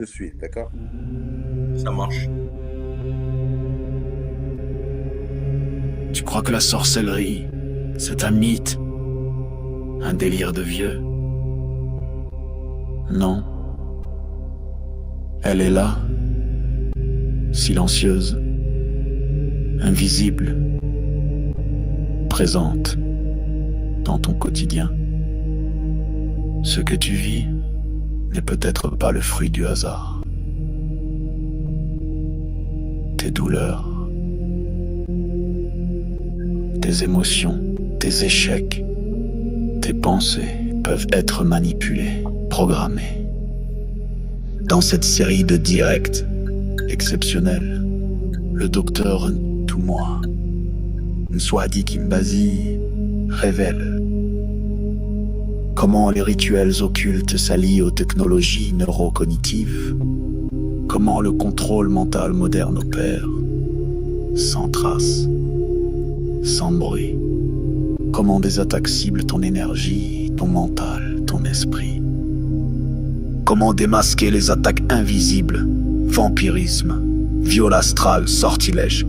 Je suis, d'accord? Ça marche. Tu crois que la sorcellerie, c'est un mythe, un délire de vieux? Non. Elle est là, silencieuse, invisible, présente dans ton quotidien. Ce que tu vis n'est peut-être pas le fruit du hasard. Tes douleurs, tes émotions, tes échecs, tes pensées peuvent être manipulées, programmées. Dans cette série de directs exceptionnels, le docteur Ntumwa Nswadi Kimbazi révèle comment les rituels occultes s'allient aux technologies neurocognitives, comment le contrôle mental moderne opère, sans trace, sans bruit, comment des attaques ciblent ton énergie, ton mental, ton esprit, comment démasquer les attaques invisibles, vampirisme, viol astral, sortilège,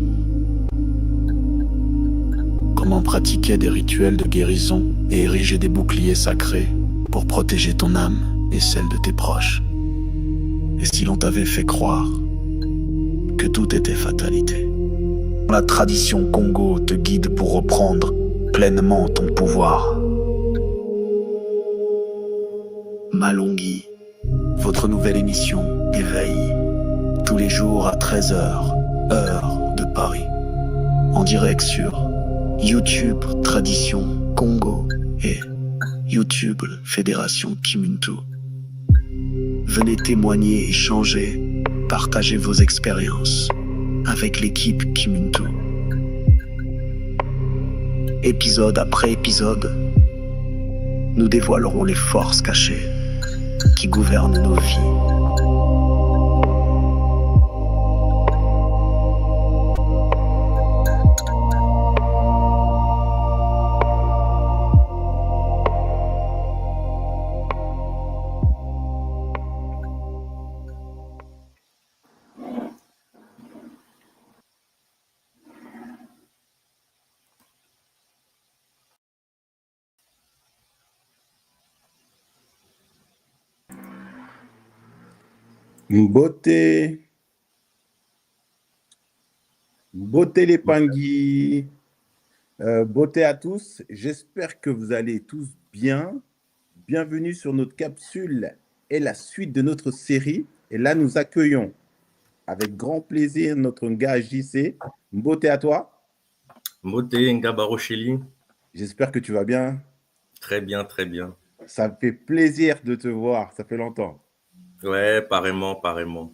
comment pratiquer des rituels de guérison et ériger des boucliers sacrés pour protéger ton âme et celle de tes proches. Et si l'on t'avait fait croire que tout était fatalité, la tradition Congo te guide pour reprendre pleinement ton pouvoir. Malongui, votre nouvelle émission Éveil, tous les jours à 13h, heure de Paris, en direct sur YouTube Tradition Congo et YouTube Fédération Kimuntu. Venez témoigner, échanger, partager vos expériences avec l'équipe Kimuntu. Épisode après épisode, nous dévoilerons les forces cachées qui gouvernent nos vies. Beauté, beauté les pingui, beauté à tous. J'espère que vous allez tous bien. Bienvenue sur notre capsule et la suite de notre série. Et là, nous accueillons avec grand plaisir notre gars JC. Beauté à toi. Moté, Ngabarocheli. J'espère que tu vas bien. Très bien, très bien. Ça me fait plaisir de te voir. Ça fait longtemps. Ouais, pareillement, pareillement.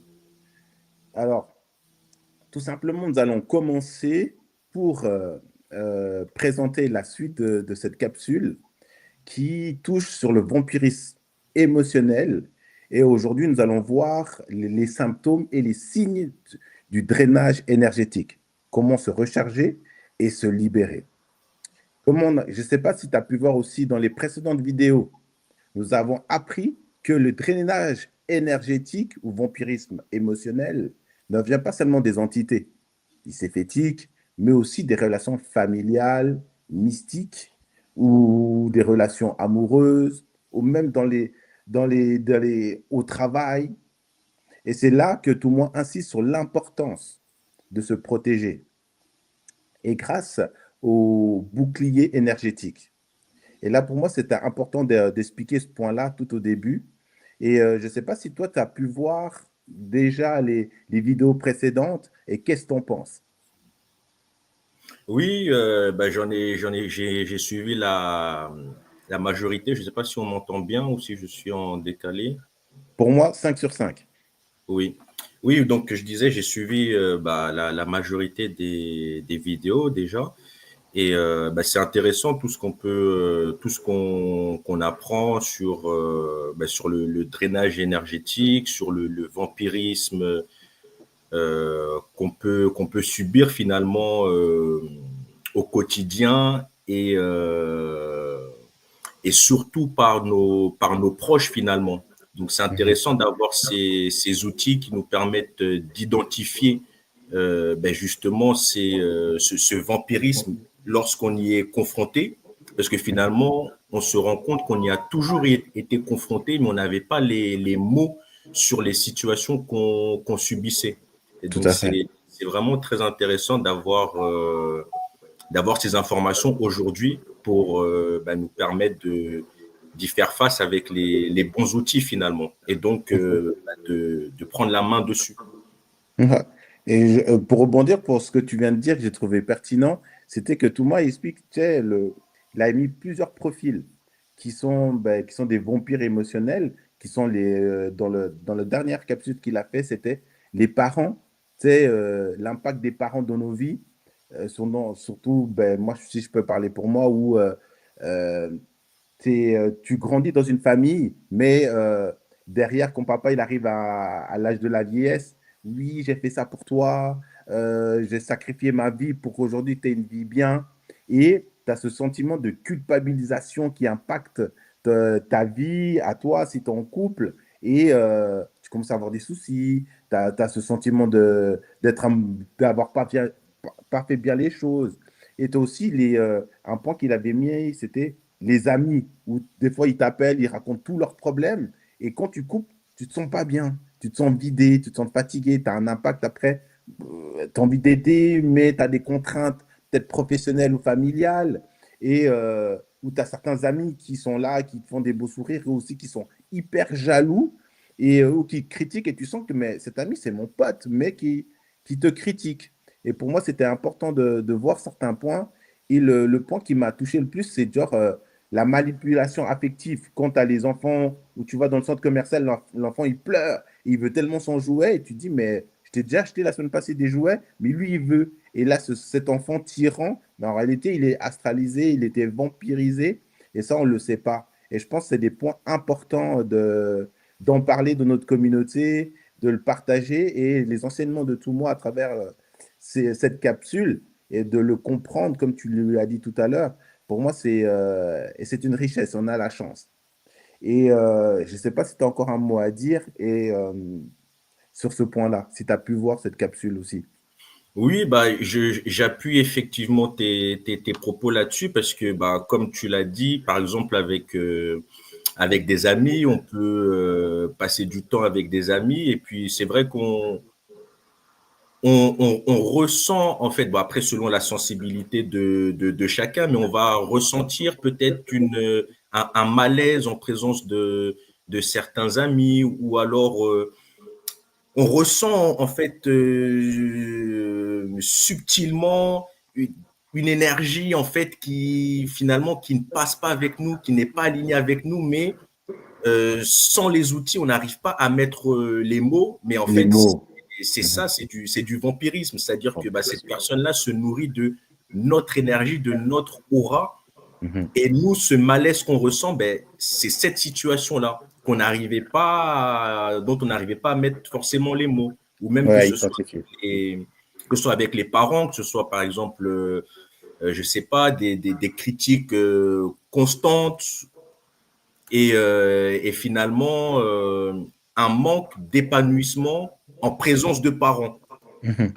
Alors, tout simplement, nous allons commencer pour présenter la suite de cette capsule qui touche sur le vampirisme émotionnel. Et aujourd'hui, nous allons voir les symptômes et les signes du drainage énergétique. Comment se recharger et se libérer. Je ne sais pas si tu as pu voir aussi dans les précédentes vidéos, nous avons appris que le drainage énergétique ou vampirisme émotionnel ne vient pas seulement des entités éthiques, mais aussi des relations familiales, mystiques, ou des relations amoureuses, ou même au travail. Et c'est là que tout le monde insiste sur l'importance de se protéger. Et grâce au bouclier énergétique. Et là, pour moi, c'était important d'expliquer ce point-là tout au début. Et je ne sais pas si toi, tu as pu voir déjà les vidéos précédentes et qu'est-ce que tu en penses? Oui, j'ai suivi la majorité. Je ne sais pas si on m'entend bien ou si je suis en décalé. Pour moi, 5 sur 5. Oui. Oui, donc je disais, j'ai suivi la majorité des vidéos déjà. Et c'est intéressant tout ce tout ce qu'on apprend sur le drainage énergétique, sur le vampirisme qu'on peut subir finalement au quotidien et surtout par nos proches finalement. Donc, c'est intéressant d'avoir ces outils qui nous permettent d'identifier justement ce vampirisme lorsqu'on y est confronté, parce que finalement, on se rend compte qu'on y a toujours été confronté, mais on n'avait pas les mots sur les situations qu'on subissait. Et Tout donc, à fait. c'est vraiment très intéressant d'avoir ces informations aujourd'hui pour nous permettre d'y faire face avec les bons outils finalement, et donc de prendre la main dessus. Ouais. Et pour rebondir pour ce que tu viens de dire, que j'ai trouvé pertinent, c'était que Thomas explique, tu sais, il a mis plusieurs profils qui sont des vampires émotionnels, qui sont dans la dernière capsule qu'il a fait, c'était les parents, tu sais, l'impact des parents dans nos vies, surtout, moi, si je peux parler pour moi, où euh, tu grandis dans une famille, mais derrière, quand papa il arrive à l'âge de la vieillesse, oui, j'ai fait ça pour toi, j'ai sacrifié ma vie pour qu'aujourd'hui tu aies une vie bien. Et tu as ce sentiment de culpabilisation qui impacte ta vie à toi si tu es en couple. Et tu commences à avoir des soucis, tu as ce sentiment d'avoir pas fait bien les choses. Et tu as aussi un point qu'il avait mis, c'était les amis, où des fois ils t'appellent, ils racontent tous leurs problèmes, et quand tu coupes, tu te sens pas bien, tu te sens vidé, tu te sens fatigué, tu as un impact après, tu as envie d'aider, mais tu as des contraintes, peut-être professionnelles ou familiales, et où tu as certains amis qui sont là, qui te font des beaux sourires, et aussi qui sont hyper jaloux, et ou qui te critiquent, et tu sens que mais, cet ami, c'est mon pote, mais qui te critique. Et pour moi, c'était important de voir certains points. Et le point qui m'a touché le plus, c'est genre la manipulation affective. Quand tu as les enfants, où tu vas dans le centre commercial, l'enfant, il pleure, il veut tellement son jouet, et tu dis, mais je t'ai déjà acheté la semaine passée des jouets, mais lui, il veut. Et là, cet enfant tyran, mais en réalité, il est astralisé, il était vampirisé, et ça, on ne le sait pas. Et je pense que c'est des points importants d'en parler de notre communauté, de le partager, et les enseignements de tout moi à travers cette capsule, et de le comprendre, comme tu lui as dit tout à l'heure, pour moi, c'est une richesse, on a la chance. Et je ne sais pas si tu as encore un mot à dire sur ce point-là, si tu as pu voir cette capsule aussi. Oui, j'appuie effectivement tes propos là-dessus parce que, comme tu l'as dit, par exemple, avec des amis, on peut passer du temps avec des amis, et puis c'est vrai qu'on ressent, en fait, après, selon la sensibilité de chacun, mais on va ressentir peut-être un malaise en présence de certains amis, ou alors on ressent en fait subtilement une énergie en fait qui finalement qui ne passe pas avec nous, qui n'est pas alignée avec nous, mais sans les outils, on n'arrive pas à mettre les mots, mais en Les fait, mots. c'est Mhm. ça, c'est du vampirisme, c'est-à-dire que cette personne-là se nourrit de notre énergie, de notre aura, Mhm. et nous, ce malaise qu'on ressent, c'est cette situation-là dont on n'arrivait pas à mettre forcément les mots, ou même Ouais, identifié. que ce soit avec les parents, que ce soit par exemple, je sais pas, des critiques constantes, et finalement un manque d'épanouissement en présence de parents. Mhm.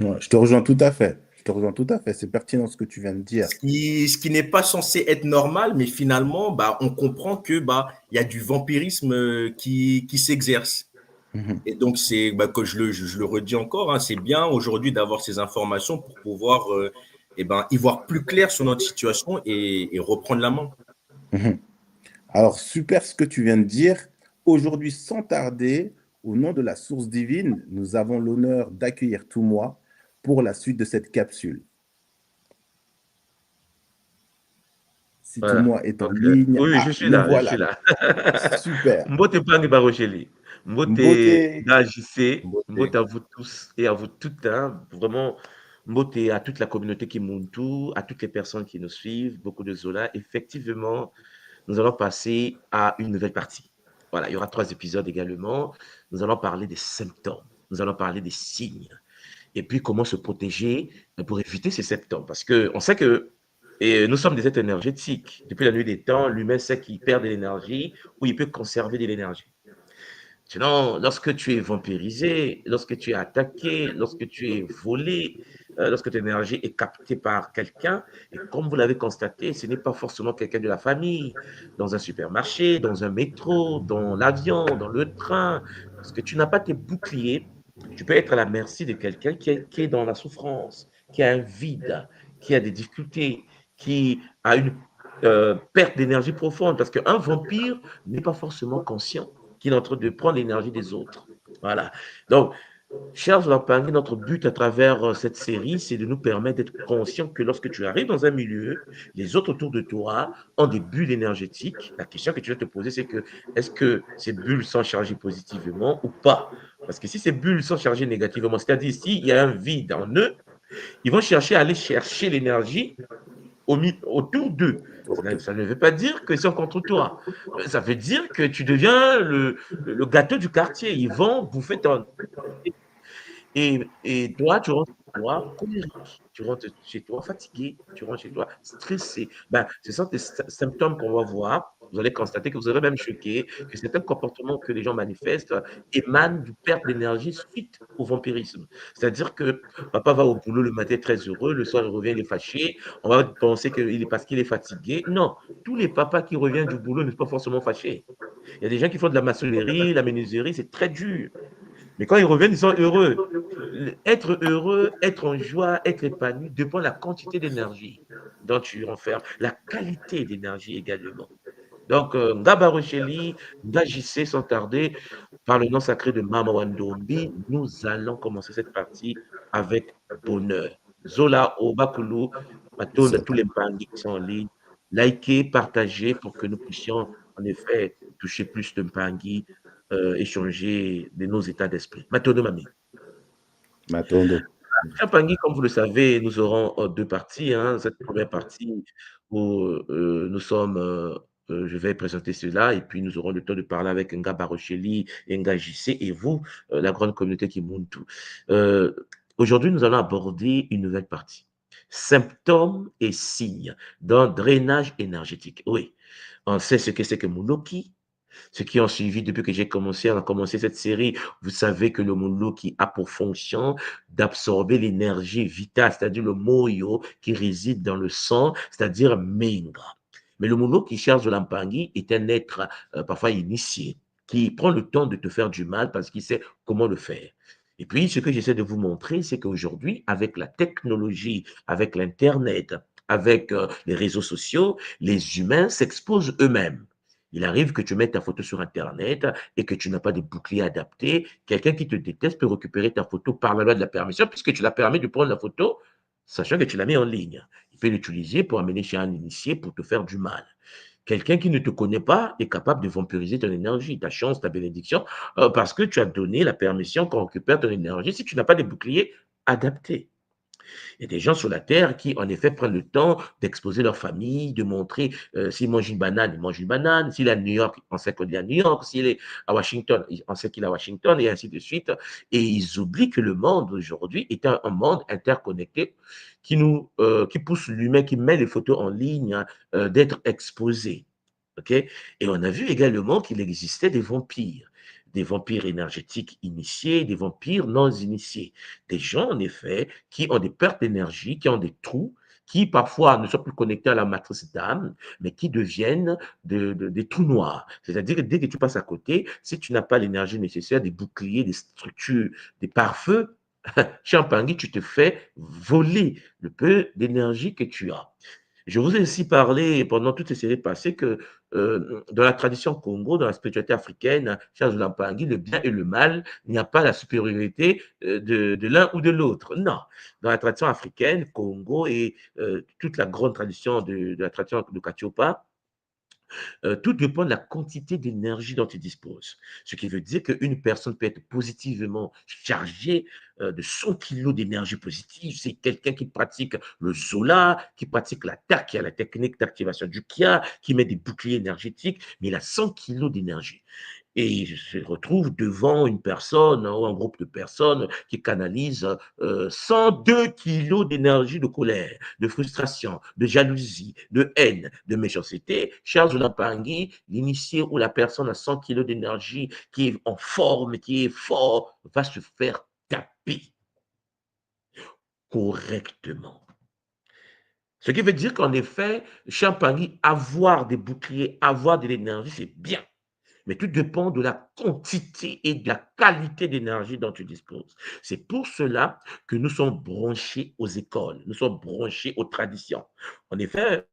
Ouais, je te rejoins tout à fait. Je te rejoins tout à fait. C'est pertinent ce que tu viens de dire. Ce qui n'est pas censé être normal, mais finalement, on comprend que il y a du vampirisme qui s'exerce. Mhm. Et donc, que je le redis encore, hein, c'est bien aujourd'hui d'avoir ces informations pour pouvoir y voir plus clair sur notre situation, et reprendre la main. Mhm. Alors, super ce que tu viens de dire. Aujourd'hui, sans tarder, au nom de la source divine, nous avons l'honneur d'accueillir Toumois pour la suite de cette capsule. Si Voilà. Toumois est en Donc, ligne, oui, je ah, suis le là, je suis voilà. là. Super. Mbote Pani Barocheli. Mbote Beauté. d'AJC. Mbote Beauté. à vous tous et à vous toutes. Hein. Vraiment, Mbote à toute la communauté qui Muntu, à toutes les personnes qui nous suivent, beaucoup de Zola. Effectivement, nous allons passer à une nouvelle partie. Voilà, il y aura 3 épisodes également. Nous allons parler des symptômes. Nous allons parler des signes. Et puis, comment se protéger pour éviter ces symptômes. Parce qu'on sait que nous sommes des êtres énergétiques. Depuis la nuit des temps, l'humain sait qu'il perd de l'énergie ou il peut conserver de l'énergie. Sinon, lorsque tu es vampirisé, lorsque tu es attaqué, lorsque tu es volé, lorsque ton énergie est captée par quelqu'un, et comme vous l'avez constaté, ce n'est pas forcément quelqu'un de la famille, dans un supermarché, dans un métro, dans l'avion, dans le train, parce que tu n'as pas tes boucliers, tu peux être à la merci de quelqu'un qui est dans la souffrance, qui a un vide, qui a des difficultés, qui a une perte d'énergie profonde, parce qu'un vampire n'est pas forcément conscient qu'il est en train de prendre l'énergie des autres. Voilà. Donc, chers Lampangui, notre but à travers cette série, c'est de nous permettre d'être conscients que lorsque tu arrives dans un milieu, les autres autour de toi ont des bulles énergétiques. La question que tu vas te poser, c'est que est-ce que ces bulles sont chargées positivement ou pas? Parce que si ces bulles sont chargées négativement, c'est-à-dire s'il y a un vide en eux, ils vont chercher à aller chercher l'énergie autour d'eux. Ça ne veut pas dire qu'ils sont contre toi. Ça veut dire que tu deviens le gâteau du quartier. Ils vont bouffer ton... Et toi, tu rentres chez toi colérique, tu rentres chez toi fatigué, tu rentres chez toi stressé. Ben, ce sont des symptômes qu'on va voir. Vous allez constater que vous serez même choqué que certains comportements que les gens manifestent émanent d'une perte d'énergie suite au vampirisme. C'est-à-dire que papa va au boulot le matin très heureux, le soir il revient, il est fâché. On va penser qu'il est parce qu'il est fatigué. Non, tous les papas qui reviennent du boulot ne sont pas forcément fâchés. Il y a des gens qui font de la maçonnerie, la menuiserie, c'est très dur. Mais quand ils reviennent, ils sont heureux. Être heureux, être en joie, être épanoui dépend de la quantité d'énergie dont tu renfermes, la qualité d'énergie également. Donc, Ngabarocheli, Ngajissé, sans tarder, par le nom sacré de Mama Wandombi, nous allons commencer cette partie avec bonheur. Zola, Obakulu, Maton, tous les bandes qui sont en ligne, likez, partagez pour que nous puissions en effet toucher plus de Mpangui, échanger de nos états d'esprit. Matondo Mami. Matondo. Mpangui, comme vous le savez, nous aurons deux parties. Hein. Cette première partie où nous sommes, je vais présenter cela, et puis nous aurons le temps de parler avec Nga Barocheli, Nga JC, et vous, la grande communauté qui monte tout. Aujourd'hui, nous allons aborder une nouvelle partie. Symptômes et signes d'un drainage énergétique. Oui, on sait ce que c'est que Munoki. Ceux qui ont suivi depuis que on a commencé cette série, vous savez que le Munoki a pour fonction d'absorber l'énergie vitale, c'est-à-dire le moyo qui réside dans le sang, c'est-à-dire Menga. Mais le Munoki cherche de l'Ampangi est un être parfois initié, qui prend le temps de te faire du mal parce qu'il sait comment le faire. Et puis, ce que j'essaie de vous montrer, c'est qu'aujourd'hui, avec la technologie, avec l'Internet, avec les réseaux sociaux, les humains s'exposent eux-mêmes. Il arrive que tu mettes ta photo sur Internet et que tu n'as pas de bouclier adapté. Quelqu'un qui te déteste peut récupérer ta photo par la loi de la permission puisque tu l'as permis de prendre la photo, sachant que tu l'as mis en ligne. Il peut l'utiliser pour amener chez un initié pour te faire du mal. Quelqu'un qui ne te connaît pas est capable de vampiriser ton énergie, ta chance, ta bénédiction, parce que tu as donné la permission qu'on récupère ton énergie si tu n'as pas de bouclier adapté. Il y a des gens sur la Terre qui, en effet, prennent le temps d'exposer leur famille, de montrer s'il mange une banane, il mange une banane. S'il est à New York, on sait qu'il est à New York. S'il est à Washington, on sait qu'il est à Washington, et ainsi de suite. Et ils oublient que le monde aujourd'hui est un monde interconnecté qui pousse l'humain, qui met les photos en ligne, d'être exposé. Okay? Et on a vu également qu'il existait des vampires énergétiques initiés, des vampires non initiés. Des gens, en effet, qui ont des pertes d'énergie, qui ont des trous, qui parfois ne sont plus connectés à la matrice d'âme, mais qui deviennent des trous noirs. C'est-à-dire que dès que tu passes à côté, si tu n'as pas l'énergie nécessaire, des boucliers, des structures, des pare-feux, Champangui, tu te fais voler le peu d'énergie que tu as. Je vous ai aussi parlé pendant toutes ces séries passées que dans la tradition Congo, dans la spiritualité africaine, Charles Lampangui, le bien et le mal, il n'y a pas la supériorité de l'un ou de l'autre. Non. Dans la tradition africaine, Congo et toute la grande tradition de la tradition de Katiopa, tout dépend de la quantité d'énergie dont tu disposes. Ce qui veut dire qu'une personne peut être positivement chargée de 100 kilos d'énergie positive. C'est quelqu'un qui pratique le Zola, qui pratique la TAK, qui a la technique d'activation du Kia, qui met des boucliers énergétiques, mais il a 100 kilos d'énergie. Et il se retrouve devant une personne ou un groupe de personnes qui canalisent 102 kilos d'énergie de colère, de frustration, de jalousie, de haine, de méchanceté. Charles Lampangui, l'initié ou la personne à 100 kilos d'énergie qui est en forme, qui est fort, va se faire taper correctement. Ce qui veut dire qu'en effet, Champagny, avoir des boucliers, avoir de l'énergie, c'est bien. Mais tout dépend de la quantité et de la qualité d'énergie dont tu disposes. C'est pour cela que nous sommes branchés aux écoles, nous sommes branchés aux traditions. En effet,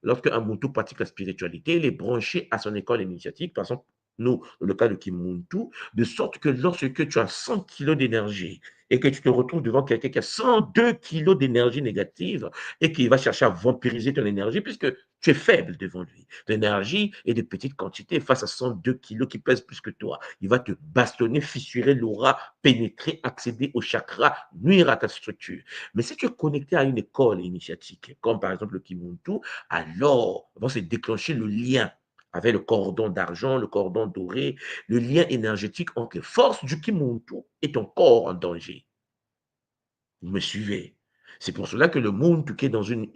lorsque un Muntu pratique la spiritualité, il est branché à son école initiatique, par exemple, nous, dans le cas de Kimuntu, de sorte que lorsque tu as 100 kilos d'énergie et que tu te retrouves devant quelqu'un qui a 102 kilos d'énergie négative et qui va chercher à vampiriser ton énergie puisque tu es faible devant lui. L'énergie est de petite quantité face à 102 kilos qui pèsent plus que toi. Il va te bastonner, fissurer l'aura, pénétrer, accéder au chakra, nuire à ta structure. Mais si tu es connecté à une école initiatique, comme par exemple le Kimuntu, alors va se déclencher le lien avec le cordon d'argent, le cordon doré, le lien énergétique entre les forces du Kimuntu et ton corps en danger. Vous me suivez? C'est pour cela que le Muntu qui est dans une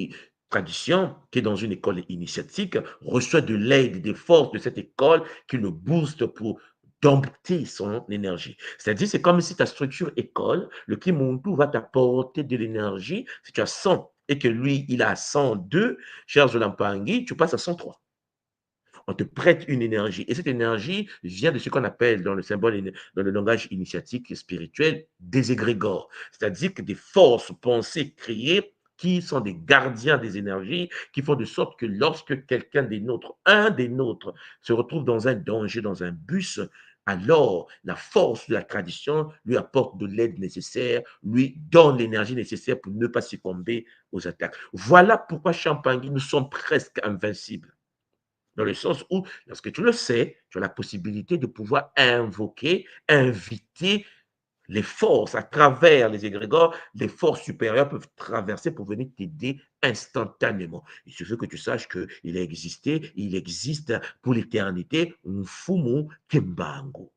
tradition, qui est dans une école initiatique, reçoit de l'aide des forces de cette école qui le booste pour dompter son énergie. C'est-à-dire, c'est comme si ta structure école, le Kimuntu va t'apporter de l'énergie. Si tu as 100 et que lui, il a 102, cher Zolampangui, tu passes à 103. On te prête une énergie. Et cette énergie vient de ce qu'on appelle dans le symbole, dans le langage initiatique et spirituel, des égrégores. C'est-à-dire que des forces pensées, créées, qui sont des gardiens des énergies, qui font de sorte que lorsque quelqu'un des nôtres, un des nôtres, se retrouve dans un danger, dans un bus, alors la force de la tradition lui apporte de l'aide nécessaire, lui donne l'énergie nécessaire pour ne pas succomber aux attaques. Voilà pourquoi Champagny, nous sommes presque invincibles. Dans le sens où, lorsque tu le sais, tu as la possibilité de pouvoir invoquer, inviter les forces à travers les égrégores, les forces supérieures peuvent traverser pour venir t'aider instantanément. Il suffit que tu saches qu'il a existé, il existe pour l'éternité, un Fumu Kimbangu.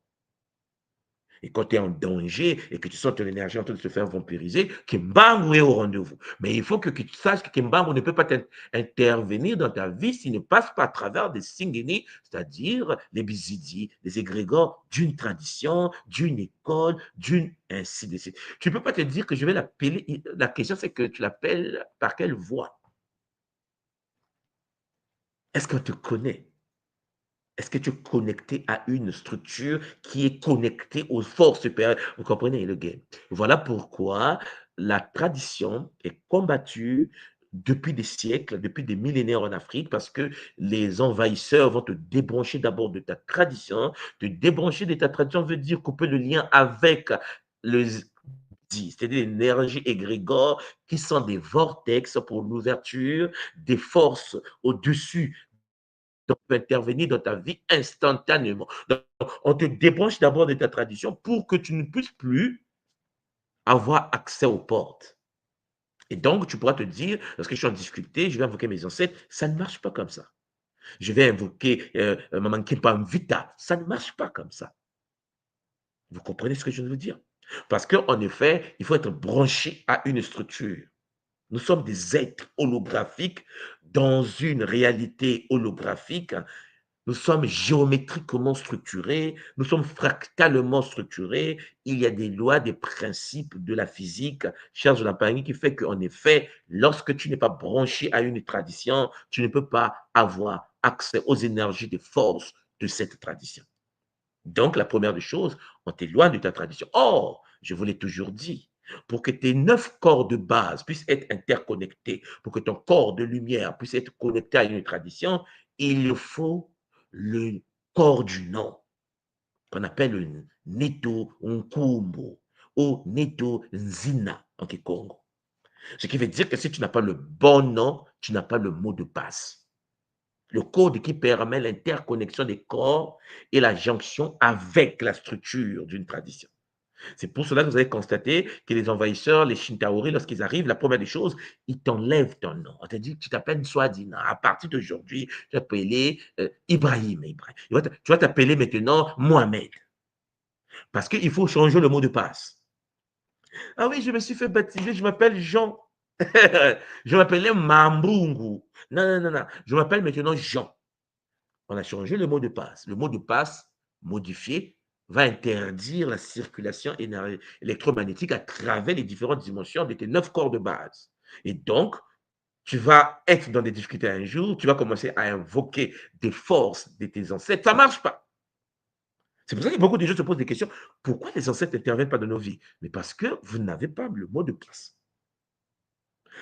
Et quand tu es en danger et que tu sens ton énergie en train de se faire vampiriser, Kimbangu est au rendez-vous. Mais il faut que tu saches que Kimbangu ne peut pas intervenir dans ta vie s'il ne passe pas à travers des singini, c'est-à-dire les bizidi, les égrégores d'une tradition, d'une école, d'une ainsi de suite. Tu ne peux pas te dire que je vais l'appeler. La question, c'est que tu l'appelles par quelle voie? Est-ce qu'on te connaît? Est-ce que tu es connecté à une structure qui est connectée aux forces supérieures? Vous comprenez le game? Voilà pourquoi la tradition est combattue depuis des siècles, depuis des millénaires en Afrique, parce que les envahisseurs vont te débrancher d'abord de ta tradition. Te débrancher de ta tradition veut dire couper le lien avec le c'est-à-dire l'énergie égrégore qui sont des vortex pour l'ouverture des forces au-dessus peut intervenir dans ta vie instantanément. Donc, on te débranche d'abord de ta tradition pour que tu ne puisses plus avoir accès aux portes. Et donc, tu pourras te dire, lorsque je suis en difficulté, je vais invoquer mes ancêtres. Ça ne marche pas comme ça. Je vais invoquer Maman Kimpam Vita. Ça ne marche pas comme ça. Vous comprenez ce que je veux dire? Parce qu'en effet, il faut être branché à une structure. Nous sommes des êtres holographiques dans une réalité holographique. Nous sommes géométriquement structurés, nous sommes fractalement structurés. Il y a des lois, des principes de la physique, Charles Lampagny, qui fait qu'en effet, lorsque tu n'es pas branché à une tradition, tu ne peux pas avoir accès aux énergies, des forces de cette tradition. Donc, la première des choses, on t'éloigne de ta tradition. Or, je vous l'ai toujours dit, pour que tes 9 corps de base puissent être interconnectés, pour que ton corps de lumière puisse être connecté à une tradition, il faut le corps du nom, qu'on appelle le Neto Nkumbo ou Neto Nzina en Kikongo. Ce qui veut dire que si tu n'as pas le bon nom, tu n'as pas le mot de passe. Le code qui permet l'interconnexion des corps et la jonction avec la structure d'une tradition. C'est pour cela que vous avez constaté que les envahisseurs, les Shintaori, lorsqu'ils arrivent, la première des choses, ils t'enlèvent ton nom. On te dit, tu t'appelles Swadina. À partir d'aujourd'hui, tu vas t'appeler Ibrahim. Tu vas t'appeler maintenant Mohamed. Parce qu'il faut changer le mot de passe. Ah oui, je me suis fait baptiser, je m'appelle Jean. Je m'appelais Mambungu. Non, non, non, non. Je m'appelle maintenant Jean. On a changé le mot de passe. Le mot de passe modifié va interdire la circulation électromagnétique à travers les différentes dimensions de tes 9 corps de base. Et donc, tu vas être dans des difficultés un jour, tu vas commencer à invoquer des forces de tes ancêtres. Ça ne marche pas. C'est pour ça que beaucoup de gens se posent des questions. Pourquoi les ancêtres n'interviennent pas dans nos vies? Mais parce que vous n'avez pas le mot de passe.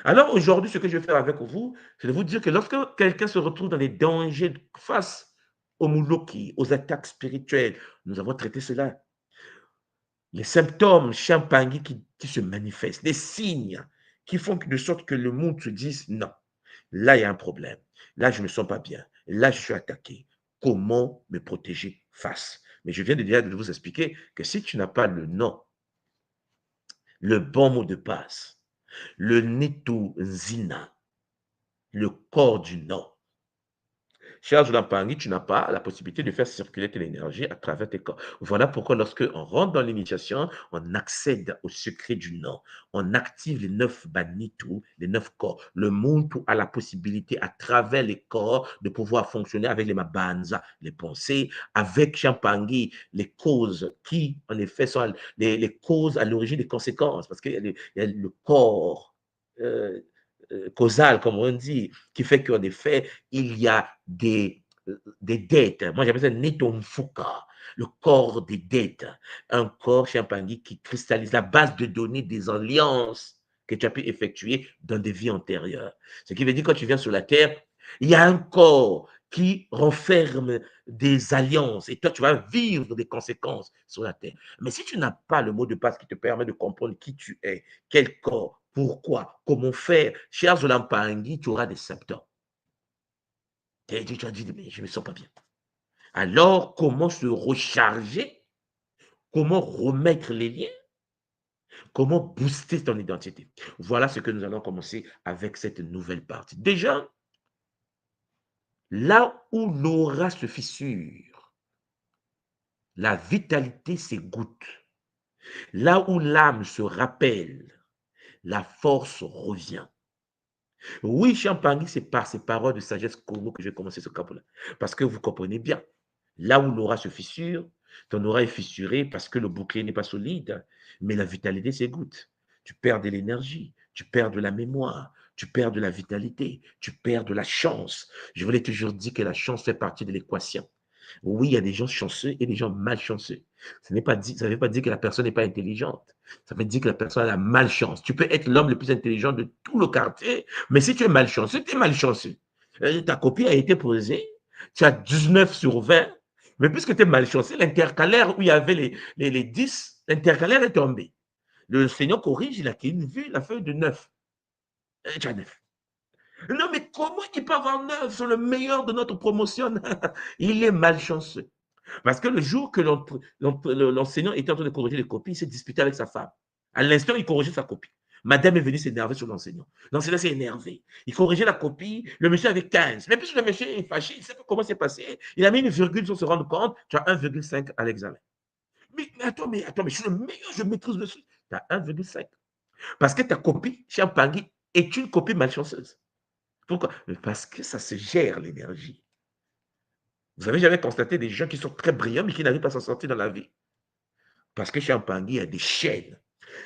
Alors aujourd'hui, ce que je vais faire avec vous, c'est de vous dire que lorsque quelqu'un se retrouve dans des dangers face aux mouloki, aux attaques spirituelles, nous avons traité cela. Les symptômes champagnes qui se manifestent, les signes qui font de sorte que le monde se dise non, là il y a un problème, là je ne me sens pas bien, là je suis attaqué. Comment me protéger face? Mais je viens déjà de vous expliquer que si tu n'as pas le nom, le bon mot de passe, le Nitu Zina, le corps du nom. Cher Joulampangui, tu n'as pas la possibilité de faire circuler ton énergie à travers tes corps. Voilà pourquoi lorsque on rentre dans l'initiation, on accède au secret du nom. On active les 9 banitou, les 9 corps. Le Muntu a la possibilité à travers les corps de pouvoir fonctionner avec les mabanza, les pensées, avec Champangui, les causes qui, en effet, sont les causes à l'origine des conséquences. Parce qu'il y a le corps causal, comme on dit, qui fait qu'en effet, il y a des dettes. Moi, j'appelle ça Netomfuka, le corps des dettes. Un corps Champangui qui cristallise la base de données des alliances que tu as pu effectuer dans des vies antérieures. Ce qui veut dire que quand tu viens sur la Terre, il y a un corps qui renferme des alliances et toi, tu vas vivre des conséquences sur la Terre. Mais si tu n'as pas le mot de passe qui te permet de comprendre qui tu es, quel corps, pourquoi, comment faire, cher Zolampangui, tu auras des symptômes. Et tu as dit, mais je ne me sens pas bien. Alors, comment se recharger? Comment remettre les liens? Comment booster ton identité? Voilà ce que nous allons commencer avec cette nouvelle partie. Déjà, là où l'aura se fissure, la vitalité s'égoutte. Là où l'âme se rappelle, la force revient. Oui, Champagny, c'est par ces paroles de sagesse Congo que j'ai commencé ce cap-là. Parce que vous comprenez bien, là où l'aura se fissure, ton aura est fissurée parce que le bouclier n'est pas solide, mais la vitalité s'égoutte. Tu perds de l'énergie, tu perds de la mémoire, tu perds de la vitalité, tu perds de la chance. Je vous l'ai toujours dit que la chance fait partie de l'équation. Oui, il y a des gens chanceux et des gens malchanceux. Ça ne veut pas dire que la personne n'est pas intelligente. Ça veut dire que la personne a la malchance. Tu peux être l'homme le plus intelligent de tout le quartier, mais si tu es malchanceux, tu es malchanceux. Ta copie a été posée, tu as 19 sur 20, mais puisque tu es malchanceux, l'intercalaire où il y avait les 10, l'intercalaire est tombé. Le Seigneur corrige, il a vu la feuille de 9. Tu as 9. Non, mais comment il peut avoir 9 sur le meilleur de notre promotion? Il est malchanceux. Parce que le jour que l'enseignant était en train de corriger les copies, il s'est disputé avec sa femme. À l'instant, il corrigeait sa copie. Madame est venue s'énerver sur l'enseignant. L'enseignant s'est énervé. Il corrigeait la copie, le monsieur avait 15. Mais puisque le monsieur est fâché, il ne sait pas comment c'est passé. Il a mis une virgule sans se rendre compte. Tu as 1,5 à l'examen. Mais attends, je suis le meilleur, je maîtrise le truc. Tu as 1,5. Parce que ta copie, Champagny, est une copie malchanceuse. Pourquoi? Parce que ça se gère, l'énergie. Vous avez jamais constaté des gens qui sont très brillants, mais qui n'arrivent pas à s'en sortir dans la vie? Parce que Champagny, il y a des chaînes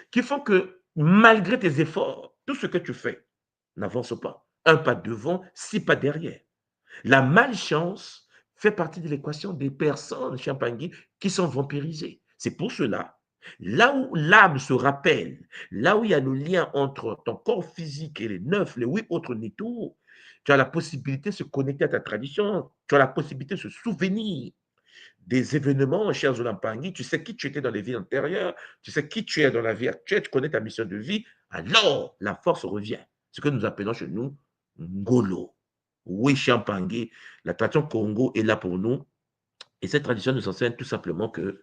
qui font que, malgré tes efforts, tout ce que tu fais n'avance pas. Un pas devant, 6 pas derrière. La malchance fait partie de l'équation des personnes, Champagny, qui sont vampirisées. C'est pour cela, là où l'âme se rappelle, là où il y a le lien entre ton corps physique et les 9, les 8 autres nitos, tu as la possibilité de se connecter à ta tradition, tu as la possibilité de se souvenir des événements, cher Zolampangui, tu sais qui tu étais dans les vies antérieures, tu sais qui tu es dans la vie actuelle, tu connais ta mission de vie, alors la force revient. Ce que nous appelons chez nous Ngolo. Oui, Champangui, la tradition Congo est là pour nous. Et cette tradition nous enseigne tout simplement que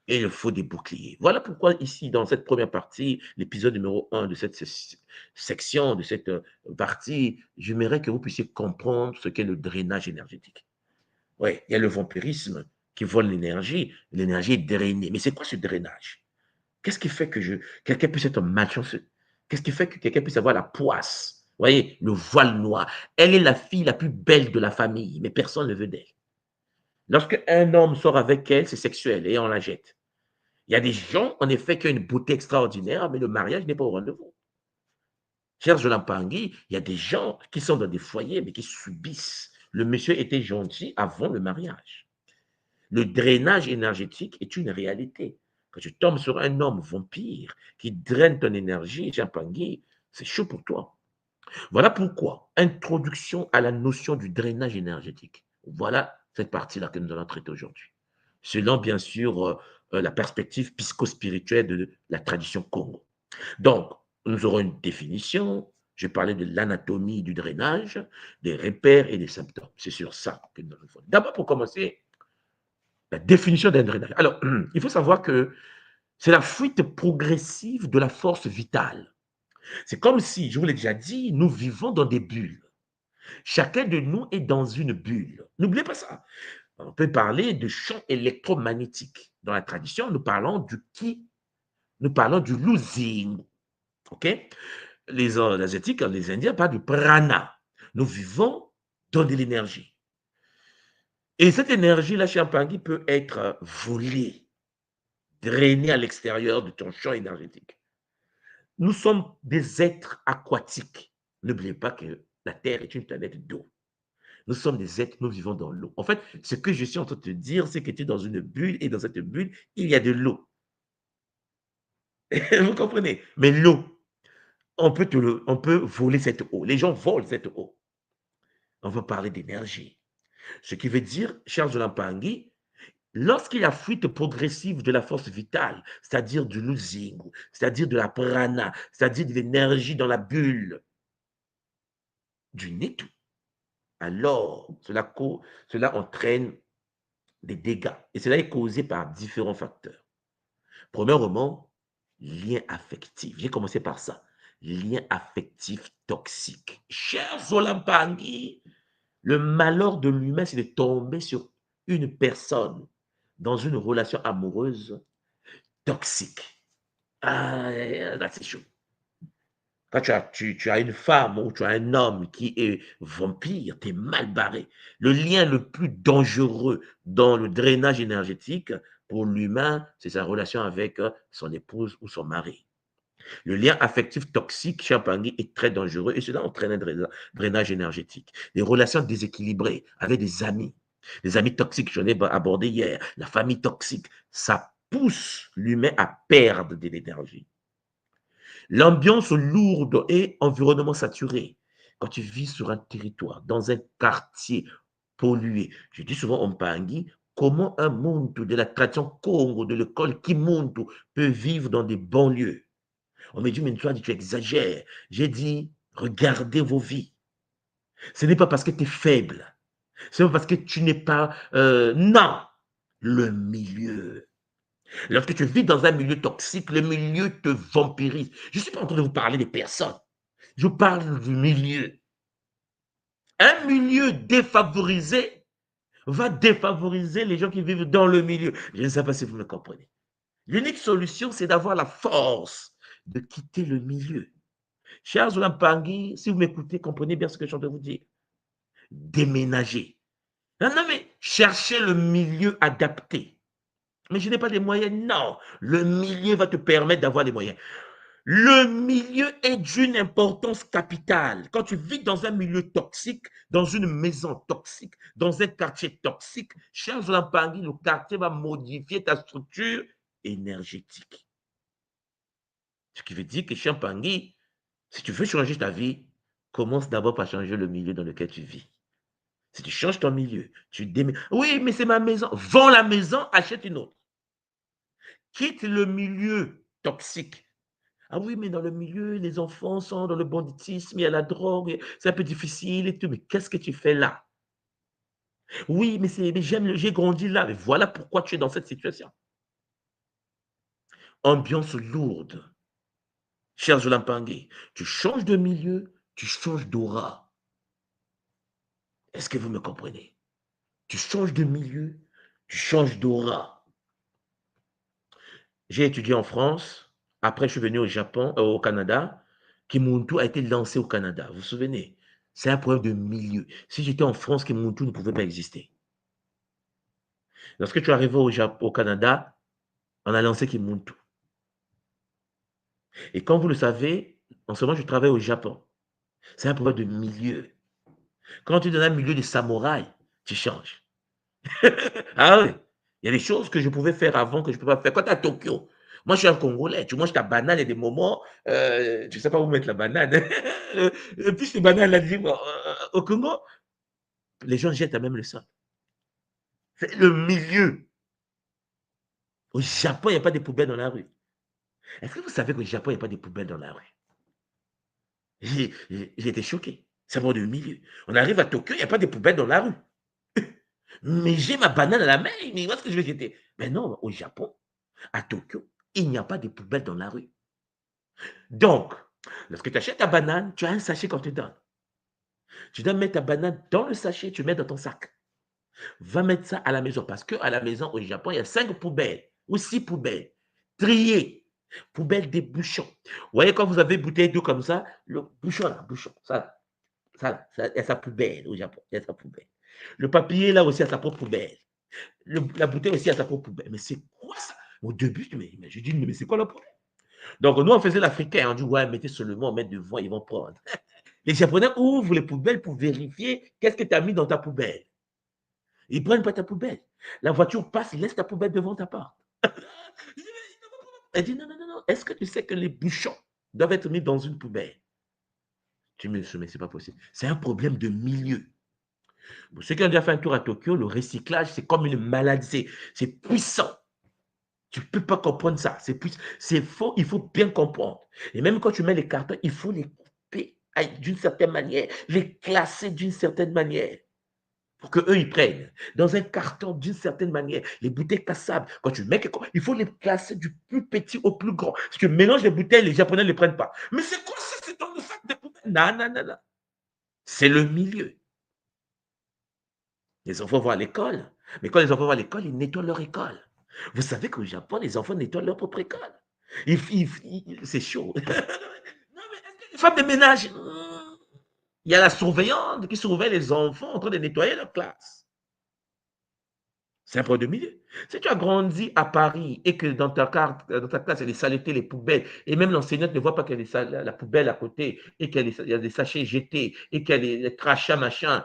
Et il faut des boucliers. Voilà pourquoi ici, dans cette première partie, l'épisode numéro 1 de cette section, de cette partie, j'aimerais que vous puissiez comprendre ce qu'est le drainage énergétique. Oui, il y a le vampirisme qui vole l'énergie. L'énergie est drainée. Mais c'est quoi ce drainage? Qu'est-ce qui fait que quelqu'un puisse être malchanceux? Qu'est-ce qui fait que quelqu'un puisse avoir la poisse? Vous voyez, le voile noir. Elle est la fille la plus belle de la famille, mais personne ne veut d'elle. Lorsque un homme sort avec elle, c'est sexuel et on la jette. Il y a des gens, en effet, qui ont une beauté extraordinaire, mais le mariage n'est pas au rendez-vous. Cher Jolam-Pangui, il y a des gens qui sont dans des foyers, mais qui subissent. Le monsieur était gentil avant le mariage. Le drainage énergétique est une réalité. Quand tu tombes sur un homme vampire qui draine ton énergie, Jolam-Pangui, c'est chaud pour toi. Voilà pourquoi, introduction à la notion du drainage énergétique. Voilà cette partie-là que nous allons traiter aujourd'hui. Selon, bien sûr, la perspective psychospirituelle de la tradition Congo. Donc, nous aurons une définition. Je parlais de l'anatomie du drainage, des repères et des symptômes. C'est sur ça que nous allons faire. D'abord, pour commencer, la définition d'un drainage. Alors, il faut savoir que c'est la fuite progressive de la force vitale. C'est comme si, je vous l'ai déjà dit, nous vivons dans des bulles. Chacun de nous est dans une bulle. N'oubliez pas ça. On peut parler de champ électromagnétique. Dans la tradition, nous parlons du ki, nous parlons du losing. OK? Les Asiatiques, les Indiens parlent du prana. Nous vivons dans de l'énergie. Et cette énergie-là, Champangui, peut être volée, drainée à l'extérieur de ton champ énergétique. Nous sommes des êtres aquatiques. N'oubliez pas que la Terre est une planète d'eau. Nous sommes des êtres, nous vivons dans l'eau. En fait, ce que je suis en train de te dire, c'est que tu es dans une bulle et dans cette bulle, il y a de l'eau. Vous comprenez? Mais l'eau, on peut voler cette eau. Les gens volent cette eau. On va parler d'énergie. Ce qui veut dire, cher Jolam-Pangui, lorsqu'il y a fuite progressive de la force vitale, c'est-à-dire du losing, c'est-à-dire de la prana, c'est-à-dire de l'énergie dans la bulle, du nitu, alors cela entraîne des dégâts. Et cela est causé par différents facteurs. Premièrement, lien affectif. J'ai commencé par ça. Lien affectif toxique. Cher Zolampangi, le malheur de l'humain, c'est de tomber sur une personne dans une relation amoureuse toxique. Ah, là, c'est chaud. Quand tu as une femme ou tu as un homme qui est vampire, tu es mal barré. Le lien le plus dangereux dans le drainage énergétique pour l'humain, c'est sa relation avec son épouse ou son mari. Le lien affectif toxique chez Champangui est très dangereux et cela entraîne un drainage énergétique. Les relations déséquilibrées avec des amis toxiques, j'en ai abordé hier, la famille toxique, ça pousse l'humain à perdre de l'énergie. L'ambiance lourde et environnement saturé. Quand tu vis sur un territoire, dans un quartier pollué, je dis souvent en Pangui, comment un monde de la tradition Congo, de l'école Kimuntu peut vivre dans des banlieues. On m'a dit, mais toi, tu exagères. J'ai dit, regardez vos vies. Ce n'est pas parce que tu es faible. Ce n'est pas parce que tu n'es pas... non, le milieu. Lorsque tu vis dans un milieu toxique, le milieu te vampirise. Je ne suis pas en train de vous parler des personnes. Je parle du milieu. Un milieu défavorisé va défavoriser les gens qui vivent dans le milieu. Je ne sais pas si vous me comprenez. L'unique solution, c'est d'avoir la force de quitter le milieu. Cher Zoulampangui, si vous m'écoutez, comprenez bien ce que je suis en train de vous dire. Déménager. Non, mais cherchez le milieu adapté. Mais je n'ai pas les moyens. Non, le milieu va te permettre d'avoir les moyens. Le milieu est d'une importance capitale. Quand tu vis dans un milieu toxique, dans une maison toxique, dans un quartier toxique, cher Zoulampangui, le quartier va modifier ta structure énergétique. Ce qui veut dire que Champangui, si tu veux changer ta vie, commence d'abord par changer le milieu dans lequel tu vis. Si tu changes ton milieu, tu déménages. Oui, mais c'est ma maison. Vends la maison, achète une autre. Quitte le milieu toxique. Ah oui, mais dans le milieu, les enfants sont dans le banditisme, il y a la drogue, c'est un peu difficile et tout. Mais qu'est-ce que tu fais là? Oui, mais j'ai grandi là. Mais voilà pourquoi tu es dans cette situation. ambiance lourde. Cher Zolampangue, tu changes de milieu, tu changes d'aura. Est-ce que vous me comprenez? Tu changes de milieu, tu changes d'aura. J'ai étudié en France, après je suis venu au Japon, au Canada. Kimuntu a été lancé au Canada, vous vous souvenez? C'est un problème de milieu. Si j'étais en France, Kimuntu ne pouvait pas exister. Lorsque tu es arrivé au Canada, on a lancé Kimuntu. Et comme vous le savez, en ce moment, je travaille au Japon. C'est un problème de milieu. Quand tu es dans un milieu de samouraï, tu changes. Ah oui, il y a des choses que je pouvais faire avant que je ne peux pas faire. Quand tu es à Tokyo, moi je suis un Congolais, tu manges ta banane et des moments, tu ne sais pas où mettre la banane. Le plus de banane là, au Congo, les gens jettent à même le sol. C'est le milieu. Au Japon, il n'y a pas de poubelles dans la rue. Est-ce que vous savez qu'au Japon, il n'y a pas de poubelles dans la rue? J'ai été choqué. C'est un de milieu. On arrive à Tokyo, il n'y a pas de poubelles dans la rue. Mais j'ai ma banane à la main, mais où est-ce que je vais jeter? Mais non, au Japon, à Tokyo, il n'y a pas de poubelles dans la rue. Donc, lorsque tu achètes ta banane, tu as un sachet qu'on te donne. Tu dois mettre ta banane dans le sachet, tu mets dans ton sac. Va mettre ça à la maison parce qu'à la maison, au Japon, il y a 5 poubelles ou 6 poubelles triées. Poubelles des bouchons. Vous voyez, quand vous avez une bouteille d'eau comme ça, le bouchon là, bouchon, ça, il y a sa poubelle au Japon, il y a sa poubelle. Le papier là aussi a sa propre poubelle. La bouteille aussi a sa propre poubelle. Mais c'est quoi ça? Au début, je dis, mais c'est quoi le problème? Donc, nous, on faisait l'Africain. On dit, ouais, mettez seulement, mettre devant, ils vont prendre. Les Japonais ouvrent les poubelles pour vérifier qu'est-ce que tu as mis dans ta poubelle. Ils ne prennent pas ta poubelle. La voiture passe, laisse ta poubelle devant ta porte. Elle dit, non, non, non, non. Est-ce que tu sais que les bouchons doivent être mis dans une poubelle? Tu me dis, mais c'est pas possible. C'est un problème de milieu. Pour ceux qui ont déjà fait un tour à Tokyo, le recyclage, c'est comme une maladie. C'est puissant. Tu ne peux pas comprendre ça. C'est faux, il faut bien comprendre. Et même quand tu mets les cartons, il faut les couper d'une certaine manière, les classer d'une certaine manière pour qu'eux, ils prennent. Dans un carton, d'une certaine manière, les bouteilles cassables, quand tu mets quelque chose, il faut les classer du plus petit au plus grand. Parce que mélange les bouteilles, les Japonais ne les prennent pas. Mais c'est quoi ça? C'est dans le sac de poubelle. Non, non, non, non. C'est le milieu. Les enfants vont à l'école. Mais quand les enfants vont à l'école, ils nettoient leur école. Vous savez qu'au Japon, les enfants nettoient leur propre école. C'est chaud. Non, mais est-ce que les femmes de ménage, il y a la surveillante qui surveille les enfants en train de nettoyer leur classe. C'est un problème de milieu. Si tu as grandi à Paris et que dans ta classe, il y a des saletés, les poubelles, et même l'enseignante ne voit pas qu'il y a la poubelle à côté, et qu'il y a des sachets jetés, et qu'il y a des crachats, machin,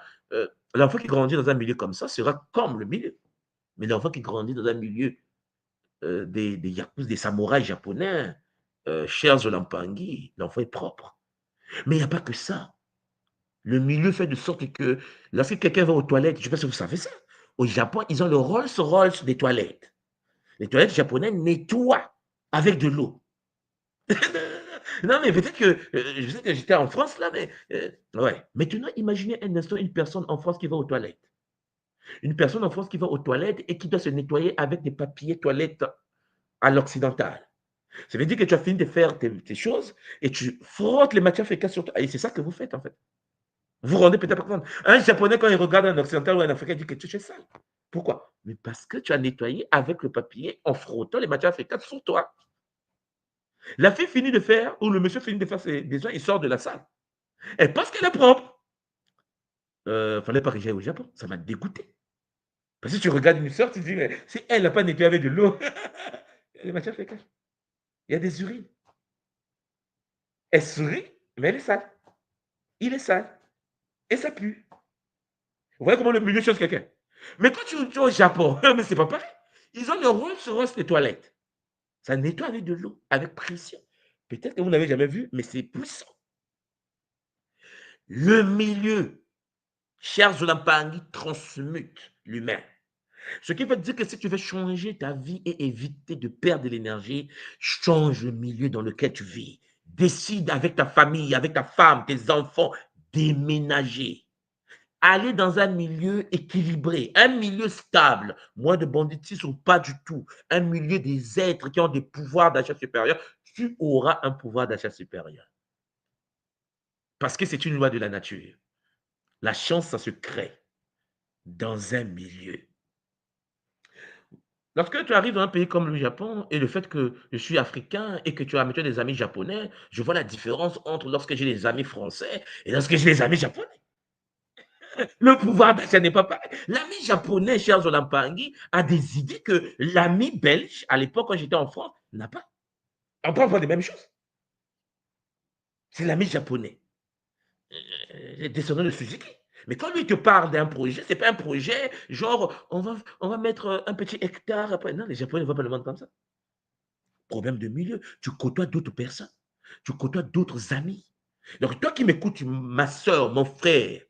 l'enfant qui grandit dans un milieu comme ça sera comme le milieu. Mais l'enfant qui grandit dans un milieu des yakuza, des samouraïs japonais, chers Zolampangi, l'enfant est propre. Mais il n'y a pas que ça. Le milieu fait de sorte que lorsque quelqu'un va aux toilettes, je ne sais pas si vous savez ça, au Japon, ils ont le Rolls-Royce des toilettes. Les toilettes japonaises nettoient avec de l'eau. Non, mais peut-être que, je sais que j'étais en France là, mais ouais. Maintenant, imaginez un instant une personne en France qui va aux toilettes. Une personne en France qui va aux toilettes et qui doit se nettoyer avec des papiers toilettes à l'occidental. Ça veut dire que tu as fini de faire tes choses et tu frottes les matières fécales sur toi. Et c'est ça que vous faites en fait. Vous rendez peut-être pas compte. Un Japonais, quand il regarde un Occidental ou un Africain, il dit que tu es sale. Pourquoi? Mais parce que tu as nettoyé avec le papier en frottant les matières fécales sur toi. La fille finit de faire, ou le monsieur finit de faire ses besoins, il sort de la salle. Et parce qu'elle est propre, fallait pas que j'aille au Japon. Ça m'a dégoûté. Parce que tu regardes une soeur, tu te dis, mais si elle n'a pas nettoyé avec de l'eau, les matières fécales, il y a des urines. Elle sourit, mais elle est sale. Il est sale. Et ça pue. Vous voyez comment le milieu change quelqu'un. Mais quand tu es au Japon, mais c'est pas pareil. Ils ont le Rolls-Royce des toilettes. Ça nettoie avec de l'eau, avec pression. Peut-être que vous n'avez jamais vu, mais c'est puissant. Le milieu, cher Zolampangi, transmute l'humain. Ce qui veut dire que si tu veux changer ta vie et éviter de perdre de l'énergie, change le milieu dans lequel tu vis. Décide avec ta famille, avec ta femme, tes enfants, déménager. aller dans un milieu équilibré, un milieu stable, moins de banditisme ou pas du tout, un milieu des êtres qui ont des pouvoirs d'achat supérieurs, tu auras un pouvoir d'achat supérieur. Parce que c'est une loi de la nature. La chance, ça se crée dans un milieu. Lorsque tu arrives dans un pays comme le Japon et le fait que je suis africain et que tu as maintenant des amis japonais, je vois la différence entre lorsque j'ai des amis français et lorsque j'ai des amis japonais. Le pouvoir d'achat n'est pas pareil. L'ami japonais, cher Zolampangi, a des idées que l'ami belge, à l'époque, quand j'étais en France, n'a pas. On parle pas des mêmes choses. C'est l'ami japonais, descendant de Suzuki. Mais quand lui te parle d'un projet, ce n'est pas un projet genre on va mettre un petit hectare après. Non, les Japonais ne vont pas le vendre comme ça. Problème de milieu. Tu côtoies d'autres personnes. Tu côtoies d'autres amis. Donc, toi qui m'écoutes, ma soeur, mon frère,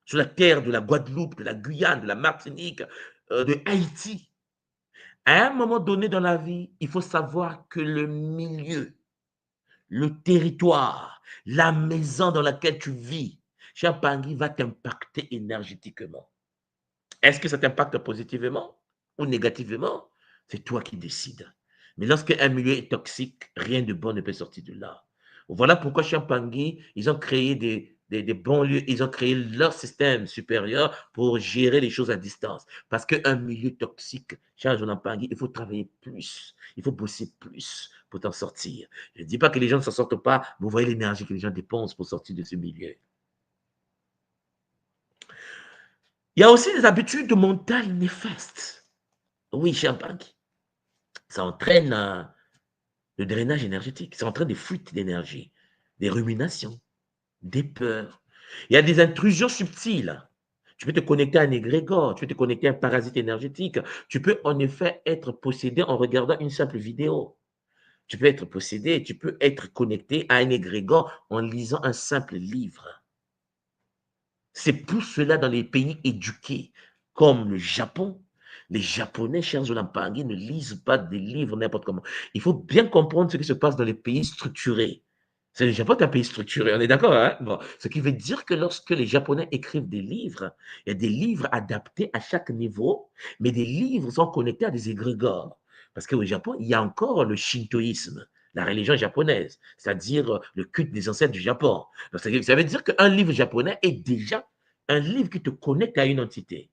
sur la terre de la Guadeloupe, de la Guyane, de la Martinique, de Haïti, à un moment donné dans la vie, il faut savoir que le milieu, le territoire, la maison dans laquelle tu vis, cher Pangui, va t'impacter énergétiquement. Est-ce que ça t'impacte positivement ou négativement? C'est toi qui décides. Mais lorsque un milieu est toxique, rien de bon ne peut sortir de là. Voilà pourquoi chez Pangui, ils ont créé des bons lieux, ils ont créé leur système supérieur pour gérer les choses à distance. Parce qu'un milieu toxique, chez Pangui, il faut travailler plus, il faut bosser plus pour t'en sortir. Je ne dis pas que les gens ne s'en sortent pas, mais vous voyez l'énergie que les gens dépensent pour sortir de ce milieu. Il y a aussi des habitudes mentales néfastes. Oui, cher Pangui. Ça entraîne le drainage énergétique, ça entraîne des fuites d'énergie, des ruminations, des peurs. Il y a des intrusions subtiles. Tu peux te connecter à un égrégore, tu peux te connecter à un parasite énergétique. Tu peux en effet être possédé en regardant une simple vidéo. Tu peux être possédé, tu peux être connecté à un égrégore en lisant un simple livre. C'est pour cela dans les pays éduqués comme le Japon, les Japonais, chers Zolampangi, ne lisent pas des livres n'importe comment. Il faut bien comprendre ce qui se passe dans les pays structurés. C'est le Japon qui est un pays structuré, on est d'accord, hein? Bon, ce qui veut dire que lorsque les Japonais écrivent des livres, il y a des livres adaptés à chaque niveau, mais des livres sont connectés à des égrégores. Parce qu'au Japon, il y a encore le shintoïsme, la religion japonaise, c'est-à-dire le culte des ancêtres du Japon. Donc, ça veut dire qu'un livre japonais est déjà un livre qui te connecte à une entité.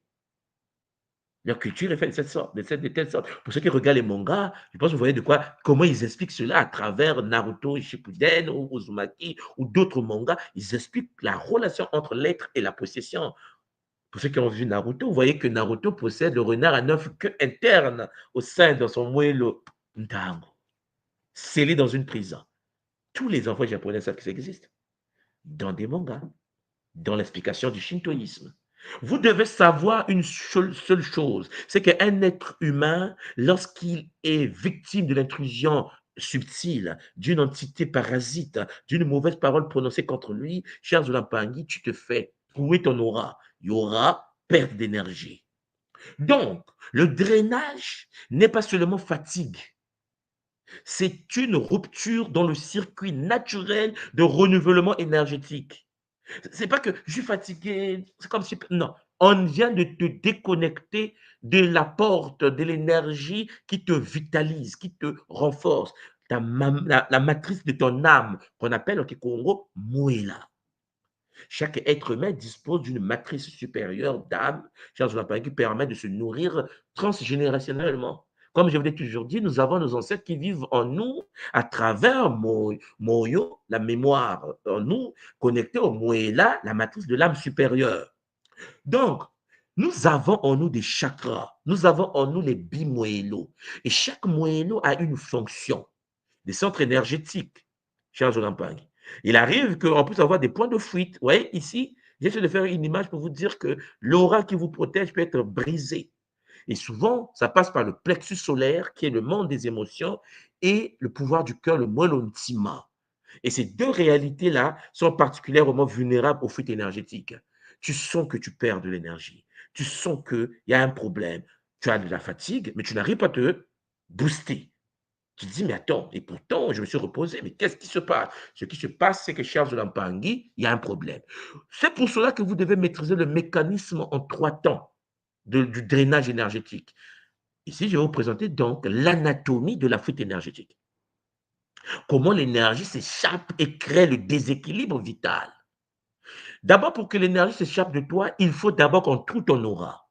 Leur culture est faite de cette sorte, de telle sorte. Pour ceux qui regardent les mangas, je pense que vous voyez de quoi, comment ils expliquent cela à travers Naruto, Shippuden ou Uzumaki ou d'autres mangas. Ils expliquent la relation entre l'être et la possession. Pour ceux qui ont vu Naruto, vous voyez que Naruto possède le renard à 9 queues internes au sein de son moello Ntango, scellé dans une prison. Tous les enfants japonais savent que ça existe. Dans des mangas, dans l'explication du shintoïsme. Vous devez savoir une seule chose, c'est qu'un être humain, lorsqu'il est victime de l'intrusion subtile d'une entité parasite, d'une mauvaise parole prononcée contre lui, cher Zolampangi, tu te fais trouver ton aura. Il y aura perte d'énergie. Donc, le drainage n'est pas seulement fatigue, c'est une rupture dans le circuit naturel de renouvellement énergétique. C'est pas que je suis fatigué, c'est comme si. Non, on vient de te déconnecter de la porte de l'énergie qui te vitalise, qui te renforce. La matrice de ton âme, qu'on appelle en Kikongo Moela. Chaque être humain dispose d'une matrice supérieure d'âme, qui permet de se nourrir transgénérationnellement. Comme je vous l'ai toujours dit, nous avons nos ancêtres qui vivent en nous à travers Moyo, la mémoire en nous, connectée au Moela, la matrice de l'âme supérieure. Donc, nous avons en nous des chakras, nous avons en nous les bimoélos. Et chaque moélo a une fonction, des centres énergétiques, cher Jolampang. Il arrive qu'on puisse avoir des points de fuite. Vous voyez, ici, j'essaie de faire une image pour vous dire que l'aura qui vous protège peut être brisée. Et souvent, ça passe par le plexus solaire, qui est le monde des émotions, et le pouvoir du cœur, le Mwelontima. Et ces deux réalités-là sont particulièrement vulnérables aux fuites énergétiques. Tu sens que tu perds de l'énergie. Tu sens qu'il y a un problème. Tu as de la fatigue, mais tu n'arrives pas à te booster. Tu te dis, mais attends, et pourtant, je me suis reposé, mais qu'est-ce qui se passe? Ce qui se passe, c'est que, cher Zolampangi, il y a un problème. C'est pour cela que vous devez maîtriser le mécanisme en 3 temps du drainage énergétique. Ici, je vais vous présenter donc l'anatomie de la fuite énergétique. Comment l'énergie s'échappe et crée le déséquilibre vital. D'abord, pour que l'énergie s'échappe de toi, il faut d'abord qu'on trouve ton aura.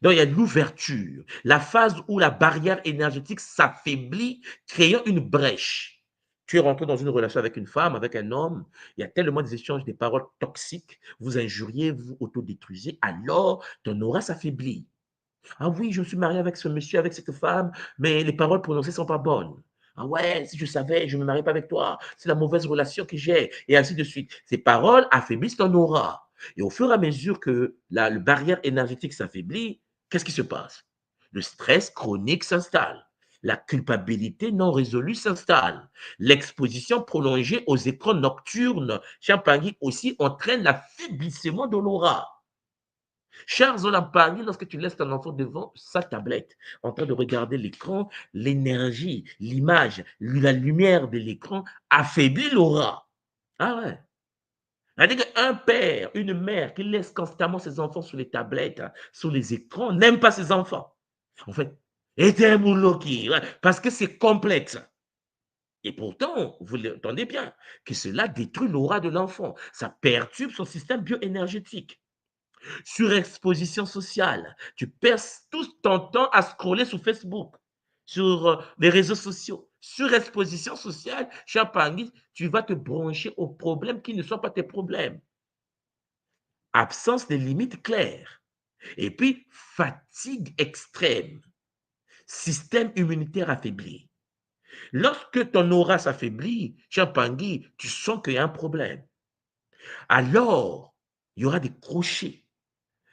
Donc, il y a l'ouverture, la phase où la barrière énergétique s'affaiblit, créant une brèche. Tu es rentré dans une relation avec une femme, avec un homme, il y a tellement des échanges, des paroles toxiques, vous injuriez, vous autodétruisez, alors ton aura s'affaiblit. Ah oui, je me suis marié avec ce monsieur, avec cette femme, mais les paroles prononcées ne sont pas bonnes. Ah ouais, si je savais, je ne me marie pas avec toi. C'est la mauvaise relation que j'ai, et ainsi de suite. Ces paroles affaiblissent ton aura. Et au fur et à mesure que la barrière énergétique s'affaiblit, qu'est-ce qui se passe? Le stress chronique s'installe. La culpabilité non résolue s'installe. L'exposition prolongée aux écrans nocturnes, Champagny aussi, entraîne l'affaiblissement de l'aura. Charles Olampagny, lorsque tu laisses ton enfant devant sa tablette, en train de regarder l'écran, l'énergie, l'image, la lumière de l'écran affaiblit l'aura. Ah ouais. C'est-à-dire qu'un père, une mère qui laisse constamment ses enfants sur les tablettes, sur les écrans, n'aime pas ses enfants. En fait, et un mouloki, parce que c'est complexe. Et pourtant, vous l'entendez bien, que cela détruit l'aura de l'enfant. Ça perturbe son système bioénergétique. Surexposition sociale. Tu perds tout ton temps à scroller sur Facebook, sur les réseaux sociaux. Surexposition sociale, cher Pangui, tu vas te brancher aux problèmes qui ne sont pas tes problèmes. Absence de limites claires. Et puis, fatigue extrême. Système immunitaire affaibli. Lorsque ton aura s'affaiblit, cher Pangui, tu sens qu'il y a un problème. Alors, il y aura des crochets.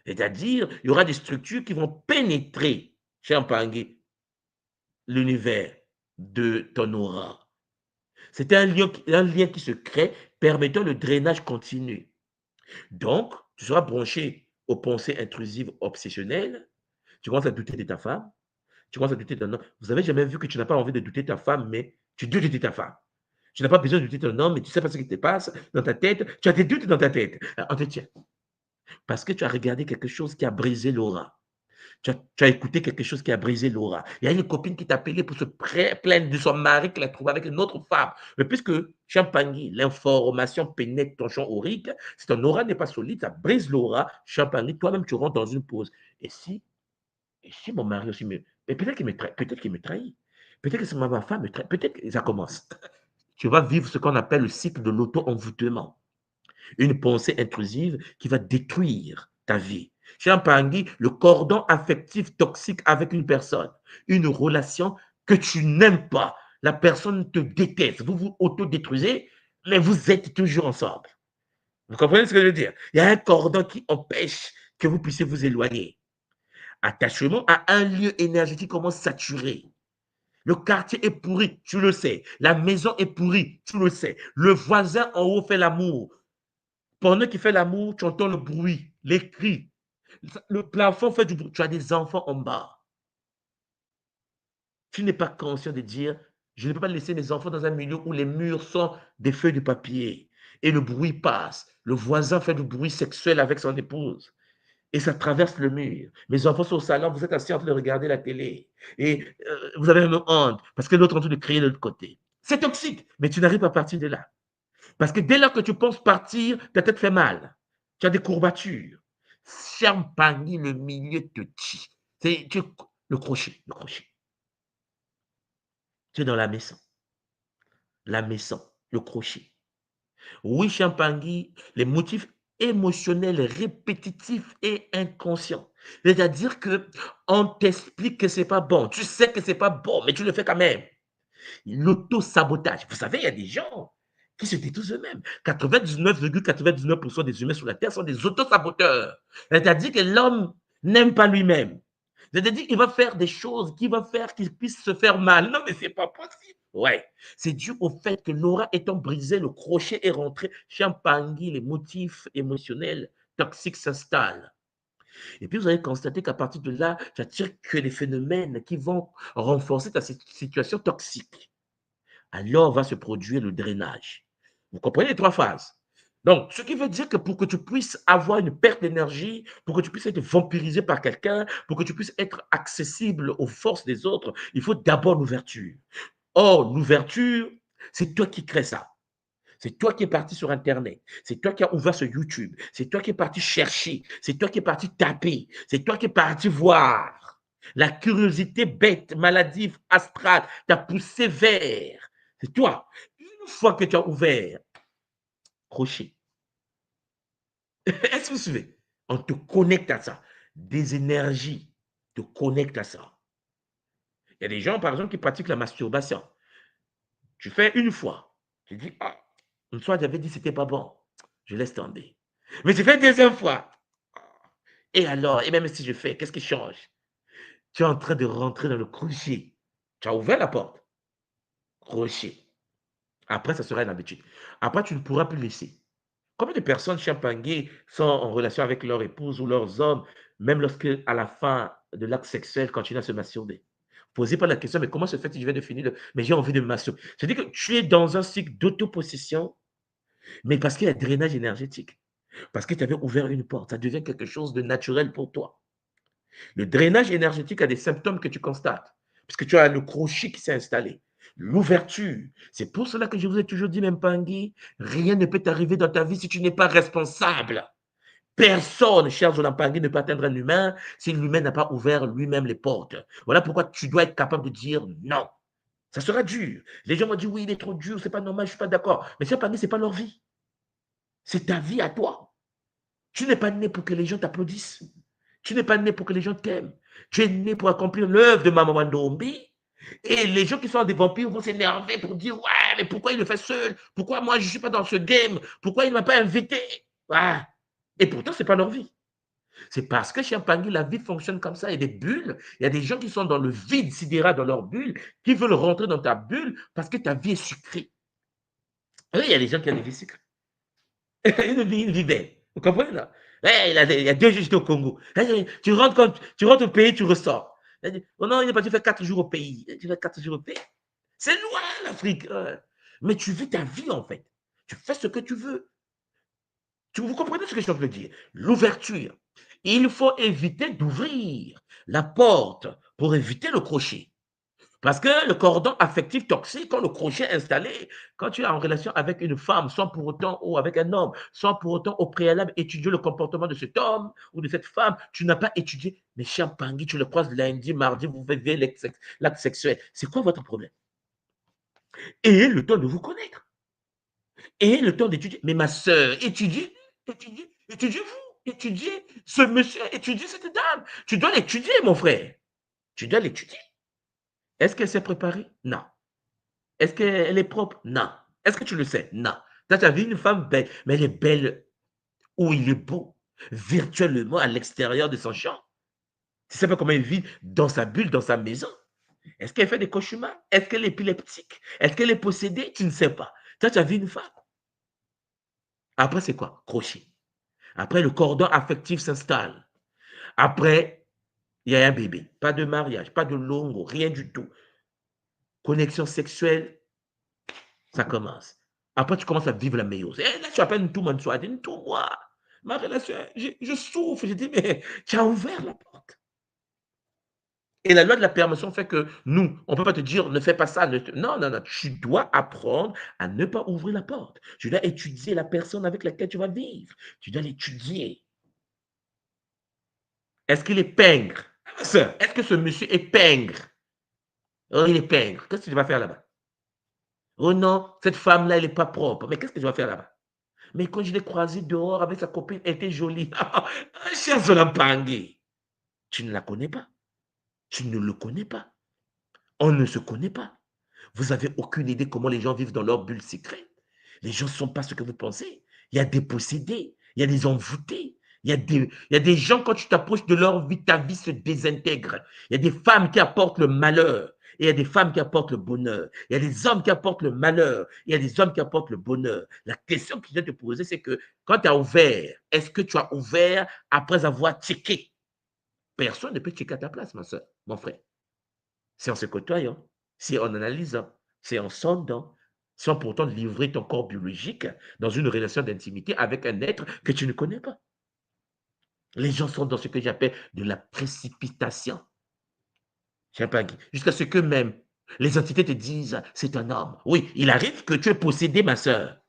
C'est-à-dire, il y aura des structures qui vont pénétrer, cher Pangui, l'univers de ton aura. C'est un lien qui se crée permettant le drainage continu. Donc, tu seras branché aux pensées intrusives obsessionnelles. Tu commences à douter de ta femme. Tu commences à douter de ton homme. Vous avez jamais vu que tu n'as pas envie de douter de ta femme, mais tu doutes de ta femme. Tu n'as pas besoin de douter de ton homme, mais tu ne sais pas ce qui te passe dans ta tête. Tu as des doutes dans ta tête. Entretien. Parce que tu as regardé quelque chose qui a brisé l'aura. Tu as écouté quelque chose qui a brisé l'aura. Il y a une copine qui t'a appelé pour se plaindre de son mari qu'elle a trouvé avec une autre femme. Mais puisque, Champagny, l'information pénètre ton champ aurique, si ton aura n'est pas solide, ça brise l'aura. Champagny, toi-même, tu rentres dans une pause. Et si mon mari aussi me... Mais peut-être qu'il me trahit. Peut-être qu'il me trahit. Peut-être que c'est ma femme me trahit. Peut-être que ça commence. Tu vas vivre ce qu'on appelle le cycle de l'auto-envoûtement. Une pensée intrusive qui va détruire ta vie. Chez Pangui, le cordon affectif toxique avec une personne, une relation que tu n'aimes pas, la personne te déteste, vous vous autodétruisez, mais vous êtes toujours ensemble. Vous comprenez ce que je veux dire? Il y a un cordon qui empêche que vous puissiez vous éloigner. Attachement à un lieu énergétique commence saturé. Le quartier est pourri, tu le sais. La maison est pourrie, tu le sais. Le voisin en haut fait l'amour. Pendant qu'il fait l'amour, tu entends le bruit, les cris. Le plafond fait du bruit. Tu as des enfants en bas. Tu n'es pas conscient de dire, je ne peux pas laisser mes enfants dans un milieu où les murs sont des feuilles de papier et le bruit passe. Le voisin fait du bruit sexuel avec son épouse et ça traverse le mur. Mes enfants sont au salon, vous êtes assis en train de regarder la télé et vous avez une honte parce que l'autre est en train de crier de l'autre côté. C'est toxique, mais tu n'arrives pas à partir de là. Parce que dès lors que tu penses partir, ta tête fait mal. Tu as des courbatures. Champagne, le milieu te tue. Le crochet, le crochet. Tu es dans la maison, le crochet. Oui, Champagne, les motifs émotionnels répétitifs et inconscients. C'est-à-dire que on t'explique que c'est pas bon. Tu sais que c'est pas bon, mais tu le fais quand même. L'auto-sabotage. Vous savez, il y a des gens qui se détruisent eux-mêmes. 99,99% des humains sur la Terre sont des autosaboteurs. C'est-à-dire que l'homme n'aime pas lui-même. C'est-à-dire qu'il va faire des choses qui vont faire qu'il puisse se faire mal. Non, mais ce n'est pas possible. Ouais. C'est dû au fait que l'aura étant brisée, le crochet est rentré. Champagny, les motifs émotionnels toxiques s'installent. Et puis, vous allez constater qu'à partir de là, tu attires que les phénomènes qui vont renforcer ta situation toxique. Alors va se produire le drainage. Vous comprenez les 3 phases? Donc, ce qui veut dire que pour que tu puisses avoir une perte d'énergie, pour que tu puisses être vampirisé par quelqu'un, pour que tu puisses être accessible aux forces des autres, il faut d'abord l'ouverture. Or, l'ouverture, c'est toi qui crées ça. C'est toi qui es parti sur Internet. C'est toi qui as ouvert ce YouTube. C'est toi qui es parti chercher. C'est toi qui es parti taper. C'est toi qui es parti voir. La curiosité bête, maladive, astrale t'a poussé vers. C'est toi. Une fois que tu as ouvert, crochet. Est-ce que vous suivez? On te connecte à ça. Des énergies te connectent à ça. Il y a des gens, par exemple, qui pratiquent la masturbation. Tu fais une fois. Tu dis, ah, une fois, j'avais dit que c'était pas bon. Je laisse tomber. Mais tu fais une deuxième fois. Et alors, et même si je fais, qu'est-ce qui change? Tu es en train de rentrer dans le crochet. Tu as ouvert la porte. Crochet. Après, ça sera une habitude. Après, tu ne pourras plus laisser. Combien de personnes champagnées sont en relation avec leur épouse ou leurs hommes, même lorsque, à la fin de l'acte sexuel, continuent à se masturber? Posez pas la question, mais comment se fait que je viens de finir mais j'ai envie de me masturber. C'est-à-dire que tu es dans un cycle d'autopossession, mais parce qu'il y a drainage énergétique. Parce que tu avais ouvert une porte, ça devient quelque chose de naturel pour toi. Le drainage énergétique a des symptômes que tu constates, puisque tu as le crochet qui s'est installé. L'ouverture. C'est pour cela que je vous ai toujours dit, même Pangui, rien ne peut t'arriver dans ta vie si tu n'es pas responsable. Personne, cher Zolampangi, ne peut atteindre un humain si l'humain n'a pas ouvert lui-même les portes. Voilà pourquoi tu dois être capable de dire non. Ça sera dur. Les gens vont dire oui, il est trop dur, c'est pas normal, je suis pas d'accord. Mais Zolampangi, c'est pas leur vie. C'est ta vie à toi. Tu n'es pas né pour que les gens t'applaudissent. Tu n'es pas né pour que les gens t'aiment. Tu es né pour accomplir l'œuvre de Maman Ndombi. Et les gens qui sont des vampires vont s'énerver pour dire ouais, mais pourquoi il le fait seul? Pourquoi moi je ne suis pas dans ce game? Pourquoi il ne m'a pas invité? Ouais. Et pourtant, ce n'est pas leur vie. C'est parce que chez Champagne, la vie fonctionne comme ça. Il y a des bulles. Il y a des gens qui sont dans le vide sidéral dans leur bulle, qui veulent rentrer dans ta bulle parce que ta vie est sucrée. Oui, il y a des gens qui ont des vies sucrées. Une vie belle. Vous comprenez là? Il y a 2 jours, j'étais au Congo. Tu rentres au pays, tu ressors. Oh non, il n'est pas, tu fais 4 jours au pays. Tu fais 4 jours au pays. C'est loin l'Afrique. Mais tu vis ta vie en fait. Tu fais ce que tu veux. Vous comprenez ce que je suis en train de dire? L'ouverture. Il faut éviter d'ouvrir la porte pour éviter le crochet. Parce que le cordon affectif toxique, quand le crochet est installé, quand tu es en relation avec une femme, sans pour autant, ou avec un homme, sans pour autant au préalable étudier le comportement de cet homme ou de cette femme, tu n'as pas étudié, mais Champagne, tu le croises lundi, mardi, vous vivez l'acte sexuel. C'est quoi votre problème? Et le temps de vous connaître. Et le temps d'étudier. Mais ma soeur, étudiez vous, étudiez ce monsieur, étudiez cette dame. Tu dois l'étudier, mon frère. Tu dois l'étudier. Est-ce qu'elle s'est préparée? Non. Est-ce qu'elle est propre? Non. Est-ce que tu le sais? Non. Tu as vu une femme belle, mais elle est belle où il est beau, virtuellement à l'extérieur de son champ. Tu ne sais pas comment elle vit dans sa bulle, dans sa maison. Est-ce qu'elle fait des cauchemars? Est-ce qu'elle est épileptique? Est-ce qu'elle est possédée? Tu ne sais pas. Tu as vu une femme. Après, c'est quoi? Crochet. Après, le cordon affectif s'installe. Après, il y a un bébé. Pas de mariage, pas de longo, rien du tout. Connexion sexuelle, ça commence. Après, tu commences à vivre la méiose. Et là, tu appelles tout mon soir. Dis, tout moi. Ma relation, je souffre. Je dis, mais tu as ouvert la porte. Et la loi de la permission fait que nous, on ne peut pas te dire, ne fais pas ça. Non, non, non. Tu dois apprendre à ne pas ouvrir la porte. Tu dois étudier la personne avec laquelle tu vas vivre. Tu dois l'étudier. Est-ce qu'il est pingre? Est-ce que ce monsieur est pingre? Oh, il est pingre. Qu'est-ce que tu vas faire là-bas? Oh non, cette femme-là, elle n'est pas propre. Mais qu'est-ce que tu vas faire là-bas? Mais quand je l'ai croisée dehors avec sa copine, elle était jolie. Cher Zolampangi, tu ne la connais pas. Tu ne le connais pas. On ne se connaît pas. Vous n'avez aucune idée comment les gens vivent dans leur bulle secrète. Les gens ne sont pas ce que vous pensez. Il y a des possédés, il y a des envoûtés. Il y a des gens, quand tu t'approches de leur vie, ta vie se désintègre. Il y a des femmes qui apportent le malheur. Et il y a des femmes qui apportent le bonheur. Il y a des hommes qui apportent le malheur. Il y a des hommes qui apportent le bonheur. La question que je viens de te poser, c'est que quand tu as ouvert, est-ce que tu as ouvert après avoir checké? Personne ne peut checker à ta place, ma soeur, mon frère. C'est en se côtoyant, c'est en analysant, c'est en sondant, sans pourtant livrer ton corps biologique dans une relation d'intimité avec un être que tu ne connais pas. Les gens sont dans ce que j'appelle de la précipitation. Jusqu'à ce que même les entités te disent, c'est un homme. Oui, il arrive que tu aies possédé ma soeur.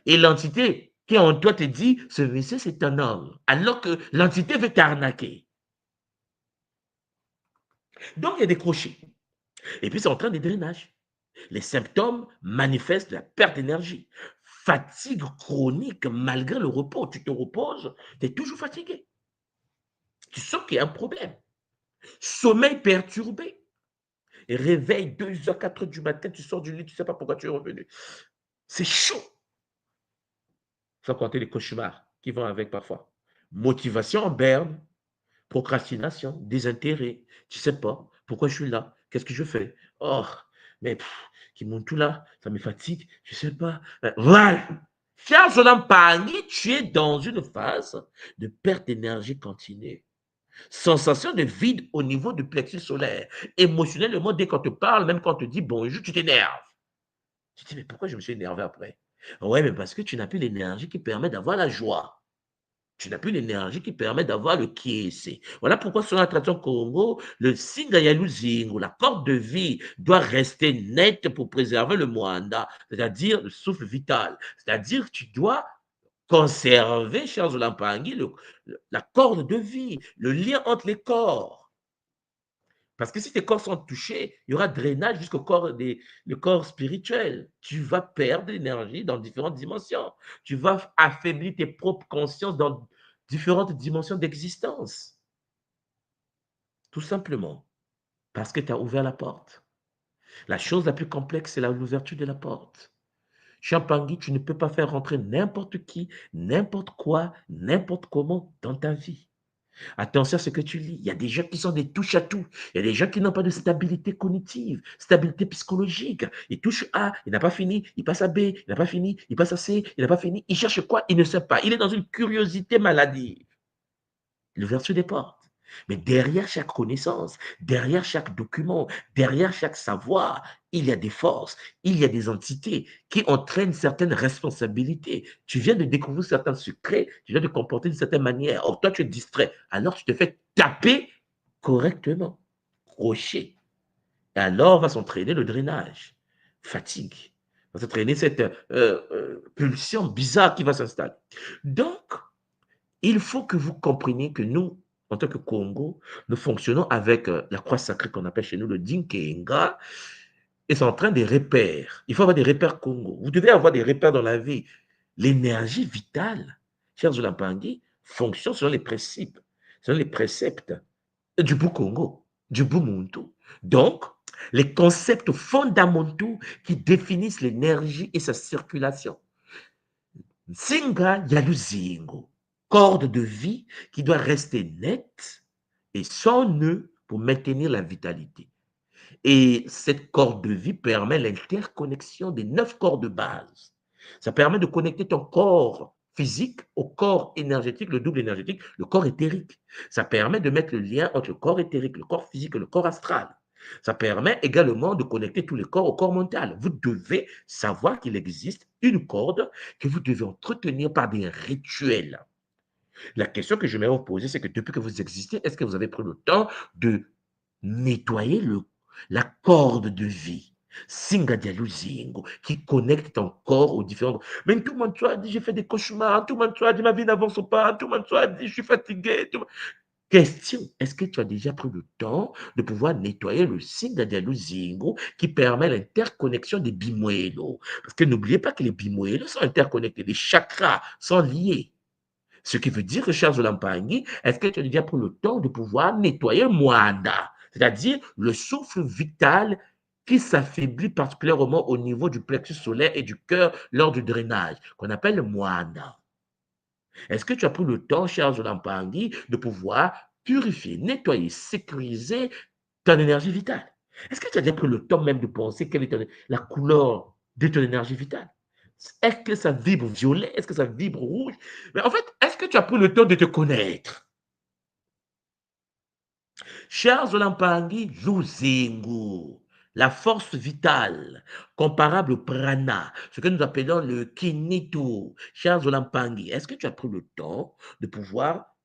Et l'entité qui est en toi te dit, ce monsieur, c'est un homme. Alors que l'entité veut t'arnaquer. Donc, il y a des crochets. Et puis, c'est en train de drainage. Les symptômes manifestent la perte d'énergie. Fatigue chronique malgré le repos. Tu te reposes, tu es toujours fatigué. Tu sens qu'il y a un problème. Sommeil perturbé. Réveil 2h, 4h du matin, tu sors du lit, tu ne sais pas pourquoi tu es revenu. C'est chaud. Sans compter les cauchemars qui vont avec parfois. Motivation en berne, procrastination, désintérêt. Tu ne sais pas pourquoi je suis là, qu'est-ce que je fais. Oh, mais qui monte tout là, ça me fatigue, je ne sais pas. Voilà. Cher Zolam Pangui, tu es dans une phase de perte d'énergie continue. Sensation de vide au niveau du plexus solaire. Émotionnellement, dès qu'on te parle, même quand on te dit bonjour, tu t'énerves. Tu te dis, mais pourquoi je me suis énervé après? Ouais, mais parce que tu n'as plus l'énergie qui permet d'avoir la joie. Tu n'as plus l'énergie qui permet d'avoir le kiesi. Voilà pourquoi sur la tradition Congo, le Singayaluzingo, la corde de vie, doit rester nette pour préserver le Mwanda, c'est-à-dire le souffle vital. C'est-à-dire que tu dois conserver, chers Olampangi, la corde de vie, le lien entre les corps. Parce que si tes corps sont touchés, il y aura drainage jusqu'au corps, le corps spirituel. Tu vas perdre l'énergie dans différentes dimensions. Tu vas affaiblir tes propres consciences dans différentes dimensions d'existence. Tout simplement parce que tu as ouvert la porte. La chose la plus complexe, c'est l'ouverture de la porte. Champangui, tu ne peux pas faire rentrer n'importe qui, n'importe quoi, n'importe comment dans ta vie. Attention à ce que tu lis. Il y a des gens qui sont des touche-à-tout. Il y a des gens qui n'ont pas de stabilité cognitive, stabilité psychologique. Ils touchent A, il n'a pas fini, il passe à B, il n'a pas fini, il passe à C, il n'a pas fini. Il cherche quoi? Il ne sait pas. Il est dans une curiosité maladive. L'ouverture des portes. Mais derrière chaque connaissance, derrière chaque document, derrière chaque savoir, il y a des forces, il y a des entités qui entraînent certaines responsabilités. Tu viens de découvrir certains secrets, tu viens de te comporter d'une certaine manière. Or, toi, tu es distrait. Alors, tu te fais taper correctement, crochet. Et alors, va s'entraîner le drainage, fatigue, va s'entraîner cette pulsion bizarre qui va s'installer. Donc, il faut que vous compreniez que nous, en tant que Congo, nous fonctionnons avec la croix sacrée qu'on appelle chez nous le Dinkenga, et c'est en train des repères. Il faut avoir des repères Congo. Vous devez avoir des repères dans la vie. L'énergie vitale, chers Zolampangui, fonctionne selon les principes, selon les préceptes du Bou Congo, du Bou Muntu. Donc, les concepts fondamentaux qui définissent l'énergie et sa circulation. Singa Yaluzingo, corde de vie qui doit rester nette et sans nœud pour maintenir la vitalité. Et cette corde de vie permet l'interconnexion des 9 corps de base. Ça permet de connecter ton corps physique au corps énergétique, le double énergétique, le corps éthérique. Ça permet de mettre le lien entre le corps éthérique, le corps physique et le corps astral. Ça permet également de connecter tous les corps au corps mental. Vous devez savoir qu'il existe une corde que vous devez entretenir par des rituels. La question que je vais vous poser, c'est que depuis que vous existez, est-ce que vous avez pris le temps de nettoyer la corde de vie, Singadialuzingo, qui connecte ton corps aux différents. Mais tout le monde a dit, j'ai fait des cauchemars, tout le monde a dit, ma vie n'avance pas, tout le monde a dit, je suis fatigué. Question, est-ce que tu as déjà pris le temps de pouvoir nettoyer le Singadialuzingo qui permet l'interconnexion des bimoélos? Parce que n'oubliez pas que les bimoélos sont interconnectés, les chakras sont liés. Ce qui veut dire que, cher Zolampangui, est-ce que tu as déjà pris le temps de pouvoir nettoyer Mwanda, c'est-à-dire le souffle vital qui s'affaiblit particulièrement au niveau du plexus solaire et du cœur lors du drainage, qu'on appelle le Mwanda? Est-ce que tu as pris le temps, cher Zolampangui, de pouvoir purifier, nettoyer, sécuriser ton énergie vitale? Est-ce que tu as déjà pris le temps même de penser quelle est la couleur de ton énergie vitale? Est-ce que ça vibre violet? Est-ce que ça vibre rouge? Mais en fait, est-ce que tu as pris le temps de te connaître? Cher Zolampangi, Luzingu, la force vitale, comparable au prana, ce que nous appelons le kinito. Cher Zolampangi, est-ce que tu as pris le temps de pouvoir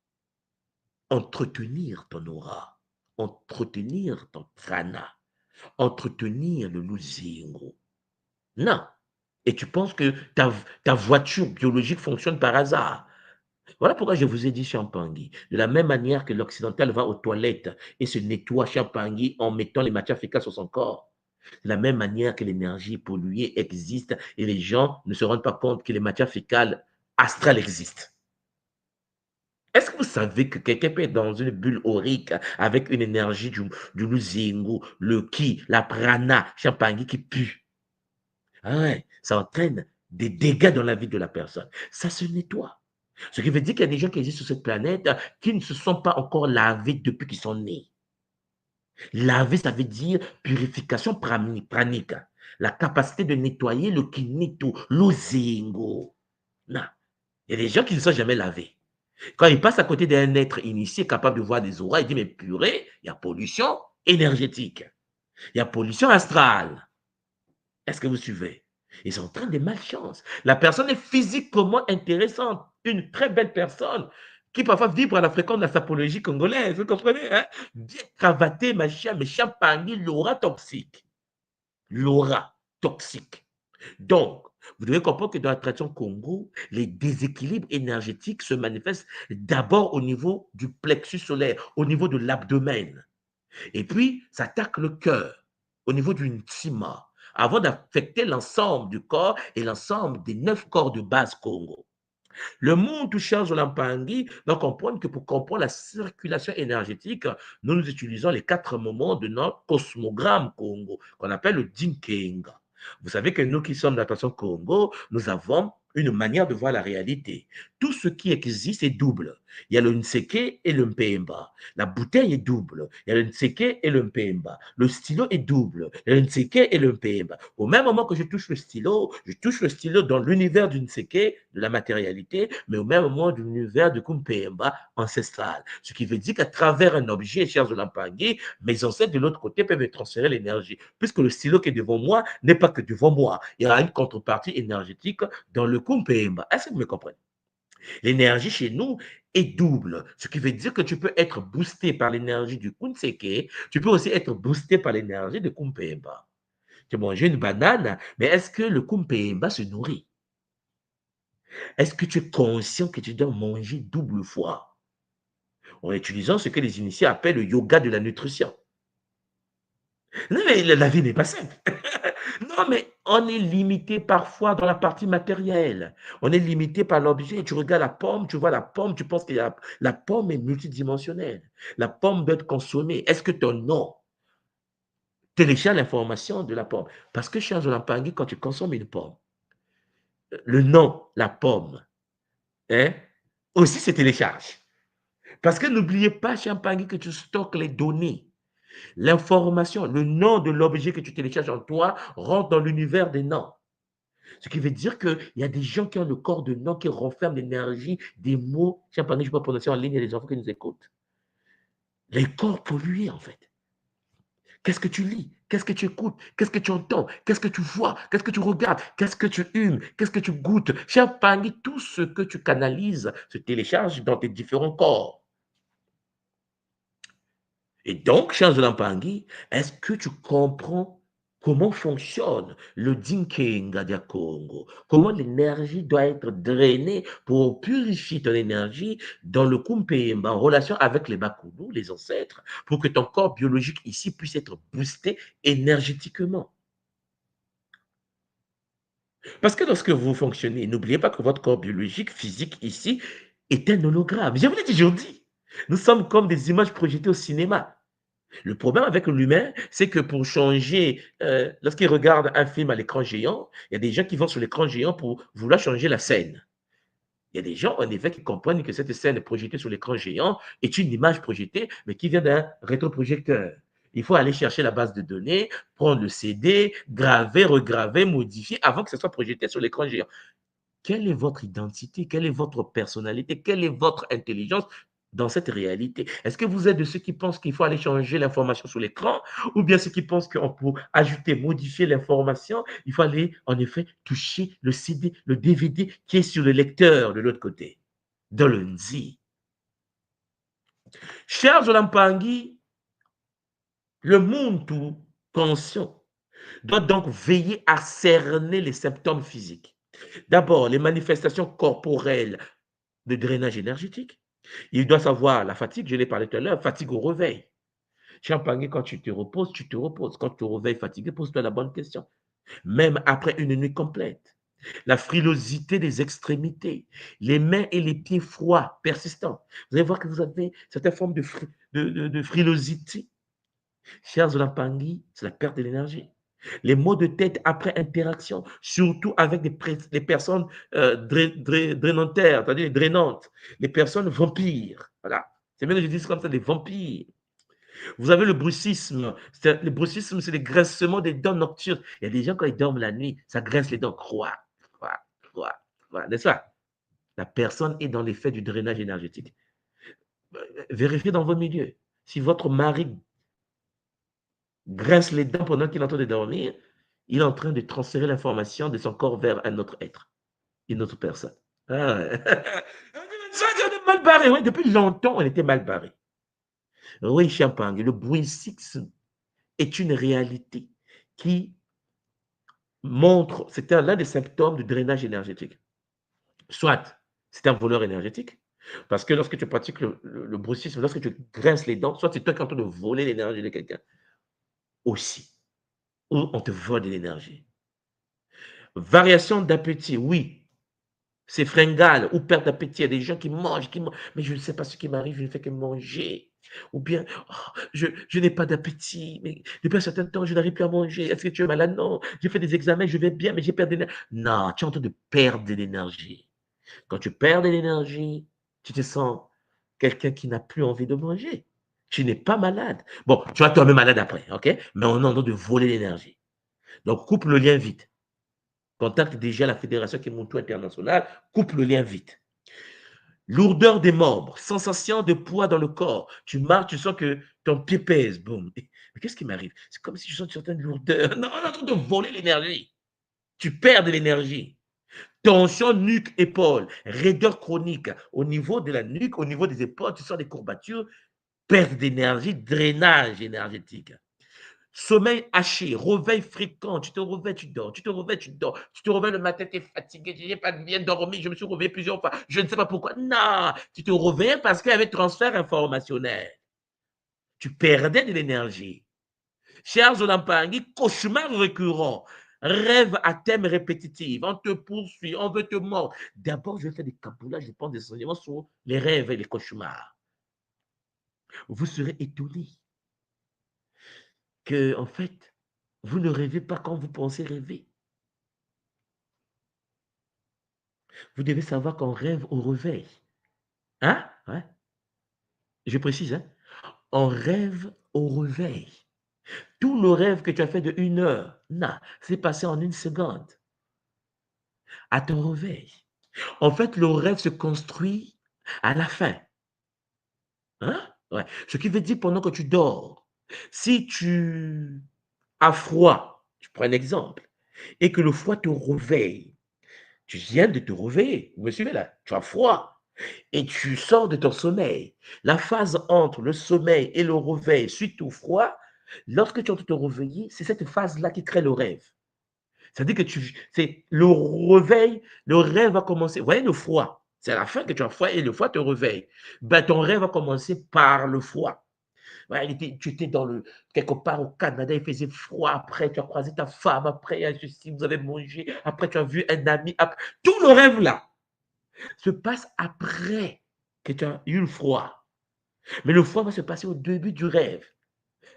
entretenir ton aura, entretenir ton prana, entretenir le Luzingu? Non. Et tu penses que ta voiture biologique fonctionne par hasard. Voilà pourquoi je vous ai dit Champangui. De la même manière que l'occidental va aux toilettes et se nettoie Champangui en mettant les matières fécales sur son corps. De la même manière que l'énergie polluée existe et les gens ne se rendent pas compte que les matières fécales astrales existent. Est-ce que vous savez que quelqu'un peut être dans une bulle aurique avec une énergie du Luzingu, le ki, la prana, Champangui qui pue? Ah ouais, ça entraîne des dégâts dans la vie de la personne. Ça se nettoie. Ce qui veut dire qu'il y a des gens qui existent sur cette planète qui ne se sont pas encore lavés depuis qu'ils sont nés. Laver, ça veut dire purification pranique. La capacité de nettoyer le kinito, l'ozingo. Non. Il y a des gens qui ne sont jamais lavés. Quand ils passent à côté d'un être initié capable de voir des auras, ils disent, mais purée, il y a pollution énergétique. Il y a pollution astrale. Est-ce que vous suivez? Ils sont en train de malchance. La personne est physiquement intéressante, une très belle personne qui parfois vibre à la fréquence de la sapologie congolaise, vous comprenez? Hein? Bien cravaté, machin, mais champagne, l'aura toxique. L'aura toxique. Donc, vous devez comprendre que dans la tradition Congo, les déséquilibres énergétiques se manifestent d'abord au niveau du plexus solaire, au niveau de l'abdomen. Et puis, ça attaque le cœur, au niveau du ntima, avant d'affecter l'ensemble du corps et l'ensemble des 9 corps de base Congo. Le monde tout cher Zolampangi doit comprendre que pour comprendre la circulation énergétique, nous utilisons les 4 moments de notre cosmogramme Congo, qu'on appelle le Dinkenga. Vous savez que nous qui sommes de la nation Congo, nous avons une manière de voir la réalité. Tout ce qui existe est double. Il y a le Nseke et le Mpemba. La bouteille est double. Il y a le Nseke et le Mpemba. Le stylo est double. Il y a le Nseke et le Mpemba. Au même moment que je touche le stylo dans l'univers du Nseke, de la matérialité, mais au même moment de l'univers du Kumpemba ancestral. Ce qui veut dire qu'à travers un objet, chers Zolampangi, mes ancêtres de l'autre côté peuvent me transférer l'énergie. Puisque le stylo qui est devant moi n'est pas que devant moi. Il y aura une contrepartie énergétique dans le Kumpemba. Est-ce que vous me comprenez? L'énergie chez nous est double, ce qui veut dire que tu peux être boosté par l'énergie du Kunseke, tu peux aussi être boosté par l'énergie de Kumpemba. Tu manges une banane, mais est-ce que le Kumpemba se nourrit? Est-ce que tu es conscient que tu dois manger double fois en utilisant ce que les initiés appellent le yoga de la nutrition? Non, mais la vie n'est pas simple. Non, mais on est limité parfois dans la partie matérielle. On est limité par l'objet. Tu regardes la pomme, tu vois la pomme, tu penses que la pomme est multidimensionnelle. La pomme doit être consommée. Est-ce que ton nom télécharge l'information de la pomme? Parce que chez Zolampangi, quand tu consommes une pomme, le nom, la pomme, hein, aussi se télécharge. Parce que n'oubliez pas, Champagny, que tu stockes les données. L'information, le nom de l'objet que tu télécharges en toi rentre dans l'univers des noms. Ce qui veut dire qu'il y a des gens qui ont le corps de noms qui renferment l'énergie des mots. Champagny, je ne peux pas prononcer en ligne, il y a des enfants qui nous écoutent. Les corps pollués, en fait. Qu'est-ce que tu lis? Qu'est-ce que tu écoutes? Qu'est-ce que tu entends? Qu'est-ce que tu vois? Qu'est-ce que tu regardes? Qu'est-ce que tu humes? Qu'est-ce que tu goûtes? Champagny, tout ce que tu canalises se télécharge dans tes différents corps. Et donc, cher Zolampangi, est-ce que tu comprends comment fonctionne le Dinkenga du Congo? Comment l'énergie doit être drainée pour purifier ton énergie dans le Kumpemba en relation avec les Bakulu, les ancêtres, pour que ton corps biologique ici puisse être boosté énergétiquement. Parce que lorsque vous fonctionnez, n'oubliez pas que votre corps biologique, physique ici, est un hologramme. Je vous l'ai toujours dit. Nous sommes comme des images projetées au cinéma. Le problème avec l'humain, c'est que pour changer, lorsqu'il regarde un film à l'écran géant, il y a des gens qui vont sur l'écran géant pour vouloir changer la scène. Il y a des gens, en effet, qui comprennent que cette scène projetée sur l'écran géant est une image projetée, mais qui vient d'un rétroprojecteur. Il faut aller chercher la base de données, prendre le CD, graver, regraver, modifier avant que ce soit projeté sur l'écran géant. Quelle est votre identité? Quelle est votre personnalité? Quelle est votre intelligence dans cette réalité? Est-ce que vous êtes de ceux qui pensent qu'il faut aller changer l'information sur l'écran ou bien ceux qui pensent qu'on peut ajouter, modifier l'information? Il faut aller, en effet, toucher le CD, le DVD qui est sur le lecteur de l'autre côté, dans le Nzi. Chers Olampangi, le monde tout conscient doit donc veiller à cerner les symptômes physiques. D'abord, les manifestations corporelles de drainage énergétique. Il doit savoir la fatigue, je l'ai parlé tout à l'heure, fatigue au réveil. Champagne, quand tu te reposes, tu te reposes. Quand tu te réveilles fatigué, pose-toi la bonne question. Même après une nuit complète. La frilosité des extrémités, les mains et les pieds froids, persistants. Vous allez voir que vous avez certaines formes de frilosité. Chers Olampangui, c'est la perte de l'énergie. Les maux de tête après interaction, surtout avec des personnes drainantaires, c'est-à-dire les drainantes, les personnes vampires. Voilà. C'est bien que je dise comme ça, des vampires. Vous avez le bruxisme. Le bruxisme, c'est les graissements des dents nocturnes. Il y a des gens, quand ils dorment la nuit, ça graisse les dents. N'est-ce pas? La personne est dans l'effet du drainage énergétique. Vérifiez dans vos milieux. Si votre mari grince les dents pendant qu'il est en train de dormir, il est en train de transférer l'information de son corps vers un autre être, une autre personne. Ah ouais. On est mal barré. Oui, depuis longtemps, on était mal barré. Oui, Champagne, le bruxisme est une réalité qui montre, c'est l'un des symptômes du drainage énergétique. Soit c'est un voleur énergétique, parce que lorsque tu pratiques le bruxisme, lorsque tu grinces les dents, soit c'est toi qui es en train de voler l'énergie de quelqu'un aussi, ou on te vole de l'énergie. Variation d'appétit, oui. C'est fringale ou perte d'appétit. Il y a des gens qui mangent, mais je ne sais pas ce qui m'arrive, je ne fais que manger. Ou bien, oh, je n'ai pas d'appétit, mais depuis un certain temps, je n'arrive plus à manger. Est-ce que tu es malade? Non, j'ai fait des examens, je vais bien, mais j'ai perdu de l'énergie. Non, tu es en train de perdre de l'énergie. Quand tu perds de l'énergie, tu te sens quelqu'un qui n'a plus envie de manger. Tu n'es pas malade. Bon, tu vas tomber malade après, ok? Mais on est en train de voler l'énergie. Donc, coupe le lien vite. Contacte déjà la Fédération Kimuntu Internationale, coupe le lien vite. Lourdeur des membres, sensation de poids dans le corps. Tu marches, tu sens que ton pied pèse. Boum. Mais qu'est-ce qui m'arrive? C'est comme si je sens une certaine lourdeur. Non, on est en train de voler l'énergie. Tu perds de l'énergie. Tension nuque-épaule, raideur chronique au niveau de la nuque, au niveau des épaules, tu sens des courbatures, perte d'énergie, drainage énergétique. Sommeil haché, réveil fréquent, tu te réveilles, tu dors, tu te réveilles, tu dors, tu te réveilles le matin, tu es fatigué, je n'ai pas bien dormi, je me suis réveillé plusieurs fois, je ne sais pas pourquoi. Non, tu te réveilles parce qu'il y avait transfert informationnel. Tu perdais de l'énergie. Chers Olampangui, cauchemar récurrent, rêve à thème répétitif, on te poursuit, on veut te mordre. D'abord, je vais faire des caboulages, je prends des enseignements sur les rêves et les cauchemars. Vous serez étonnés que, en fait, vous ne rêvez pas quand vous pensez rêver. Vous devez savoir qu'on rêve au réveil. Hein? Ouais. Je précise, hein? On rêve au réveil. Tout le rêve que tu as fait de 1 heure, non, c'est passé en 1 seconde. À ton réveil. En fait, le rêve se construit à la fin. Hein? Ouais. Ce qui veut dire pendant que tu dors, si tu as froid, je prends un exemple, et que le froid te réveille, tu viens de te réveiller, vous me suivez là, tu as froid, et tu sors de ton sommeil. La phase entre le sommeil et le réveil suite au froid, lorsque tu es en train de te réveiller, c'est cette phase-là qui crée le rêve. C'est-à-dire que c'est le réveil, le rêve va commencer. Vous voyez le froid, c'est à la fin que tu as froid et le froid te réveille. Ben, ton rêve va commencer par le froid. Ouais, tu étais quelque part au Canada, il faisait froid. Après, tu as croisé ta femme. Après, vous avez mangé. Après, tu as vu un ami. Après, tout le rêve là se passe après que tu as eu le froid. Mais le froid va se passer au début du rêve.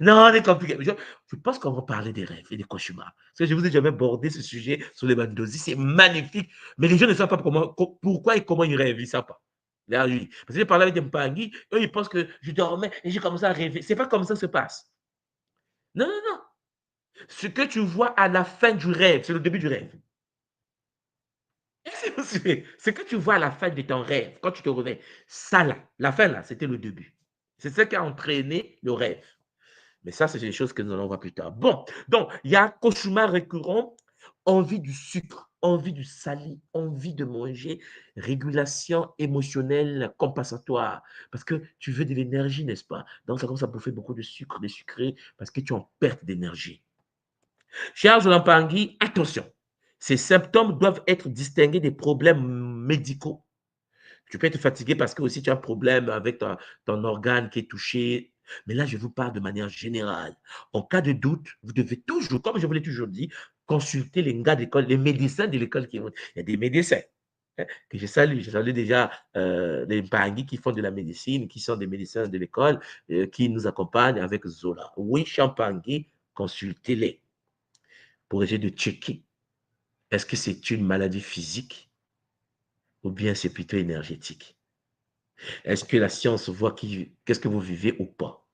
Non, c'est compliqué. Je pense qu'on va parler des rêves et des cauchemars. Parce que je vous ai jamais abordé ce sujet sur les bandosis. C'est magnifique. Mais les gens ne savent pas pourquoi et comment ils rêvent. Ils ne savent pas. Là, oui. Parce que j'ai parlé avec des Mpangui, eux, ils pensent que je dormais et j'ai commencé à rêver. Ce n'est pas comme ça que ça se passe. Non, non, non. Ce que tu vois à la fin du rêve, c'est le début du rêve. Ce que tu vois à la fin de ton rêve, quand tu te réveilles, ça là, la fin là, c'était le début. C'est ce qui a entraîné le rêve. Mais ça, c'est des choses que nous allons voir plus tard. Bon, donc, il y a un cauchemar récurrent, envie du sucre, envie du salé, envie de manger, régulation émotionnelle compensatoire, parce que tu veux de l'énergie, n'est-ce pas? Donc, ça commence à bouffer beaucoup de sucre, de sucré, parce que tu es en perte d'énergie. Cher Jolan-Pangui, attention, ces symptômes doivent être distingués des problèmes médicaux. Tu peux être fatigué parce que aussi tu as un problème avec ton organe qui est touché. Mais là, je vous parle de manière générale. En cas de doute, vous devez toujours, comme je vous l'ai toujours dit, consulter les gars d'école, les médecins de l'école qui vont. Il y a des médecins que je salue. Je salue déjà les Mpangui qui font de la médecine, qui sont des médecins de l'école, qui nous accompagnent avec Zola. Oui, Champangui, consultez-les pour essayer de checker. Est-ce que c'est une maladie physique ou bien c'est plutôt énergétique? Est-ce que la science voit qu'est-ce que vous vivez ou pas?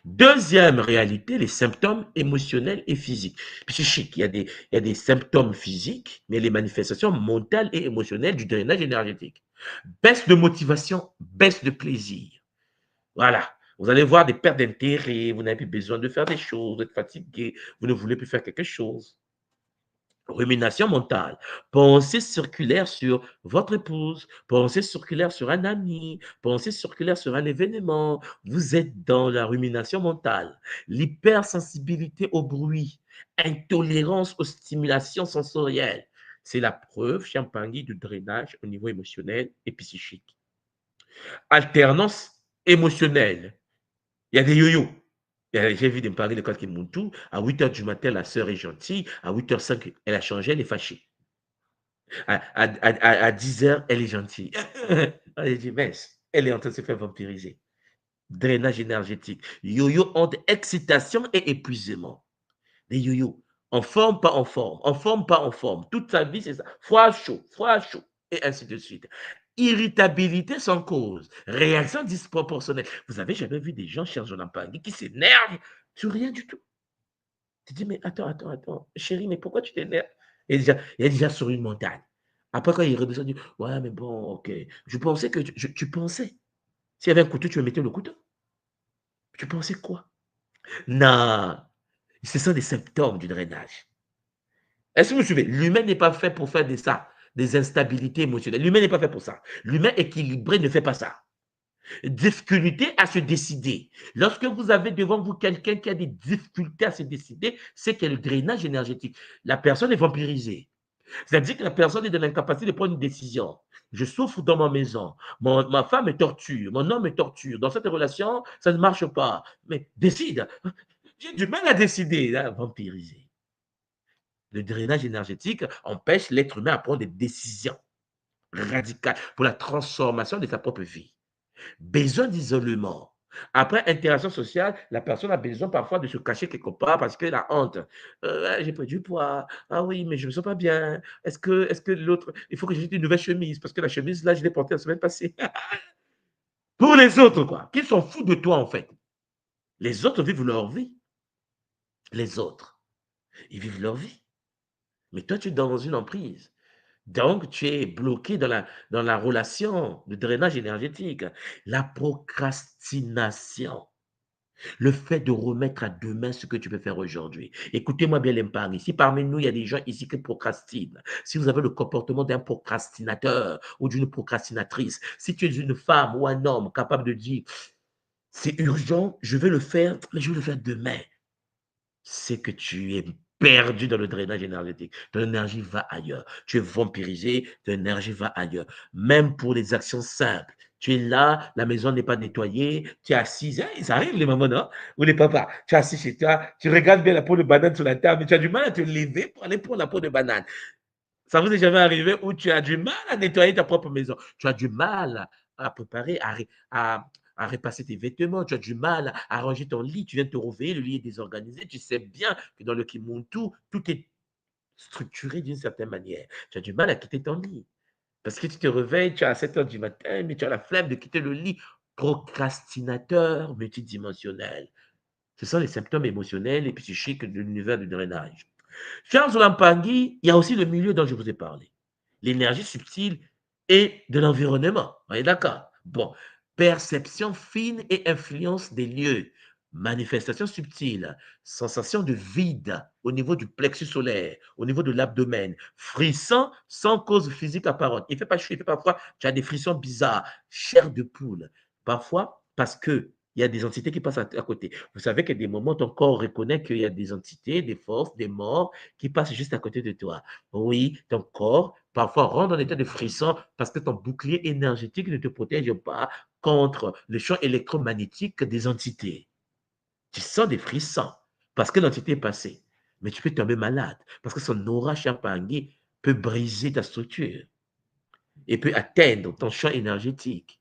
Deuxième réalité, les symptômes émotionnels et physiques. Psychiques, il y a des symptômes physiques, mais les manifestations mentales et émotionnelles du drainage énergétique. Baisse de motivation, baisse de plaisir. Voilà. Vous allez voir des pertes d'intérêt, vous n'avez plus besoin de faire des choses, vous êtes fatigué, vous ne voulez plus faire quelque chose. Rumination mentale, pensée circulaire sur votre épouse, pensée circulaire sur un ami, pensée circulaire sur un événement. Vous êtes dans la rumination mentale. L'hypersensibilité au bruit, intolérance aux stimulations sensorielles. C'est la preuve, Champagny, du drainage au niveau émotionnel et psychique. Alternance émotionnelle. Il y a des yo-yo. J'ai vu des parler de qui Muntu. À 8 h du matin, la sœur est gentille. À 8 h 05, elle a changé, elle est fâchée. À 10 h, elle est gentille. Elle dit, mince, elle est en train de se faire vampiriser. Drainage énergétique. Yo-yo entre excitation et épuisement. Des yo-yo. En forme, pas en forme. En forme, pas en forme. Toute sa vie, c'est ça. Froid, chaud, et ainsi de suite. Irritabilité sans cause, réaction disproportionnelle. Vous avez jamais vu des gens, chers Jonampagui, qui s'énervent sur rien du tout. Tu dis, mais attends, chérie, mais pourquoi tu t'énerves? Il est déjà sur une montagne. Après, quand il redescend, il dit, ouais, mais bon, ok. Je pensais que tu pensais. S'il y avait un couteau, tu me mettais le couteau. Tu pensais quoi? Non, ce sont des symptômes du drainage. Est-ce que vous me suivez? L'humain n'est pas fait pour faire des instabilités émotionnelles. L'humain n'est pas fait pour ça. L'humain équilibré ne fait pas ça. Difficulté à se décider. Lorsque vous avez devant vous quelqu'un qui a des difficultés à se décider, c'est qu'il y a le drainage énergétique. La personne est vampirisée. C'est-à-dire que la personne est dans l'incapacité de prendre une décision. Je souffre dans ma maison. Ma femme me torture. Mon homme me torture. Dans cette relation, ça ne marche pas. Mais décide. J'ai du mal à décider. Là, vampirisé. Le drainage énergétique empêche l'être humain à prendre des décisions radicales pour la transformation de sa propre vie. Besoin d'isolement. Après interaction sociale, la personne a besoin parfois de se cacher quelque part parce qu'elle a honte. J'ai pris du poids. Ah oui, mais je ne me sens pas bien. Est-ce que l'autre, il faut que j'achète une nouvelle chemise parce que la chemise, là, je l'ai portée la semaine passée. Pour les autres, quoi, qui s'en foutent de toi, en fait. Les autres vivent leur vie. Les autres, ils vivent leur vie. Mais toi, tu es dans une emprise. Donc, tu es bloqué dans la relation de drainage énergétique. La procrastination. Le fait de remettre à demain ce que tu peux faire aujourd'hui. Écoutez-moi bien, l'épargne. Si parmi nous, il y a des gens ici qui procrastinent, si vous avez le comportement d'un procrastinateur ou d'une procrastinatrice, si tu es une femme ou un homme capable de dire, c'est urgent, je vais le faire, mais je vais le faire demain, c'est que tu es perdu dans le drainage énergétique. Ton énergie va ailleurs. Tu es vampirisé, ton énergie va ailleurs. Même pour les actions simples. Tu es là, la maison n'est pas nettoyée, tu es assis, hein, ça arrive les mamans, non? Ou les papas, tu es assis chez toi, tu regardes bien la peau de banane sur la table, mais tu as du mal à te lever pour aller prendre la peau de banane. Ça vous est jamais arrivé où tu as du mal à nettoyer ta propre maison, tu as du mal à préparer, à repasser tes vêtements, tu as du mal à ranger ton lit, tu viens de te réveiller, le lit est désorganisé, tu sais bien que dans le Kimuntu, tout est structuré d'une certaine manière. Tu as du mal à quitter ton lit. Parce que tu te réveilles, tu as à 7 h du matin, mais tu as la flemme de quitter le lit. Procrastinateur multidimensionnel. Ce sont les symptômes émotionnels et psychiques de l'univers du drainage. Charles Lampangi, il y a aussi le milieu dont je vous ai parlé. L'énergie subtile et de l'environnement. On est d'accord? Bon, perception fine et influence des lieux. Manifestation subtile, sensation de vide au niveau du plexus solaire, au niveau de l'abdomen, frisson sans cause physique apparente. Il ne fait pas chaud, il ne fait pas froid, tu as des frissons bizarres, chair de poule. Parfois, parce que il y a des entités qui passent à côté. Vous savez qu'il y a des moments où ton corps reconnaît qu'il y a des entités, des forces, des morts qui passent juste à côté de toi. Oui, ton corps parfois rentre en état de frisson parce que ton bouclier énergétique ne te protège pas contre le champ électromagnétique des entités. Tu sens des frissons parce que l'entité est passée. Mais tu peux tomber malade parce que son aura Champangui peut briser ta structure et peut atteindre ton champ énergétique.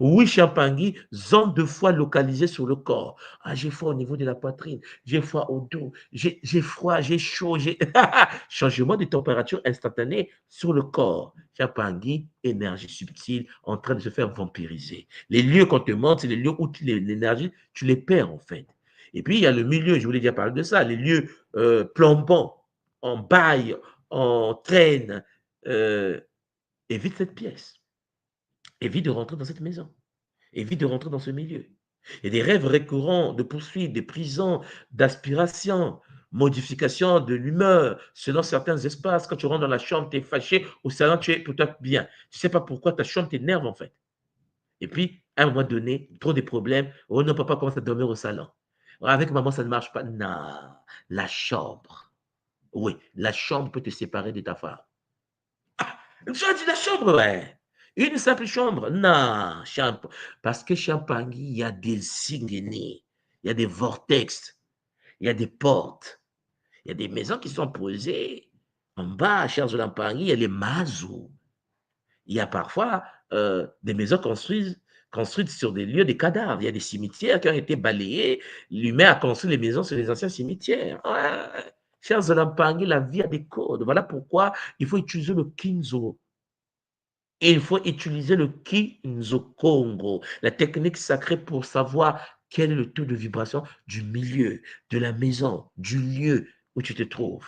Oui, Champangui, zone de foie localisée sur le corps. Ah, j'ai froid au niveau de la poitrine, j'ai froid au dos, j'ai froid, j'ai chaud, j'ai... Changement de température instantané sur le corps. Champangui, énergie subtile en train de se faire vampiriser. Les lieux qu'on te montre, c'est les lieux où l'énergie, tu les perds en fait. Et puis, il y a le milieu, je voulais déjà parler de ça, les lieux plombants, en bail, en traîne. Évite cette pièce. Évite de rentrer dans cette maison. Évite de rentrer dans ce milieu. Il y a des rêves récurrents de poursuites, des prisons, d'aspiration, modification de l'humeur selon certains espaces. Quand tu rentres dans la chambre, tu es fâché, au salon, tu es peut-être bien. Tu ne sais pas pourquoi ta chambre t'énerve en fait. Et puis, à un moment donné, trop de problèmes. Oh non, papa commence à dormir au salon. Avec maman, ça ne marche pas. Non, la chambre. Oui, la chambre peut te séparer de ta femme. Tu as dit la chambre, ouais. Une simple chambre. Non, parce que Champagny, il y a des signes, il y a des vortex, il y a des portes, il y a des maisons qui sont posées en bas, chers Champagny, il y a les mazous. Il y a parfois des maisons construites sur des lieux de cadavres. Il y a des cimetières qui ont été balayés. L'humain a construit les maisons sur les anciens cimetières. Ouais. Chers Champagny, la vie a des codes. Voilà pourquoi il faut utiliser le Kinzo. Et il faut utiliser le Kinzo Congo, la technique sacrée pour savoir quel est le taux de vibration du milieu, de la maison, du lieu où tu te trouves.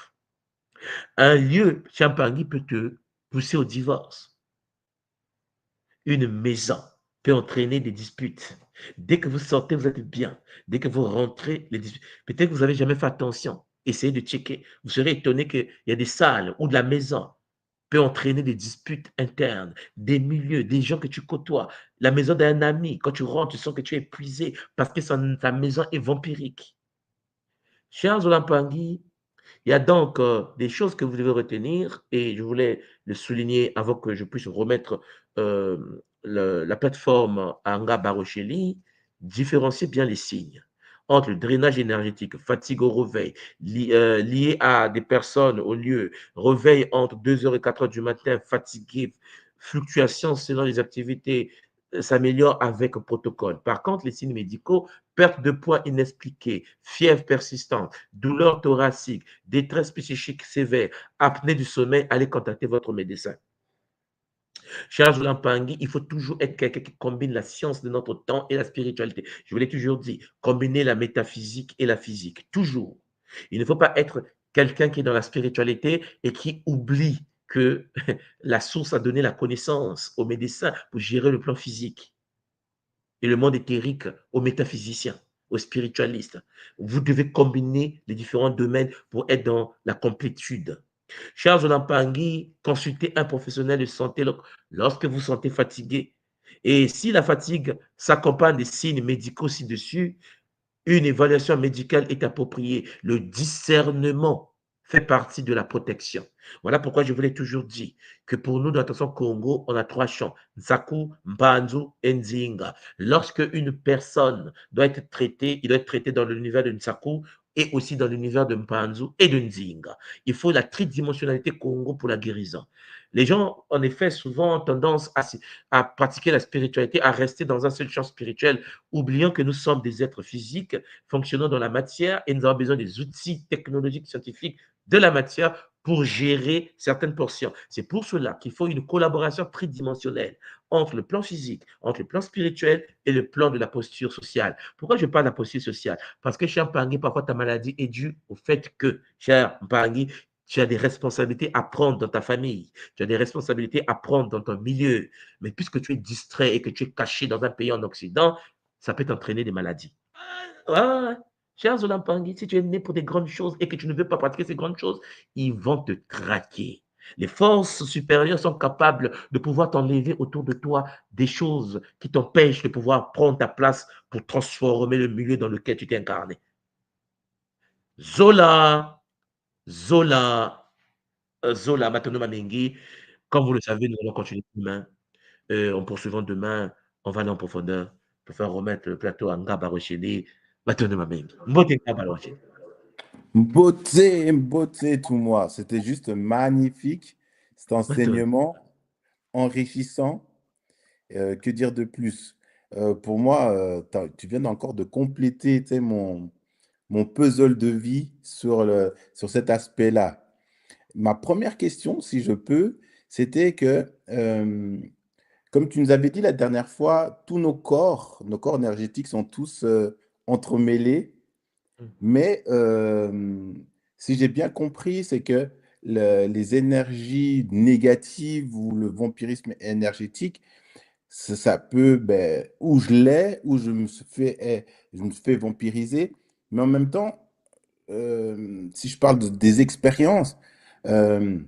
Un lieu, Champagny peut te pousser au divorce. Une maison peut entraîner des disputes. Dès que vous sortez, vous êtes bien. Dès que vous rentrez, les disputes. Peut-être que vous n'avez jamais fait attention. Essayez de checker. Vous serez étonné qu'il y a des salles ou de la maison peut entraîner des disputes internes, des milieux, des gens que tu côtoies. La maison d'un ami, quand tu rentres, tu sens que tu es épuisé parce que ta maison est vampirique. Chers Olampangui, il y a donc des choses que vous devez retenir et je voulais le souligner avant que je puisse remettre la plateforme à Anga Barocheli. Différenciez bien les signes entre le drainage énergétique, fatigue au réveil, lié à des personnes au lieu, réveil entre 2h et 4h du matin, fatigué, fluctuations selon les activités, s'améliore avec protocole. Par contre, les signes médicaux, perte de poids inexpliquée, fièvre persistante, douleur thoracique, détresse psychique sévère, apnée du sommeil, allez contacter votre médecin. Charles Lampangui, il faut toujours être quelqu'un qui combine la science de notre temps et la spiritualité. Je vous l'ai toujours dit, combiner la métaphysique et la physique, toujours. Il ne faut pas être quelqu'un qui est dans la spiritualité et qui oublie que la source a donné la connaissance aux médecins pour gérer le plan physique et le monde éthérique aux métaphysiciens, aux spiritualistes. Vous devez combiner les différents domaines pour être dans la complétude. Chers Olampangui, consultez un professionnel de santé lorsque vous vous sentez fatigué. Et si la fatigue s'accompagne des signes médicaux ci-dessus, une évaluation médicale est appropriée. Le discernement fait partie de la protection. Voilà pourquoi je vous l'ai toujours dit que pour nous, dans l'attention Congo, on a 3 champs, Nsaku, Mbanzu et Nzinga. Lorsque une personne doit être traitée, il doit être traité dans l'univers de Nsaku et aussi dans l'univers de Mbanzu et de Nzinga. Il faut la tridimensionnalité Congo pour la guérison. Les gens, en effet, souvent ont tendance à pratiquer la spiritualité, à rester dans un seul champ spirituel, oubliant que nous sommes des êtres physiques fonctionnant dans la matière et nous avons besoin des outils technologiques, scientifiques de la matière pour gérer certaines portions. C'est pour cela qu'il faut une collaboration tridimensionnelle entre le plan physique, entre le plan spirituel et le plan de la posture sociale. Pourquoi je parle de la posture sociale? Parce que, cher Mpangui, parfois ta maladie est due au fait que, cher Mpangui, tu as des responsabilités à prendre dans ta famille, tu as des responsabilités à prendre dans ton milieu. Mais puisque tu es distrait et que tu es caché dans un pays en Occident, ça peut t'entraîner des maladies. Ouais. Cher Zola Mpangui, si tu es né pour des grandes choses et que tu ne veux pas pratiquer ces grandes choses, ils vont te traquer. Les forces supérieures sont capables de pouvoir t'enlever autour de toi des choses qui t'empêchent de pouvoir prendre ta place pour transformer le milieu dans lequel tu t'es incarné. Zola, Zola, Matono Mamengi, comme vous le savez, nous allons continuer demain. En poursuivant demain, on va aller en profondeur pour faire remettre le plateau à Nga Barocheli, Matono Mamengi. Mbote Nga Barocheli. Beauté, tout moi. C'était juste magnifique, cet enseignement enrichissant. Que dire de plus? Pour moi, tu viens encore de compléter, tu sais, mon puzzle de vie sur cet aspect-là. Ma première question, si je peux, c'était que, comme tu nous avais dit la dernière fois, tous nos corps énergétiques sont tous entremêlés. Mais si j'ai bien compris, c'est que les énergies négatives ou le vampirisme énergétique, ça peut, où je l'ai, où je me fais vampiriser, mais en même temps, si je parle des expériences, il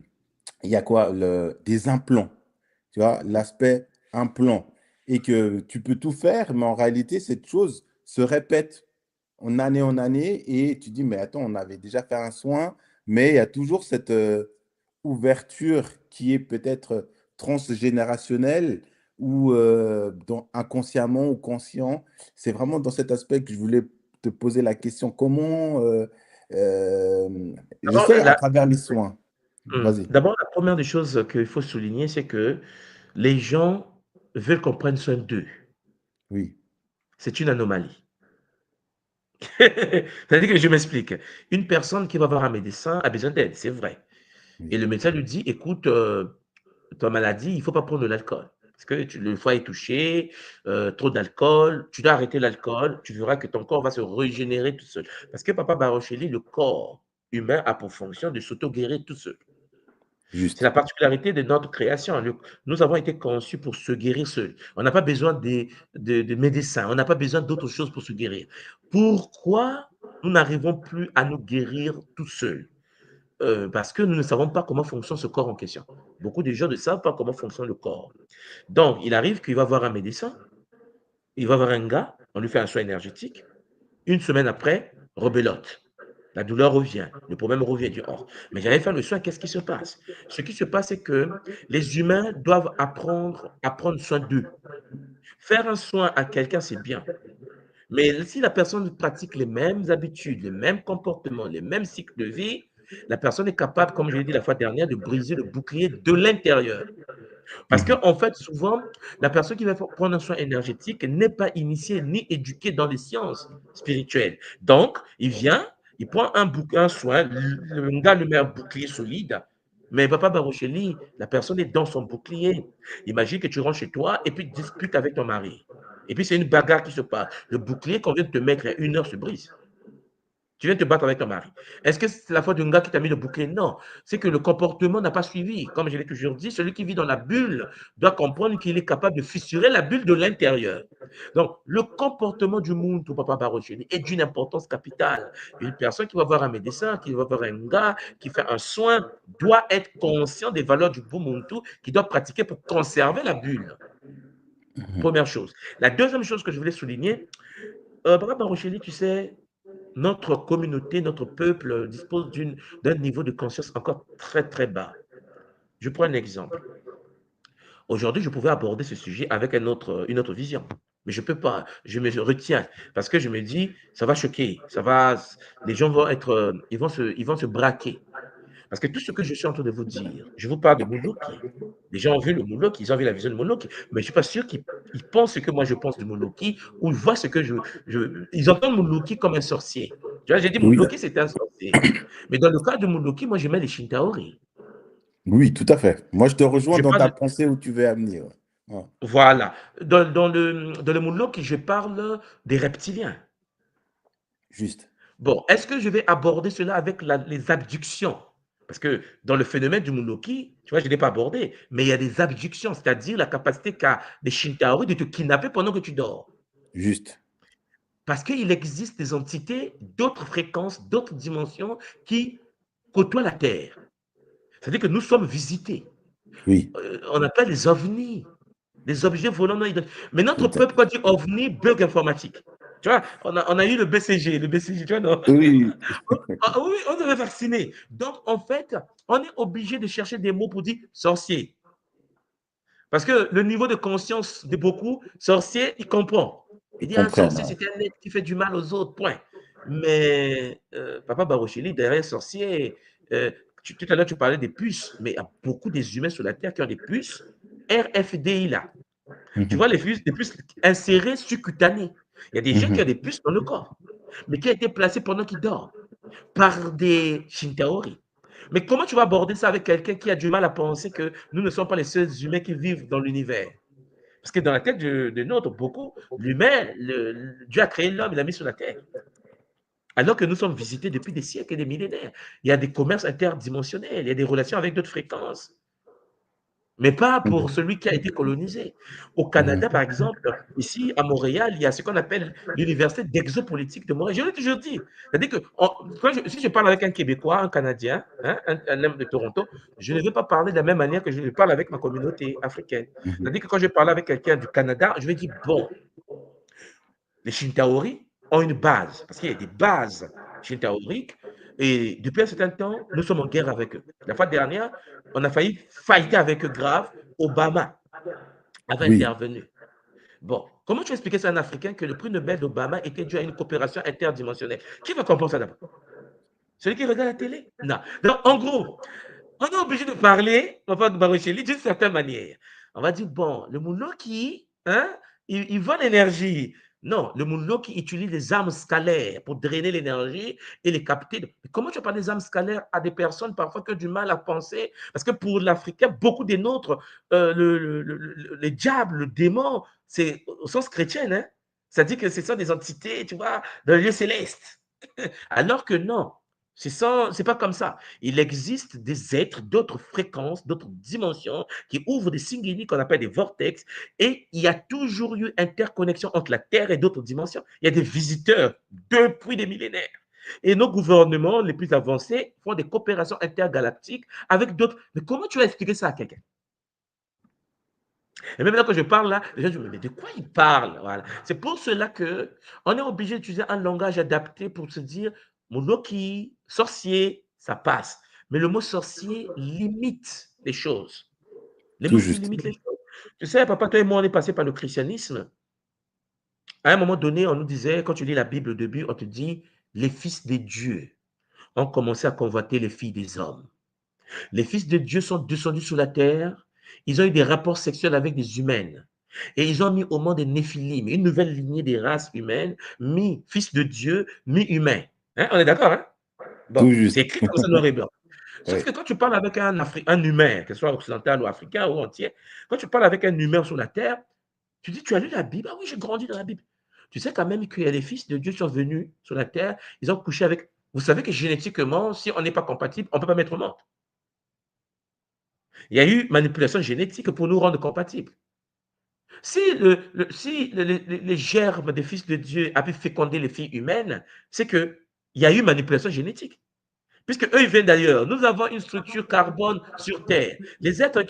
y a quoi? Des implants, tu vois, l'aspect implant, et que tu peux tout faire, mais en réalité, cette chose se répète en année, et tu dis, mais attends, on avait déjà fait un soin, mais il y a toujours cette ouverture qui est peut-être transgénérationnelle ou inconsciemment ou conscient. C'est vraiment dans cet aspect que je voulais te poser la question. Comment, je D'abord, sais, à travers les soins. Vas-y. D'abord, la première des choses qu'il faut souligner, c'est que les gens veulent qu'on prenne soin d'eux. Oui, C'est une anomalie. C'est-à-dire que je m'explique. Une personne qui va voir un médecin a besoin d'aide, c'est vrai. Et oui. le médecin lui dit, écoute, ta maladie, il ne faut pas prendre de l'alcool. Parce que le foie est touché, trop d'alcool, tu dois arrêter l'alcool, tu verras que ton corps va se régénérer tout seul. Parce que Papa Barocheli, le corps humain a pour fonction de s'auto-guérir tout seul. C'est Juste. la particularité de notre création. Nous avons été conçus pour se guérir seuls. On n'a pas besoin de médecins, on n'a pas besoin d'autre chose pour se guérir. Pourquoi nous n'arrivons plus à nous guérir tout seuls? Parce que nous ne savons pas comment fonctionne ce corps en question. Beaucoup de gens ne savent pas comment fonctionne le corps. Donc, il arrive qu'il va voir un médecin, il va voir un gars, on lui fait un soin énergétique. Une semaine après, rebelote. La douleur revient, le problème revient. Du oh, mais j'avais fait le soin, qu'est-ce qui se passe? Ce qui se passe, c'est que les humains doivent apprendre à prendre soin d'eux. Faire un soin à quelqu'un, c'est bien. Mais si la personne pratique les mêmes habitudes, les mêmes comportements, les mêmes cycles de vie, la personne est capable, comme je l'ai dit la fois dernière, de briser le bouclier de l'intérieur. Parce Mhm. qu'en fait, souvent, la personne qui va prendre un soin énergétique n'est pas initiée ni éduquée dans les sciences spirituelles. Donc, il vient, il prend un soin, le gars lui met un bouclier solide, mais Papa Barocheli, la personne est dans son bouclier. Imagine que tu rentres chez toi et puis tu disputes avec ton mari. Et puis c'est une bagarre qui se passe. Le bouclier qu'on vient de te mettre, il y a 1 heure, se brise. Tu viens te battre avec ton mari. Est-ce que c'est la faute d'un gars qui t'a mis le bouclier? Non. C'est que le comportement n'a pas suivi. Comme je l'ai toujours dit, celui qui vit dans la bulle doit comprendre qu'il est capable de fissurer la bulle de l'intérieur. Donc, le comportement du monde, Papa Barocheli, est d'une importance capitale. Une personne qui va voir un médecin, qui va voir un gars, qui fait un soin, doit être conscient des valeurs du Bumuntu, qui doit pratiquer pour conserver la bulle. Mhm. Première chose. La deuxième chose que je voulais souligner, Papa Barocheli, tu sais, notre communauté, notre peuple dispose d'un niveau de conscience encore très, très bas. Je prends un exemple. Aujourd'hui, je pouvais aborder ce sujet avec une autre vision. Mais je ne peux pas. Je me retiens parce que je me dis, ça va choquer. Les gens vont être, ils vont se braquer. Parce que tout ce que je suis en train de vous dire, je vous parle de Moloki. Les gens ont vu le Moloki, ils ont vu la vision de Moloki, mais je ne suis pas sûr qu'ils pensent ce que moi je pense de Moloki ou ils voient ce que ils entendent Moloki comme un sorcier. Tu vois, j'ai dit Oui, Mundoki, c'était un sorcier. Mais dans le cas de Mundoki, moi, j'aimais les Shintaori. oui, tout à fait. Moi, je te rejoins Je dans parle ta de... pensée où tu veux amener. Ouais. Ouais, Voilà. Dans le Mundoki, je parle des reptiliens. juste. Bon, est-ce que je vais aborder cela avec les abductions? Parce que dans le phénomène du Mundoki, tu vois, je ne l'ai pas abordé, mais il y a des abductions, c'est-à-dire la capacité qu'a les Shintaori de te kidnapper pendant que tu dors. Juste. Parce qu'il existe des entités d'autres fréquences, d'autres dimensions qui côtoient la Terre. C'est-à-dire que nous sommes visités. Oui, On appelle les ovnis, les objets volants non identifiés. Mais notre tout à peuple, quand dit ovni, bug informatique. Tu vois, on a eu le BCG, tu vois, non? fait. Oui, Ah oui, on devait vacciner. Donc, en fait, on est obligé de chercher des mots pour dire sorcier. Parce que le niveau de conscience de beaucoup, sorcier, il comprend. Il ils dit un comprennent. sorcier, Ouais. c'est un être qui fait du mal aux autres, point. Mais Papa Barocheli, derrière sorcier, tout à l'heure, tu parlais des puces, mais il y a beaucoup des humains sur la Terre qui ont des puces RFDI là. Tu Mhm, vois, les puces insérées subcutanées. Il y a des gens qui ont mhm, des puces dans le corps, mais qui ont été placées pendant qu'ils dorment par des Shintaori. Mais comment tu vas aborder ça avec quelqu'un qui a du mal à penser que nous ne sommes pas les seuls humains qui vivent dans l'univers? Parce que dans la tête de notre, beaucoup, l'humain, Dieu a créé l'homme, il l'a mis sur la terre. Alors que nous sommes visités depuis des siècles et des millénaires. Il y a des commerces interdimensionnels, il y a des relations avec d'autres fréquences. Mais pas pour mhm, celui qui a été colonisé. Au Canada, mhm. par exemple, ici à Montréal, il y a ce qu'on appelle l'université d'exopolitique de Montréal. Je l'ai toujours dit. C'est-à-dire que si je parle avec un Québécois, un Canadien, hein, un homme de Toronto, je ne vais pas parler de la même manière que je parle avec ma communauté africaine. Mhm. C'est-à-dire que quand je parle avec quelqu'un du Canada, je vais dire, bon, les Shintaori ont une base, parce qu'il y a des bases shintaoriques, et depuis un certain temps, nous sommes en guerre avec eux. La fois dernière, on a failli fighter avec eux grave. Obama avait Oui, intervenu. Bon, comment tu expliquer ça à un Africain que le prix Nobel d'Obama était dû à une coopération interdimensionnelle? Qui va comprendre ça d'abord? Celui qui regarde la télé? Non. Donc, en gros, on est obligé de parler, on va de Barucheli d'une certaine manière. On va dire, bon, le Mouloki, hein, il vend l'énergie. Non, le Mouloki utilise les armes scalaires pour drainer l'énergie et les capter. Mais comment tu parles des armes scalaires à des personnes parfois qui ont du mal à penser? Parce que pour l'Africain, beaucoup des nôtres, les diables, le démon, c'est au sens chrétien, hein? Ça dit que ce sont des entités, tu vois, d'un lieu céleste. Alors que non, c'est pas comme ça. Il existe des êtres d'autres fréquences, d'autres dimensions qui ouvrent des singini qu'on appelle des vortex et il y a toujours eu interconnexion entre la Terre et d'autres dimensions. Il y a des visiteurs depuis des millénaires. Et nos gouvernements les plus avancés font des coopérations intergalactiques avec d'autres. Mais comment tu vas expliquer ça à quelqu'un? Et même là, quand je parle là, les gens disent, mais de quoi il parle? Voilà. C'est pour cela que on est obligé d'utiliser un langage adapté pour se dire, Monoki, sorcier, ça passe. Mais le mot sorcier limite les choses. Les tout mots qui juste. limitent les choses. Tu sais, papa, toi et moi, on est passé par le christianisme. À un moment donné, on nous disait, quand tu lis la Bible au début, on te dit, les fils des dieux ont commencé à convoiter les filles des hommes. Les fils de Dieu sont descendus sur la terre. Ils ont eu des rapports sexuels avec des humaines. Et ils ont mis au monde des Néphilim, une nouvelle lignée des races humaines, mi-fils de Dieu, mi-humain. Hein, on est d'accord, hein? Bon, Tout c'est juste. écrit comme ça noir et blanc. Sauf Oui. que quand tu parles avec un humain, que ce soit occidental ou africain ou entier, quand tu parles avec un humain sur la terre, tu dis, tu as lu la Bible? Ah oui, j'ai grandi dans la Bible. Tu sais quand même qu'il y a les fils de Dieu qui sont venus sur la terre, ils ont couché avec... Vous savez que génétiquement, si on n'est pas compatible, on ne peut pas mettre au monde. Il y a eu manipulation génétique pour nous rendre compatibles. Si les germes des fils de Dieu avaient fécondé les filles humaines, c'est qu'il y a eu manipulation génétique. Puisque eux, ils viennent d'ailleurs. Nous avons une structure carbone sur Terre. Les êtres,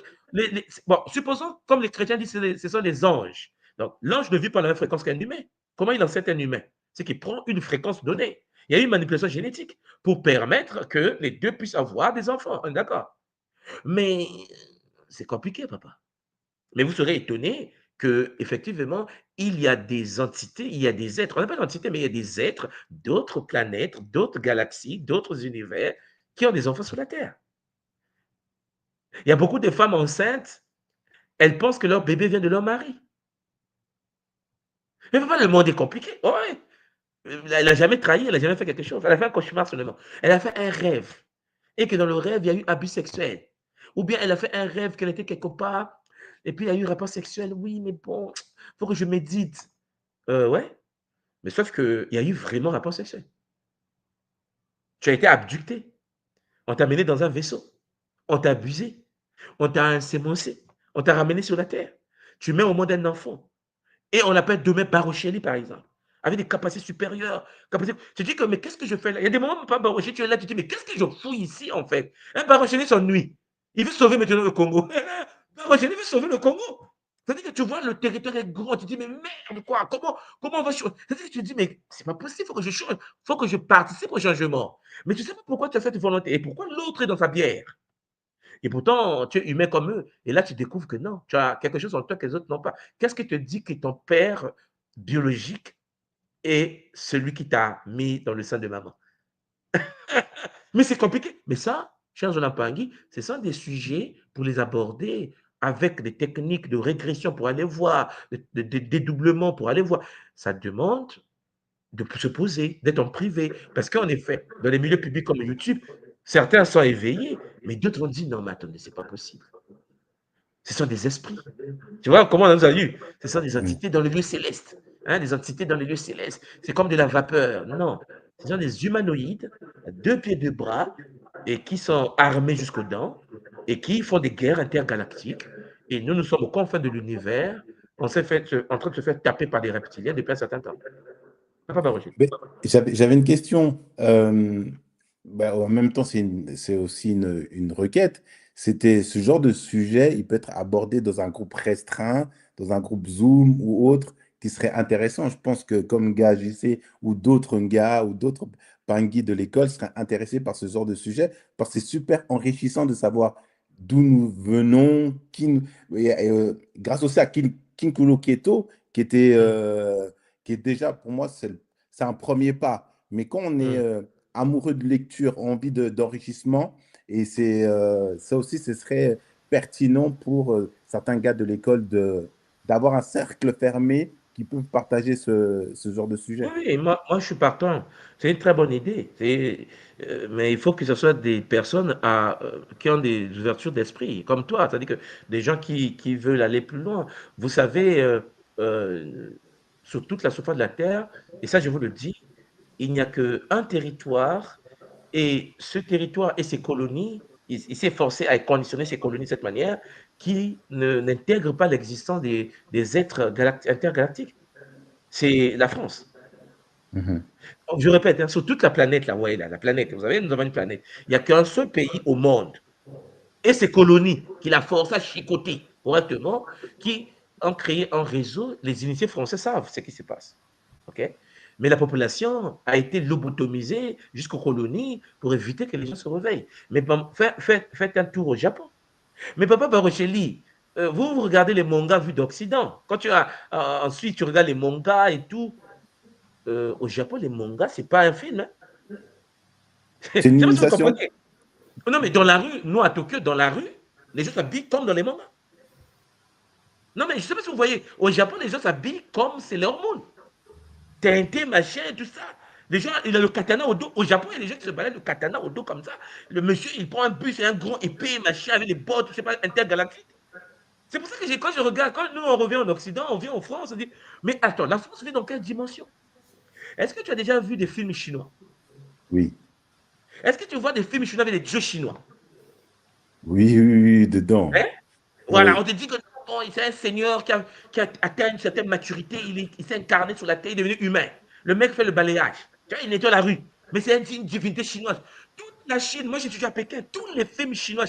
bon, supposons, comme les chrétiens disent, ce sont les anges. Donc, l'ange ne vit pas la même fréquence qu'un humain. Comment il en sait un humain? C'est qu'il prend une fréquence donnée. Il y a eu une manipulation génétique pour permettre que les deux puissent avoir des enfants. D'accord? Mais c'est compliqué, papa. Mais vous serez étonné que effectivement, il y a des entités, il y a des êtres, on n'a pas d'entités, mais il y a des êtres d'autres planètes, d'autres galaxies, d'autres univers qui ont des enfants sur la Terre. Il y a beaucoup de femmes enceintes, elles pensent que leur bébé vient de leur mari. Mais papa, le monde est compliqué. Ouais. Elle n'a jamais trahi, elle n'a jamais fait quelque chose. Elle a fait un cauchemar seulement. Elle a fait un rêve. Et que dans le rêve, il y a eu abus sexuel. Ou bien elle a fait un rêve qu'elle était quelque part, et puis il y a eu rapport sexuel. Oui, mais bon, il faut que je médite. Ouais, mais sauf qu'il y a eu vraiment rapport sexuel. Tu as été abducté. On t'a mené dans un vaisseau. On t'a abusé. On t'a insémoncé. On t'a ramené sur la terre. Tu mets au monde un enfant. Et on l'appelle demain Barocheli, par exemple, avec des capacités supérieures. Tu dis que, mais qu'est-ce que je fais là? Il y a des moments où pas Barocheli, tu es là, tu dis, mais qu'est-ce que je fous ici, en fait? Un Barocheli s'ennuie. Il veut sauver maintenant le Congo. Barocheli veut sauver le Congo. C'est-à-dire que tu vois, le territoire est grand. Tu dis, mais merde, quoi? Comment on va changer? C'est-à-dire que tu dis, mais c'est pas possible, il faut que je change. Il faut que je participe au changement. Mais tu ne sais pas pourquoi tu as cette volonté et pourquoi l'autre est dans sa bière. Et pourtant, tu es humain comme eux. Et là, tu découvres que non, tu as quelque chose en toi que les autres n'ont pas. Qu'est-ce qui te dit que ton père biologique est celui qui t'a mis dans le sein de maman? Mais c'est compliqué. Mais ça, cher Jonathan Pangui, ce sont des sujets pour les aborder avec des techniques de régression pour aller voir, de dédoublement pour aller voir. Ça demande de se poser, d'être en privé. Parce qu'en effet, dans les milieux publics comme YouTube, certains sont éveillés, mais d'autres ont dit non, mais attendez, c'est pas possible. Ce sont des esprits. Tu vois comment on nous a eu? Ce sont des entités dans les lieux célestes. Hein, des entités dans les lieux célestes. C'est comme de la vapeur. Non. Ce sont des humanoïdes, à 2 pieds, 2 bras, et qui sont armés jusqu'aux dents, et qui font des guerres intergalactiques. Et nous, nous sommes aux confins de l'univers. On s'est fait, en train de se faire taper par des reptiliens depuis un certain temps. Papa Baroché. Mais j'avais une question. En même temps, c'est aussi une requête. C'était ce genre de sujet, il peut être abordé dans un groupe restreint, dans un groupe Zoom ou autre, qui serait intéressant. Je pense que comme gars JC ou d'autres gars ou d'autres Pangui de l'école seraient intéressés par ce genre de sujet, parce que c'est super enrichissant de savoir d'où nous venons, grâce aussi à King Kulo Keto, qui est déjà, pour moi, c'est un premier pas. Mais quand on est amoureux de lecture, envie d'enrichissement, et ça aussi, ce serait pertinent pour certains gars de l'école d'avoir un cercle fermé qui peuvent partager ce genre de sujet. Oui, moi, je suis partant. C'est une très bonne idée. Mais il faut que ce soit des personnes qui ont des ouvertures d'esprit, comme toi, c'est-à-dire que des gens qui veulent aller plus loin. Vous savez, euh, sur toute la surface de la Terre, et ça, je vous le dis, il n'y a qu'un territoire, et ce territoire et ses colonies, il s'est forcé à conditionner ces colonies de cette manière, qui n'intègrent pas l'existence des êtres intergalactiques. C'est la France. Mhm. Je répète, hein, sur toute la planète, là, ouais, là, la planète, vous savez, nous avons une planète. Il n'y a qu'un seul pays au monde, et ses colonies, qui la forcent à chicoter correctement, qui ont créé un réseau. Les initiés français savent ce qui se passe. OK? Mais la population a été lobotomisée jusqu'aux colonies pour éviter que les gens se réveillent. Mais faites un tour au Japon. Mais papa Barocheli, vous regardez les mangas vus d'Occident. Quand ensuite tu regardes les mangas et tout, au Japon, les mangas, c'est pas un film. Hein. Je C'est une sais pas si vous initiation? comprenez. Non, mais dans la rue, nous à Tokyo, dans la rue, les gens s'habillent comme dans les mangas. Non, mais je sais pas si vous voyez, au Japon, les gens s'habillent comme c'est leur monde. Teinté, machin, tout ça. Les gens, il a le katana au dos. Au Japon, il y a des gens qui se baladent le katana au dos comme ça. Le monsieur, il prend un bus et un grand épée, machin, avec les bottes, je sais pas, intergalactiques. C'est pour ça que quand je regarde, quand nous on revient en Occident, on vient en France, on dit, mais attends, la France vit dans quelle dimension? Est-ce que tu as déjà vu des films chinois? Oui. Est-ce que tu vois des films chinois avec des dieux chinois? Oui, oui, oui, dedans. Hein? Voilà, Oui. on te dit que bon, c'est un seigneur qui a atteint une certaine maturité, il s'est incarné sur la terre, il est devenu humain. Le mec fait le balayage. Tu vois, il nettoie la rue. Mais c'est une divinité chinoise. Toute la Chine, moi j'ai étudié à Pékin, tous les films chinois,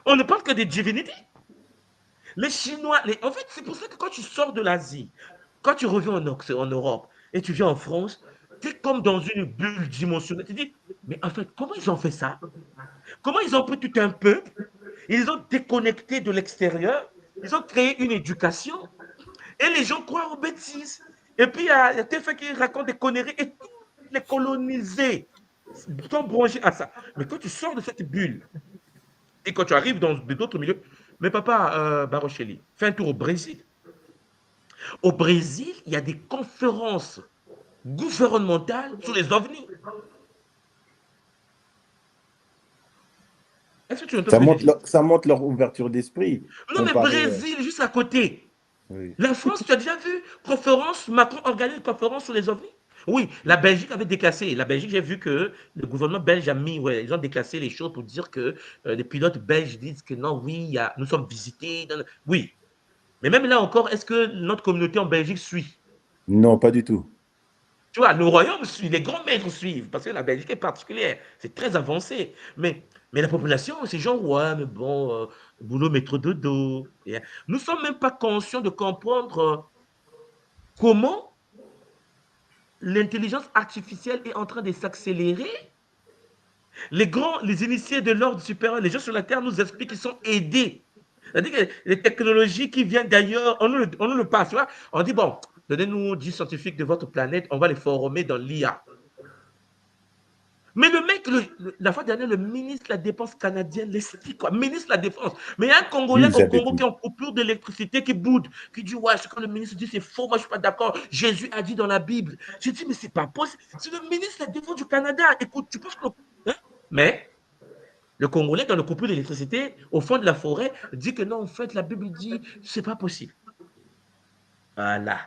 on ne parle que des divinités. Les Chinois, en fait, c'est pour ça que quand tu sors de l'Asie, quand tu reviens en Europe et tu viens en France, tu es comme dans une bulle dimensionnelle. Tu te dis, mais en fait, comment ils ont fait ça? Comment ils ont pris tout un peuple, ils ont déconnecté de l'extérieur, ils ont créé une éducation et les gens croient aux bêtises. Et puis, il y a des faits qui racontent des conneries et tous les colonisés sont branchés à ça. Mais quand tu sors de cette bulle et quand tu arrives dans d'autres milieux, mais papa Barocheli, fais un tour au Brésil. Au Brésil, il y a des conférences gouvernementale sur les ovnis. Est-ce que tu entends ce que je dis? Ça montre leur ouverture d'esprit Non, mais comparé. Brésil, juste à côté. Oui. La France, tu as déjà vu conférence, Macron organise une conférence sur les ovnis? Oui, la Belgique avait déclassé. La Belgique, j'ai vu que le gouvernement belge a mis, ouais, ils ont déclassé les choses pour dire que les pilotes belges disent que non, oui, nous sommes visités. Oui, mais même là encore, est-ce que notre communauté en Belgique suit? Non, pas du tout. Tu vois, le royaume suit, les grands maîtres suivent, parce que la Belgique est particulière, c'est très avancé. Mais la population, c'est genre, ouais, mais bon, boulot, métro, dodo. Et, nous ne sommes même pas conscients de comprendre comment l'intelligence artificielle est en train de s'accélérer. Les initiés de l'ordre supérieur, les gens sur la Terre nous expliquent qu'ils sont aidés. C'est-à-dire que les technologies qui viennent d'ailleurs, on nous le passe. Tu vois? On dit, bon, donnez-nous 10 scientifiques de votre planète, on va les former dans l'IA. Mais le mec, la fois dernière, le ministre de la Défense canadienne l'explique, quoi. Ministre de la Défense. Mais il y a un Congolais Oui, au j'avais Congo vu. qui est en coupure d'électricité, qui boude, qui dit, ouais, ce que le ministre dit, c'est faux, moi je ne suis pas d'accord. Jésus a dit dans la Bible. Je dis, mais c'est pas possible. C'est le ministre de la Défense du Canada. Écoute, tu penses que. Hein? Mais le Congolais, dans le coupure d'électricité, au fond de la forêt, dit que non, en fait, la Bible dit, c'est pas possible. Voilà.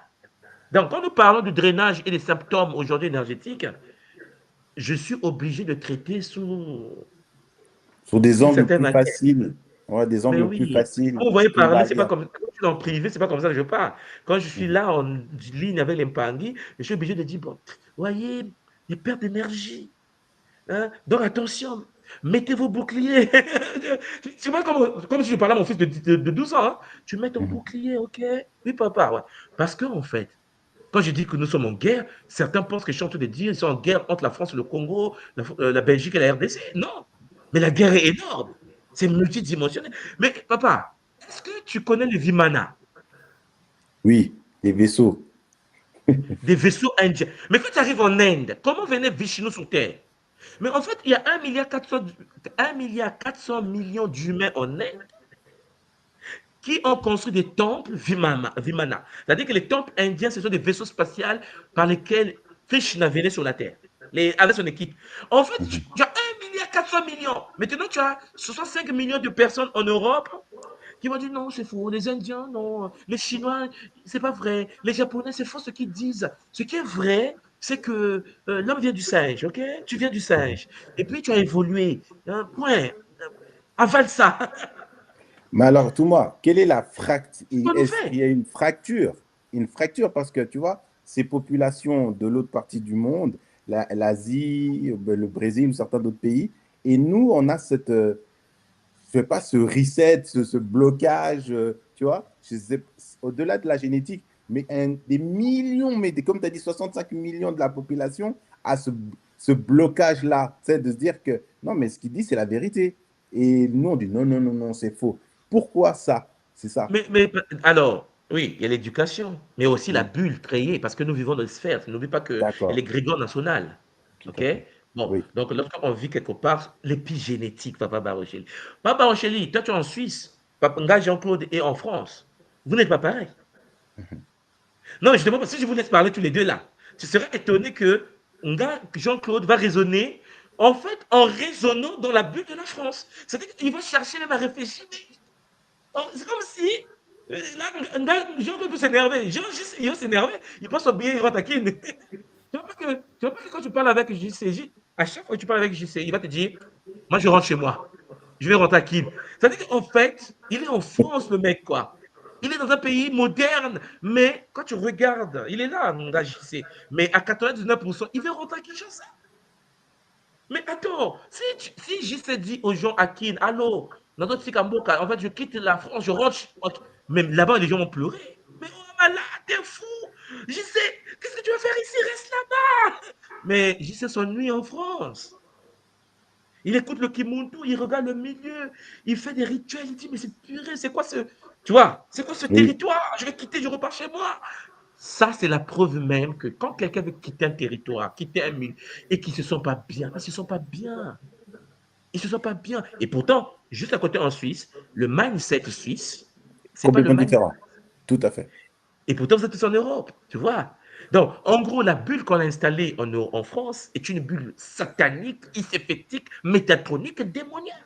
Donc, quand nous parlons du drainage et des symptômes aujourd'hui énergétiques, je suis obligé de traiter sous Sur des une angles certaine plus manière. faciles. Ouais, des Mais angles plus oui, faciles. quand vous voyez Qui va parler, c'est pas lire. comme quand je suis en privé, c'est pas comme ça que je parle. Quand je suis Mhm. là en ligne avec les Mpangui, je suis obligé de dire, bon, voyez, les pertes d'énergie, hein, donc attention, mettez vos boucliers. C'est pas comme si je parlais à mon fils de 12 ans, hein. Tu mets ton Mhm. bouclier, ok? Oui, papa, ouais. Parce que, en fait, quand je dis que nous sommes en guerre, certains pensent que je suis en train de dire qu'ils sont en guerre entre la France et le Congo, la Belgique et la RDC. Non, mais la guerre est énorme. C'est multidimensionnel. Mais papa, est-ce que tu connais les Vimana, Oui, les vaisseaux. des vaisseaux indiens? Mais quand tu arrives en Inde, comment venait Vishnu sur Terre? Mais en fait, il y a 1,4 milliard d'humains en Inde qui ont construit des temples Vimana. C'est-à-dire que les temples indiens, ce sont des vaisseaux spatials par lesquels Krishna venait sur la Terre, avec son équipe. En fait, Mhm. tu as 1,4 milliard. Maintenant, tu as 65 millions de personnes en Europe qui vont dire non, c'est faux. Les Indiens, non. Les Chinois, c'est pas vrai. Les Japonais, c'est faux ce qu'ils disent. Ce qui est vrai, c'est que l'homme vient du singe, ok? Tu viens du Mhm. singe. Et puis, tu as évolué. Point. Avale ça. Mais alors, Thomas, quelle est la fracture? C'est ce qu'on nous Est-ce qu'il fait. y a une fracture? Une fracture parce que, tu vois, ces populations de l'autre partie du monde, l'Asie, le Brésil ou certains d'autres pays, et nous, on a cette, je sais pas, ce reset, ce blocage, tu vois, au-delà de la génétique, mais des millions, comme tu as dit, 65 millions de la population a ce blocage-là, tu sais, de se dire que non, mais ce qu'il dit, c'est la vérité. Et nous, on dit non, non, non, non, c'est faux. Pourquoi ça? C'est ça. Alors, oui, il y a l'éducation, mais aussi la Oui, bulle créée, parce que nous vivons dans une sphère. N'oublie pas qu'il y a d'accord, l'égrégore national. tout OK? à fait. Bon, Oui. donc lorsqu'on vit quelque part, l'épigénétique, Papa Barocheli. Papa Barocheli, toi, tu es en Suisse. Papa Nga Jean-Claude est en France. Vous n'êtes pas pareil. Non, justement, parce que si je vous laisse parler tous les deux là, tu serais étonné que Nga Jean-Claude va raisonner, en fait, en raisonnant dans la bulle de la France. C'est-à-dire qu'il va chercher même à réfléchir, mais c'est comme si là, Jean peut s'énerver. Jean, il va s'énerver. Il passe au billet, il va taquiner. Tu vois pas que quand tu parles avec JCJ, à chaque fois que tu parles avec JCJ, il va te dire, moi je rentre chez moi. Je vais rentrer à Kim. C'est-à-dire qu'en fait, il est en France, le mec, quoi. Il est dans un pays moderne, mais quand tu regardes, il est là, mon gars JC. Mais à 99%, il veut rentrer à Kinshasa. Mais attends, si JC dit aux gens à Kin, allô, dans notre Sikamboka, en fait, je quitte la France, je rentre. Même là-bas, les gens vont pleurer. Mais oh, malade, t'es fou. JC, qu'est-ce que tu vas faire ici? Reste là-bas. Mais JC s'ennuie en France. Il écoute le Kimuntu, il regarde le milieu, il fait des rituels, il dit, mais c'est purée, c'est quoi ce. Tu vois, c'est quoi ce Oui, territoire? Je vais quitter, je repars chez moi. Ça, c'est la preuve même que quand quelqu'un veut quitter un territoire, quitter un milieu, et qu'ils ne se sont pas bien, ils ne se sont pas bien. Ils ne se sont pas bien. Et pourtant, juste à côté en Suisse, le mindset suisse, c'est pas le complètement mindset. différent. Tout à fait. Et pourtant, vous êtes tous en Europe, tu vois. Donc, en gros, la bulle qu'on a installée en France est une bulle satanique, isphétique, métatronique, démoniaque.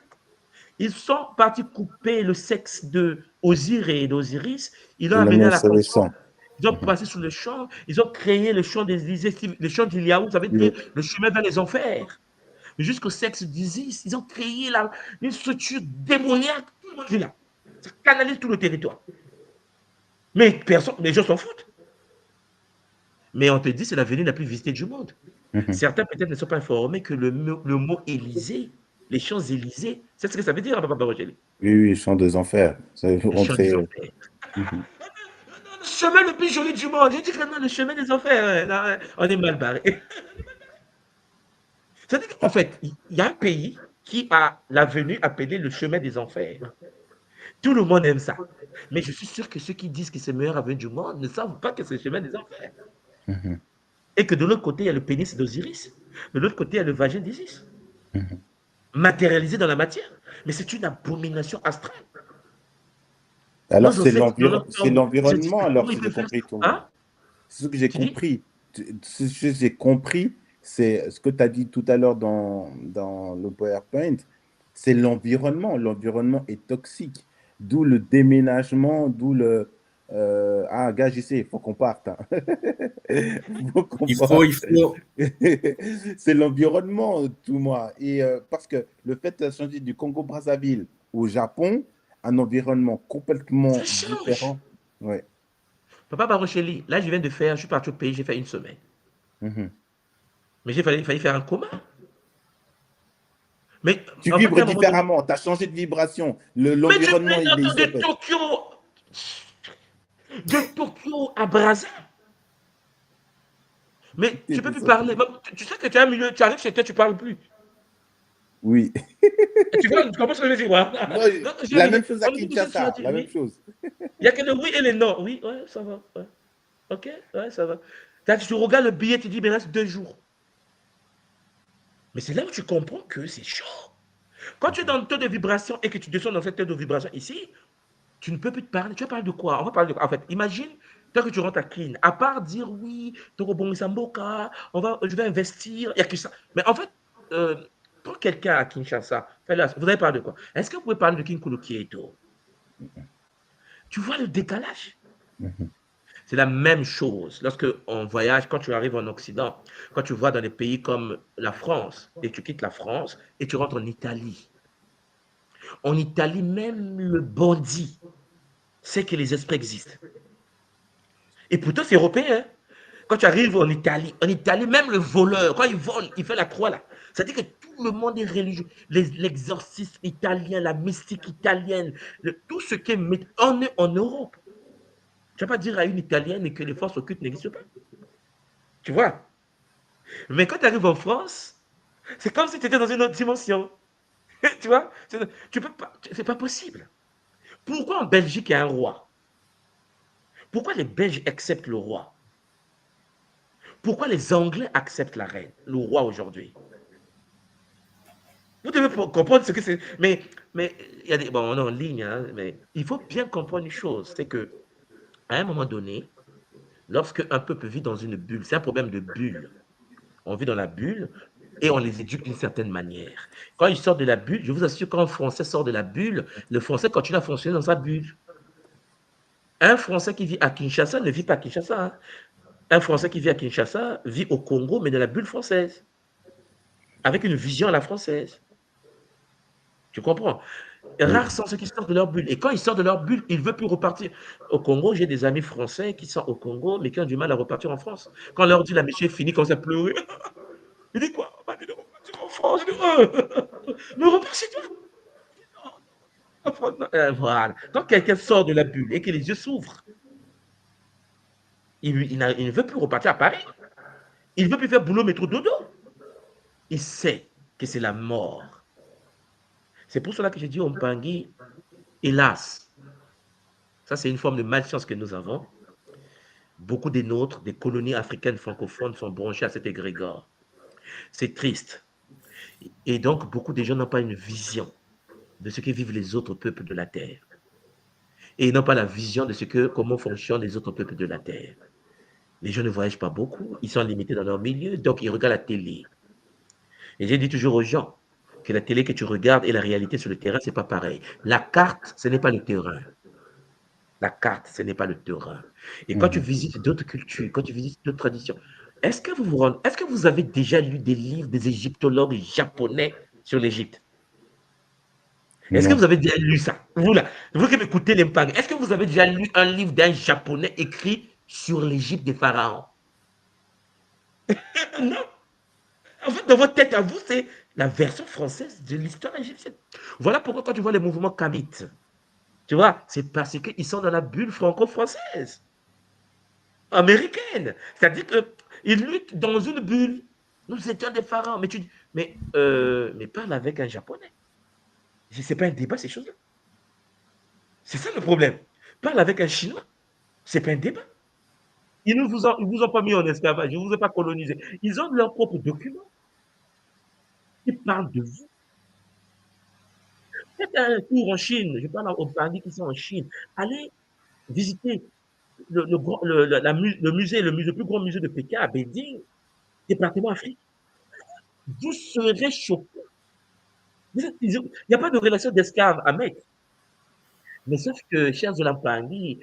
Ils sont partis couper le sexe de Osir et d'Osiris. Ils l'ont Et le amené mot à la serait conscience. sang. Ils ont passé sur le champ. Ils ont créé le champ le champ d'Iliaou, ça veut dire Le- le chemin vers les enfers. Jusqu'au sexe d'Isis, ils ont créé une structure démoniaque. Tout le monde est là. Ça canalise tout le territoire. Mais personne, les gens s'en foutent. Mais on te dit, c'est la venue la plus visitée du monde. Mhm. Certains peut-être ne sont pas informés que le mot Élysée, les Champs-Élysées, c'est ce que ça veut dire, Papa Roger. Oui, oui, chant des enfers. Ça veut Le champ des rentrer. enfers. Mhm. Le chemin le plus joli du monde. J'ai dit que non, le chemin des enfers, non, on est mal barré. C'est-à-dire qu'en fait, il y a un pays qui a l'avenue appelée le chemin des enfers. Tout le monde aime ça. Mais je suis sûr que ceux qui disent que c'est le meilleur avenue du monde ne savent pas que c'est le chemin des enfers. Mhm. Et que de l'autre côté, il y a le pénis d'Osiris. De l'autre côté, il y a le vagin d'Isis. Mhm. Matérialisé dans la matière. Mais c'est une abomination astrale. Alors, Nos ancêtres, dans leur c'est temps, ils ont dit, l'environnement, mais alors, comment ils si j'ai peuvent faire compris ça? tout. Hein? Ce que j'ai Tu dis? compris, ce que j'ai compris, c'est ce que tu as dit tout à l'heure dans le PowerPoint, c'est l'environnement. L'environnement est toxique. D'où le déménagement, d'où le... ah, gars, j'y sais, il faut qu'on parte, hein. Faut qu'on Il faut, parte. il faut, C'est l'environnement, tout moi. Et parce que le fait de changer du Congo-Brazzaville au Japon, un environnement Ça complètement change. différent. Ouais. Papa Barocheli, là, je suis parti au pays, j'ai fait une semaine. Mhm. Mais failli faire un coma. Mais Tu en fait, vibres à un moment donné, différemment, tu as changé de vibration. mais tu L'environnement, mais il attends, s'est fait. De Tokyo à Brazza. Mais tu peux plus parler. Tu sais que tu as un milieu, tu arrives chez toi, tu parles plus. Oui. Tu vois, tu comprends ce que je veux dire? Voilà. Non, Donc, j'ai la arrivé. même chose à On me dit, qu'est-ce que tu as Kinshasa, dit? la même Oui. chose. Il n'y a que le oui et le non. Oui, ouais, ça va. Ouais. Ok, ouais, ça va. Tu regardes le billet, tu dis, il me reste 2 jours. Mais c'est là où tu comprends que c'est chaud. Quand tu es dans le taux de vibration et que tu descends dans cette taux de vibration ici, tu ne peux plus te parler. Tu vas parler de quoi? On va parler de quoi? En fait, imagine, toi que tu rentres à Clean, à part dire oui, Toro Samboka, je vais investir, il n'y a que ça. Mais en fait, euh, pour quelqu'un à Kinshasa, vous allez parler de quoi? Est-ce que vous pouvez parler de Kinkulu Kieto? Tu vois le décalage? Mhm. C'est la même chose lorsque on voyage, quand tu arrives en Occident, quand tu vois dans des pays comme la France, et tu quittes la France et tu rentres en Italie. En Italie, même le bandit sait que les esprits existent. Et pourtant, c'est européen. Hein. Quand tu arrives en Italie, même le voleur, quand il vole, il fait la croix là. C'est-à-dire que tout le monde est religieux. L'exorcisme italien, la mystique italienne, tout ce qui est en Europe. Tu ne vas pas dire à une Italienne que les forces occultes n'existent pas. Tu vois? Mais quand tu arrives en France, c'est comme si tu étais dans une autre dimension. Tu vois? Tu peux pas, c'est pas possible. Pourquoi en Belgique il y a un roi? Pourquoi les Belges acceptent le roi? Pourquoi les Anglais acceptent la reine, le roi aujourd'hui? Vous devez comprendre ce que c'est. Mais il y a des. Bon, on est en ligne, hein, mais il faut bien comprendre une chose c'est que, à un moment donné, lorsque un peuple vit dans une bulle, c'est un problème de bulle. On vit dans la bulle et on les éduque d'une certaine manière. Quand ils sortent de la bulle, je vous assure, quand un Français sort de la bulle, le Français continue à fonctionner dans sa bulle. Un Français qui vit à Kinshasa ne vit pas à Kinshasa. Hein. Un Français qui vit à Kinshasa vit au Congo, mais dans la bulle française, avec une vision à la française. Tu comprends? Oui. Rares sont ceux qui sortent de leur bulle. Et quand ils sortent de leur bulle, ils ne veulent plus repartir. Au Congo, j'ai des amis français qui sont au Congo, mais qui ont du mal à repartir en France. Quand on leur dit la mission est finie, comme ça pleurer. Il dit quoi? On va dire de repartir en France. Mais repars chez toi. Voilà. Quand quelqu'un sort de la bulle et que les yeux s'ouvrent, il ne veut plus repartir à Paris. Il ne veut plus faire boulot, métro, dodo. Il sait que c'est la mort. C'est pour cela que j'ai dit au Mpangui, hélas, ça c'est une forme de malchance que nous avons. Beaucoup des nôtres, des colonies africaines francophones sont branchées à cet égrégore. C'est triste. Et donc, beaucoup de gens n'ont pas une vision de ce que vivent les autres peuples de la Terre. Et ils n'ont pas la vision de comment fonctionnent les autres peuples de la Terre. Les gens ne voyagent pas beaucoup, ils sont limités dans leur milieu, donc ils regardent la télé. Et j'ai dit toujours aux gens que la télé que tu regardes et la réalité sur le terrain, c'est pas pareil. La carte, ce n'est pas le terrain. La carte, ce n'est pas le terrain. Et quand tu Mhm. visites d'autres cultures, quand tu visites d'autres traditions, est-ce que vous avez déjà lu des livres des égyptologues japonais sur l'Égypte? Est-ce que Non. vous avez déjà lu ça? Vous là, vous qui m'écoutez les Mpang, est-ce que vous avez déjà lu un livre d'un japonais écrit sur l'Égypte des pharaons? Non. En fait, dans votre tête à vous, c'est la version française de l'histoire égyptienne. Voilà pourquoi quand tu vois les mouvements kamites, tu vois, c'est parce qu'ils sont dans la bulle franco-française, américaine. C'est-à-dire qu'ils luttent dans une bulle. Nous étions des pharaons. Mais parle avec un japonais. Ce n'est pas un débat, ces choses-là. C'est ça le problème. Parle avec un chinois. Ce n'est pas un débat. Ils vous ont pas mis en esclavage. Ils ne vous ont pas colonisé. Ils ont leurs propres documents. Ils parlent de vous. Faites un tour en Chine. Je parle aux bandits qui sont en Chine. Allez visiter le plus grand musée de Pékin à Beijing, département Afrique. Vous serez choqués. Il n'y a pas de relation d'esclave à mettre. Mais sauf que, chers Olampangui,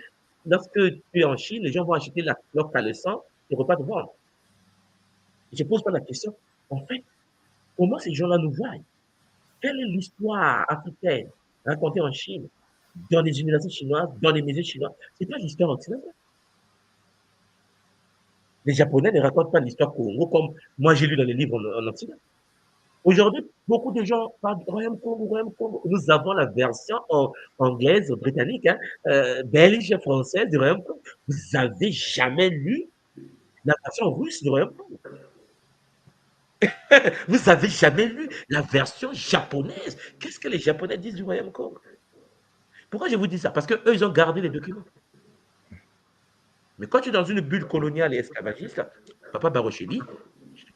lorsque tu es en Chine, les gens vont acheter leur caleçon et repas de vente. Je ne pose pas la question. En fait, comment ces gens-là nous voient? Quelle est l'histoire africaine racontée en Chine, dans les universités chinoises, dans les musées chinois? Ce n'est pas l'histoire occidentale. Les Japonais ne racontent pas l'histoire Congo comme moi j'ai lu dans les livres en Occident. Aujourd'hui, beaucoup de gens parlent du Royaume Congo, Royaume Congo. Nous avons la version anglaise, britannique, hein, belge, française du Royaume Congo. Vous n'avez jamais lu la version russe du Royaume Congo. Vous n'avez jamais lu la version japonaise. Qu'est-ce que les Japonais disent du Royaume Congo? Pourquoi je vous dis ça? Parce qu'eux, ils ont gardé les documents. Mais quand tu es dans une bulle coloniale et esclavagiste, Papa Barocheli,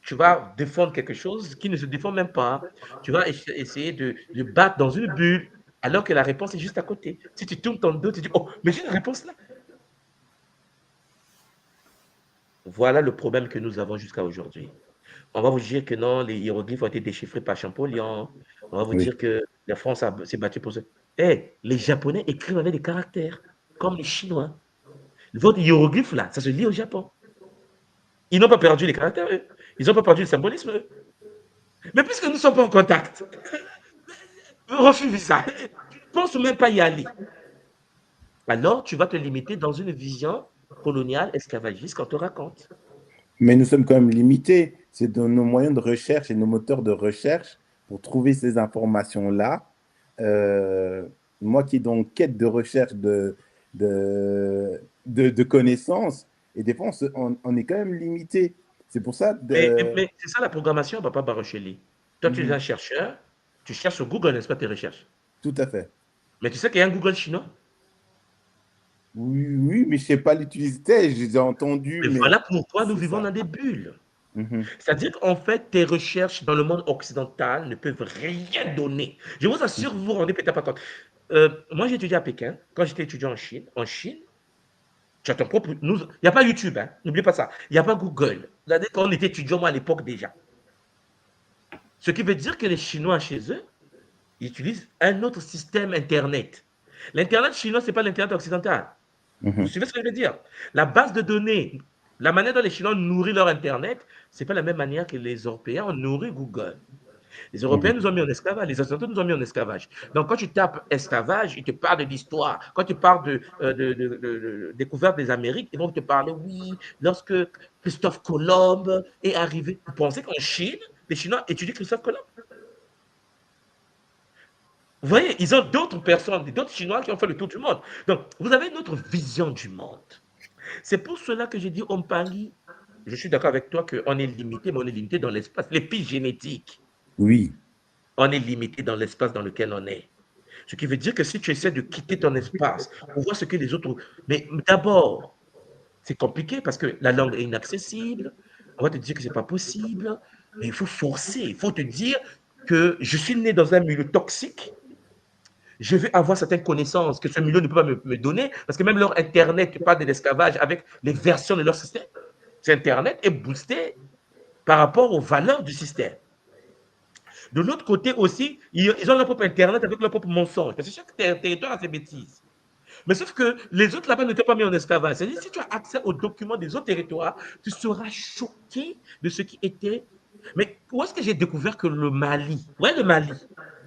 tu vas défendre quelque chose qui ne se défend même pas. Tu vas essayer de battre dans une bulle alors que la réponse est juste à côté. Si tu tournes ton dos, tu dis, oh, mais j'ai une réponse là. Voilà le problème que nous avons jusqu'à aujourd'hui. On va vous dire que non, les hiéroglyphes ont été déchiffrés par Champollion. On va vous Oui. dire que la France s'est battue pour ça. Eh, les Japonais écrivent avec des caractères, comme les Chinois. Votre hiéroglyphe là, ça se lit au Japon. Ils n'ont pas perdu les caractères, eux. Ils n'ont pas perdu le symbolisme, eux. Mais puisque nous ne sommes pas en contact, refuse ça. Tu ne penses même pas y aller. Alors, tu vas te limiter dans une vision coloniale, esclavagiste qu'on te raconte. Mais nous sommes quand même limités. C'est dans nos moyens de recherche et nos moteurs de recherche pour trouver ces informations-là. Moi qui est donc quête de recherche de connaissances, et des fois, on est quand même limité. C'est pour ça. Mais c'est ça la programmation, Papa Barocheli. Toi, tu es un chercheur, tu cherches sur Google, n'est-ce pas, tes recherches? Tout à fait. Mais tu sais qu'il y a un Google chinois? Oui, oui, mais je ne sais pas l'utiliser. J'ai entendu, Mais mais voilà pourquoi nous c'est vivons ça. dans des bulles. Mhm. C'est-à-dire qu'en fait, tes recherches dans le monde occidental ne peuvent rien donner. Je vous assure, vous vous rendez peut-être pas compte. Moi, j'ai étudié à Pékin. Quand j'étais étudiant en Chine, tu as ton propre. Il n'y a pas YouTube, hein, n'oubliez pas ça. Il n'y a pas Google. C'est-à-dire qu'on était étudiant, moi, à l'époque déjà. Ce qui veut dire que les Chinois, chez eux, ils utilisent un autre système Internet. L'Internet chinois, ce n'est pas l'Internet occidental. Vous Mhm. suivez ce que je veux dire? La base de données, la manière dont les Chinois nourrissent leur Internet, ce n'est pas la même manière que les Européens ont nourri Google. Les Européens Mhm. nous ont mis en esclavage, les Occidentaux nous ont mis en esclavage. Donc, quand tu tapes esclavage, ils te parlent de l'histoire. Quand tu parles de découverte des Amériques, ils vont te parler, oui, lorsque Christophe Colomb est arrivé. Vous pensez qu'en Chine, les Chinois étudient Christophe Colomb? Vous voyez, ils ont d'autres personnes, d'autres Chinois qui ont fait le tour du monde. Donc, vous avez une autre vision du monde. C'est pour cela que j'ai dit, on parie. Je suis d'accord avec toi qu'on est limité, mais on est limité dans l'espace. L'épigénétique, Oui. on est limité dans l'espace dans lequel on est. Ce qui veut dire que si tu essaies de quitter ton espace pour voir ce que les autres... Mais d'abord, c'est compliqué parce que la langue est inaccessible. On va te dire que ce n'est pas possible. Mais il faut forcer. Il faut te dire que je suis né dans un milieu toxique. Je vais avoir certaines connaissances que ce milieu ne peut pas me donner parce que même leur Internet parle de l'esclavage avec les versions de leur système. C'est Internet est boosté par rapport aux valeurs du système. De l'autre côté aussi, ils ont leur propre Internet avec leur propre mensonge. Parce que chaque territoire a ses bêtises. Mais sauf que les autres là-bas n'étaient pas mis en esclavage. C'est-à-dire, si tu as accès aux documents des autres territoires, tu seras choqué de ce qui était. Mais où est-ce que j'ai découvert que le Mali, ouais, le Mali,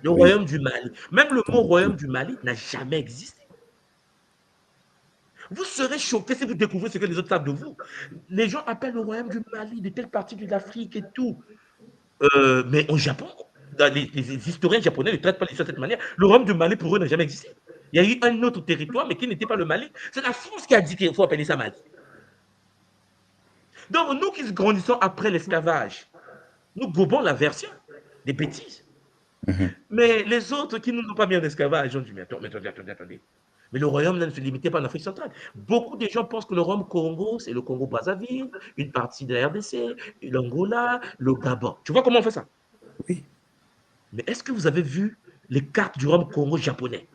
le Oui. royaume du Mali, même le mot royaume du Mali n'a jamais existé. Vous serez choqué si vous découvrez ce que les autres savent de vous. Les gens appellent le royaume du Mali de telle partie de l'Afrique et tout. Mais au Japon, les historiens japonais ne traitent pas l'histoire de cette manière. Le royaume du Mali, pour eux, n'a jamais existé. Il y a eu un autre territoire, mais qui n'était pas le Mali. C'est la France qui a dit qu'il faut appeler ça Mali. Donc, nous qui grandissons après l'esclavage, nous gobons la version des bêtises. Mais les autres qui ne nous ont pas mis en esclavage ont dit, mais attendez. Mais le royaume ne se limitait pas en Afrique centrale. Beaucoup de gens pensent que le royaume Congo, c'est le Congo-Brazzaville, une partie de la RDC, l'Angola, le Gabon. Tu vois comment on fait ça? Oui. Mais est-ce que vous avez vu les cartes du royaume Congo japonais?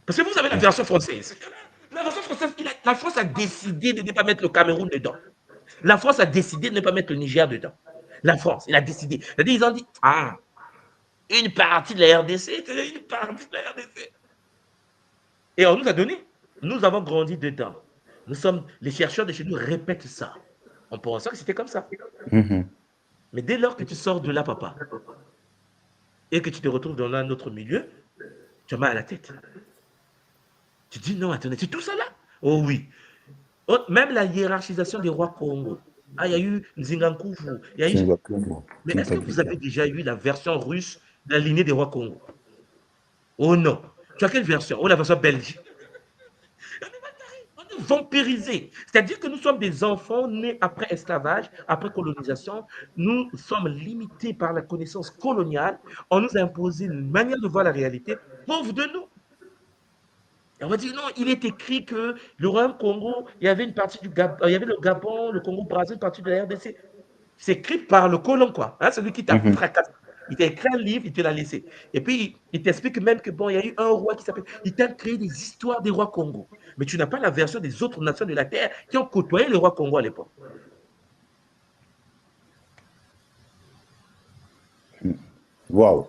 Parce que vous avez la version française. La version française, la France a décidé de ne pas mettre le Cameroun dedans. La France a décidé de ne pas mettre le Niger dedans. La France, elle a décidé. C'est-à-dire, ils ont dit, ah, une partie de la RDC, c'est une partie de la RDC. Et on nous a donné. Nous avons grandi dedans. Les chercheurs de chez nous répètent ça. On pensait que c'était comme ça. Mais dès lors que tu sors de là, papa, et que tu te retrouves dans un autre milieu, tu as mal à la tête. Tu dis non, attendez, c'est tout ça là? Oh oui. Oh, même la hiérarchisation des rois Congo. Ah, il y a eu Nzingankufu. Il y a eu... Mais est-ce que vous avez déjà eu la version russe de la lignée des rois Congo? Oh non. Tu as quelle version? Oh, la version belge. On est vampirisés. C'est-à-dire que nous sommes des enfants nés après esclavage, après colonisation. Nous sommes limités par la connaissance coloniale. On nous a imposé une manière de voir la réalité pauvre de nous. Et on va dire non, il est écrit que le royaume Congo, il y avait une partie du Gabon, il y avait le Gabon, le Congo Brésil, une partie de la RDC. C'est écrit par le colon, quoi. Hein, celui qui t'a fracassé. Il t'a écrit un livre, il te l'a laissé. Et puis, il t'explique même que bon, il y a eu un roi qui s'appelle. Il t'a créé des histoires des rois Congo. Mais tu n'as pas la version des autres nations de la terre qui ont côtoyé les rois Congo à l'époque. Waouh!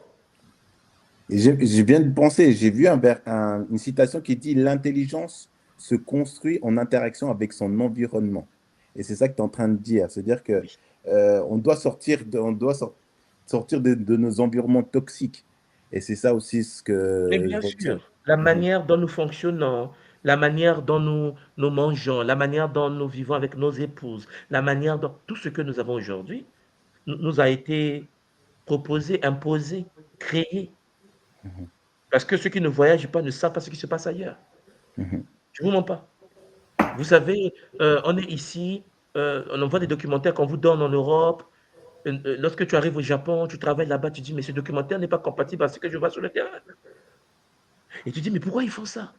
Je viens de penser, j'ai vu une citation qui dit « L'intelligence se construit en interaction avec son environnement ». Et c'est ça que tu es en train de dire. C'est-à-dire que on doit sortir de nos environnements toxiques. Et c'est ça aussi ce que... Mais bien sûr, la manière dont nous fonctionnons, la manière dont nous mangeons, la manière dont nous vivons avec nos épouses, la manière dont tout ce que nous avons aujourd'hui nous a été proposé, imposé, créé. Parce que ceux qui ne voyagent pas ne savent pas ce qui se passe ailleurs. Je ne vous mens pas. Vous savez, on est ici, on envoie des documentaires qu'on vous donne en Europe. Lorsque tu arrives au Japon, tu travailles là-bas, tu dis, mais ce documentaire n'est pas compatible avec ce que je vois sur le terrain. Et tu dis, mais pourquoi ils font ça?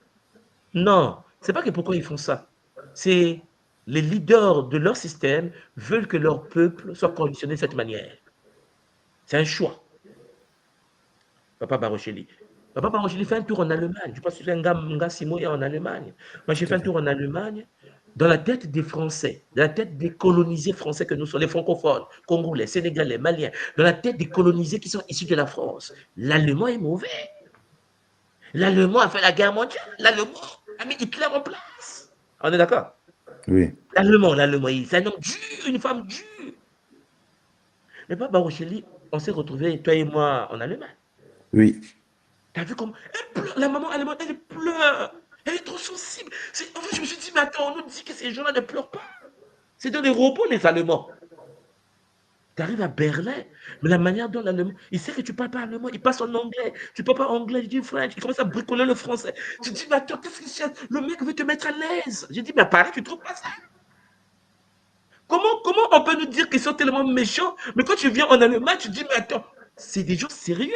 Non, c'est pas que pourquoi ils font ça. C'est les leaders de leur système veulent que leur peuple soit conditionné de cette manière. C'est un choix. Papa Barocheli. Papa Barocheli fait un tour en Allemagne. Je pense que c'est un gars Simo en Allemagne. Moi, j'ai fait un tour en Allemagne. Dans la tête des Français, dans la tête des colonisés français que nous sommes, les francophones, congolais, sénégalais, maliens, dans la tête des colonisés qui sont issus de la France, l'allemand est mauvais. L'allemand a fait la guerre mondiale. L'allemand a mis Hitler en place. On est d'accord? Oui. L'allemand, c'est un homme dur, une femme dure. Mais Papa Barocheli, on s'est retrouvés, toi et moi, en Allemagne. Oui. T'as vu comment elle pleure, la maman allemande, elle pleure. Elle est trop sensible. En fait, je me suis dit, mais attends, on nous dit que ces gens-là ne pleurent pas. C'est dans les robots, les Allemands. Tu arrives à Berlin, mais la manière dont l'allemand, il sait que tu ne parles pas allemand, il passe en anglais. Tu ne parles pas anglais, il dit French, il commence à bricoler le français. Je dis, mais attends, qu'est-ce que c'est? Le mec veut te mettre à l'aise. J'ai dit, mais à Paris, tu ne trouves pas ça? Comment on peut nous dire qu'ils sont tellement méchants, mais quand tu viens en Allemagne, tu dis, mais attends, c'est des gens sérieux,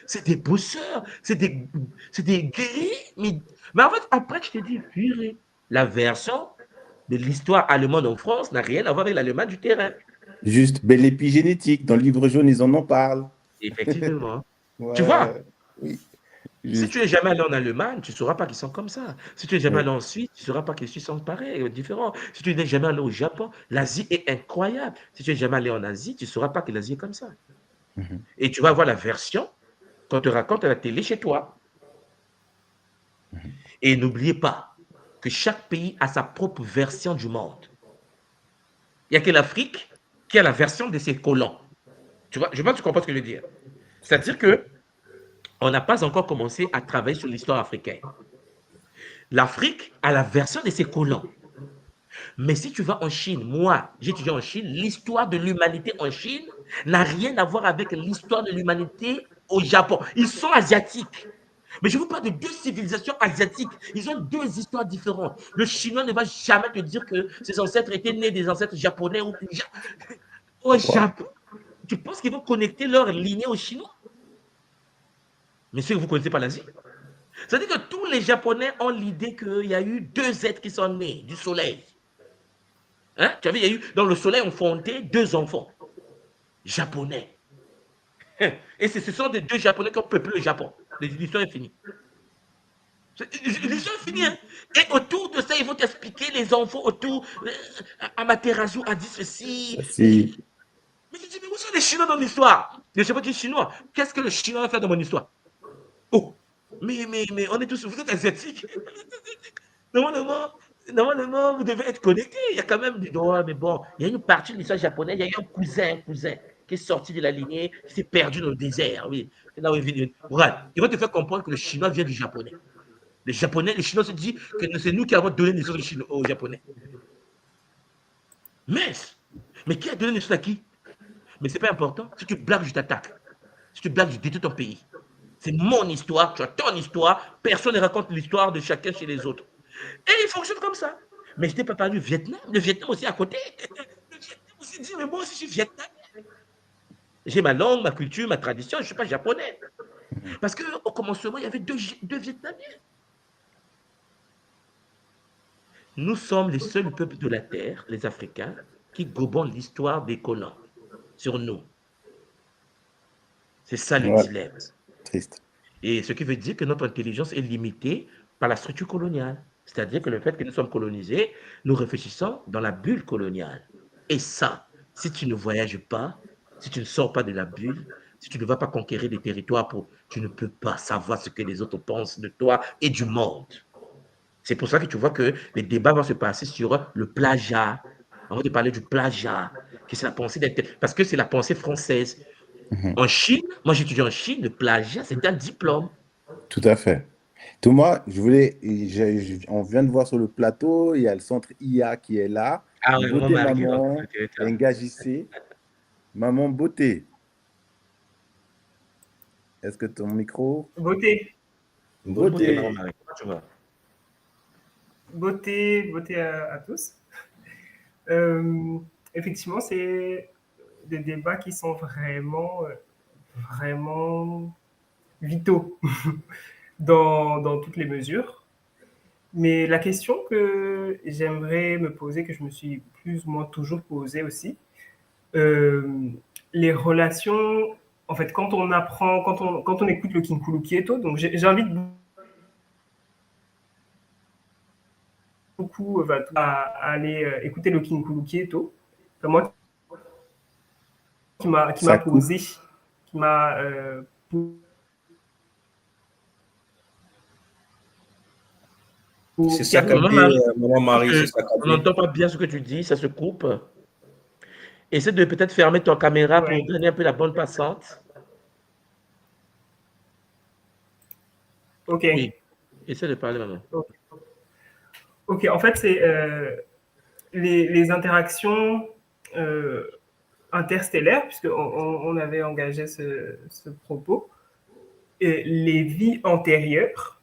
c'est des bosseurs, c'est des guerriers. Mais en fait, après, tu te dis, purée, la version de l'histoire allemande en France n'a rien à voir avec l'allemand du terrain. Juste belle épigénétique. Dans le livre jaune, ils en parlent. Effectivement. Ouais, Tu vois? oui. Si Juste. tu n'es jamais allé en Allemagne, tu ne sauras pas qu'ils sont comme ça. Si tu n'es jamais Oui. allé en Suisse, tu ne sauras pas que les Suisses sont pareils, différents. Si tu n'es jamais allé au Japon, l'Asie est incroyable. Si tu n'es jamais allé en Asie, tu ne sauras pas que l'Asie est comme ça. Mhm. Et tu vas voir la version qu'on te raconte à la télé chez toi. Mhm. Et n'oubliez pas que chaque pays a sa propre version du monde. Il n'y a que l'Afrique qui a la version de ses colons. Tu vois, je pense que tu comprends ce que je veux dire. Tout à fait. C'est-à-dire que on n'a pas encore commencé à travailler sur l'histoire africaine. L'Afrique a la version de ses colons. Mais si tu vas en Chine, moi, j'ai étudié en Chine, l'histoire de l'humanité en Chine n'a rien à voir avec l'histoire de l'humanité au Japon. Ils sont asiatiques. Mais je vous parle de deux civilisations asiatiques. Ils ont deux histoires différentes. Le chinois ne va jamais te dire que ses ancêtres étaient nés des ancêtres japonais ou au Wow. Japon. Tu penses qu'ils vont connecter leur lignée aux Chinois? Mais ceux que vous ne connaissez pas l'Asie. C'est-à-dire que tous les Japonais ont l'idée qu'il y a eu deux êtres qui sont nés du soleil. Hein? Tu as vu, il y a eu, dans le soleil ont fondé deux enfants japonais. Et ce sont des deux Japonais qui ont peuplé le Japon. L'histoire est finie. L'histoire est finie. Hein? Et autour de ça, ils vont t'expliquer les enfants autour. Amaterasu a dit ceci. Si. Mais tu dis, mais où sont les Chinois dans l'histoire? Je ne sais pas qui est chinois. Qu'est-ce que le Chinois va faire dans mon histoire? Oh, mais on est tous, vous êtes asiatiques. Normalement, normalement, vous devez être connectés. Il y a quand même des droits, mais bon, il y a une partie de l'histoire japonaise. Il y a eu un cousin qui est sorti de la lignée, qui s'est perdu dans le désert. Oui, c'est là où il vient. Regarde, ils vont te faire comprendre que le chinois vient du japonais. Les japonais, les chinois se disent que c'est nous qui avons donné naissance aux japonais. Mais qui a donné naissance à qui? Mais c'est pas important. Si tu blagues, je t'attaque. Si tu blagues, je détruis ton pays. C'est mon histoire, tu as ton histoire. Personne ne raconte l'histoire de chacun chez les autres. Et il fonctionne comme ça. Mais je n'ai pas parlé du Vietnam. Le Vietnam aussi à côté. Le Vietnam aussi dit, mais moi aussi je suis vietnamien. J'ai ma langue, ma culture, ma tradition, je ne suis pas japonais. Parce qu'au commencement, il y avait deux Vietnamiens. Nous sommes les seuls peuples de la Terre, les Africains, qui gobons l'histoire des colons sur nous. C'est ça le Ouais. dilemme. Triste. Et ce qui veut dire que notre intelligence est limitée par la structure coloniale. C'est-à-dire que le fait que nous sommes colonisés, nous réfléchissons dans la bulle coloniale. Et ça, si tu ne voyages pas, si tu ne sors pas de la bulle, si tu ne vas pas conquérir des territoires, tu ne peux pas savoir ce que les autres pensent de toi et du monde. C'est pour ça que tu vois que les débats vont se passer sur le plagiat. On va te parler du plagiat, que c'est la pensée parce que c'est la pensée française. Mhm. En Chine, moi j'ai étudié en Chine, le plagiat, c'est un diplôme. Tout à fait. Thomas, on vient de voir sur le plateau, il y a le centre IA qui est là. Ah ouais, mon Beauté mari, là. maman, engagissé. Maman beauté. Est-ce que ton micro? Beauté, Beauté, maman, Beauté. mari. Comment tu vas? beauté à tous. Effectivement, c'est des débats qui sont vraiment vitaux dans toutes les mesures. Mais la question que j'aimerais me poser, que je me suis plus ou moins toujours posée aussi, les relations, en fait, quand on apprend, quand on écoute le Kinkulu Kieto, donc j'invite beaucoup à aller écouter le Kinkulu Kieto. Moi, qui Ça m'a coupe. posé, qui m'a C'est qui a saccadé, Maman, mari, maman Marie, c'est on saccadé. n'entend pas bien ce que tu dis, ça se coupe. Essaie de peut-être fermer ton caméra pour ouais. donner un peu la bonne passante. Ok. Oui, essaie de parler, maman. Ok, en fait, c'est les interactions interstellaires, puisqu'on avait engagé ce propos, et les vies antérieures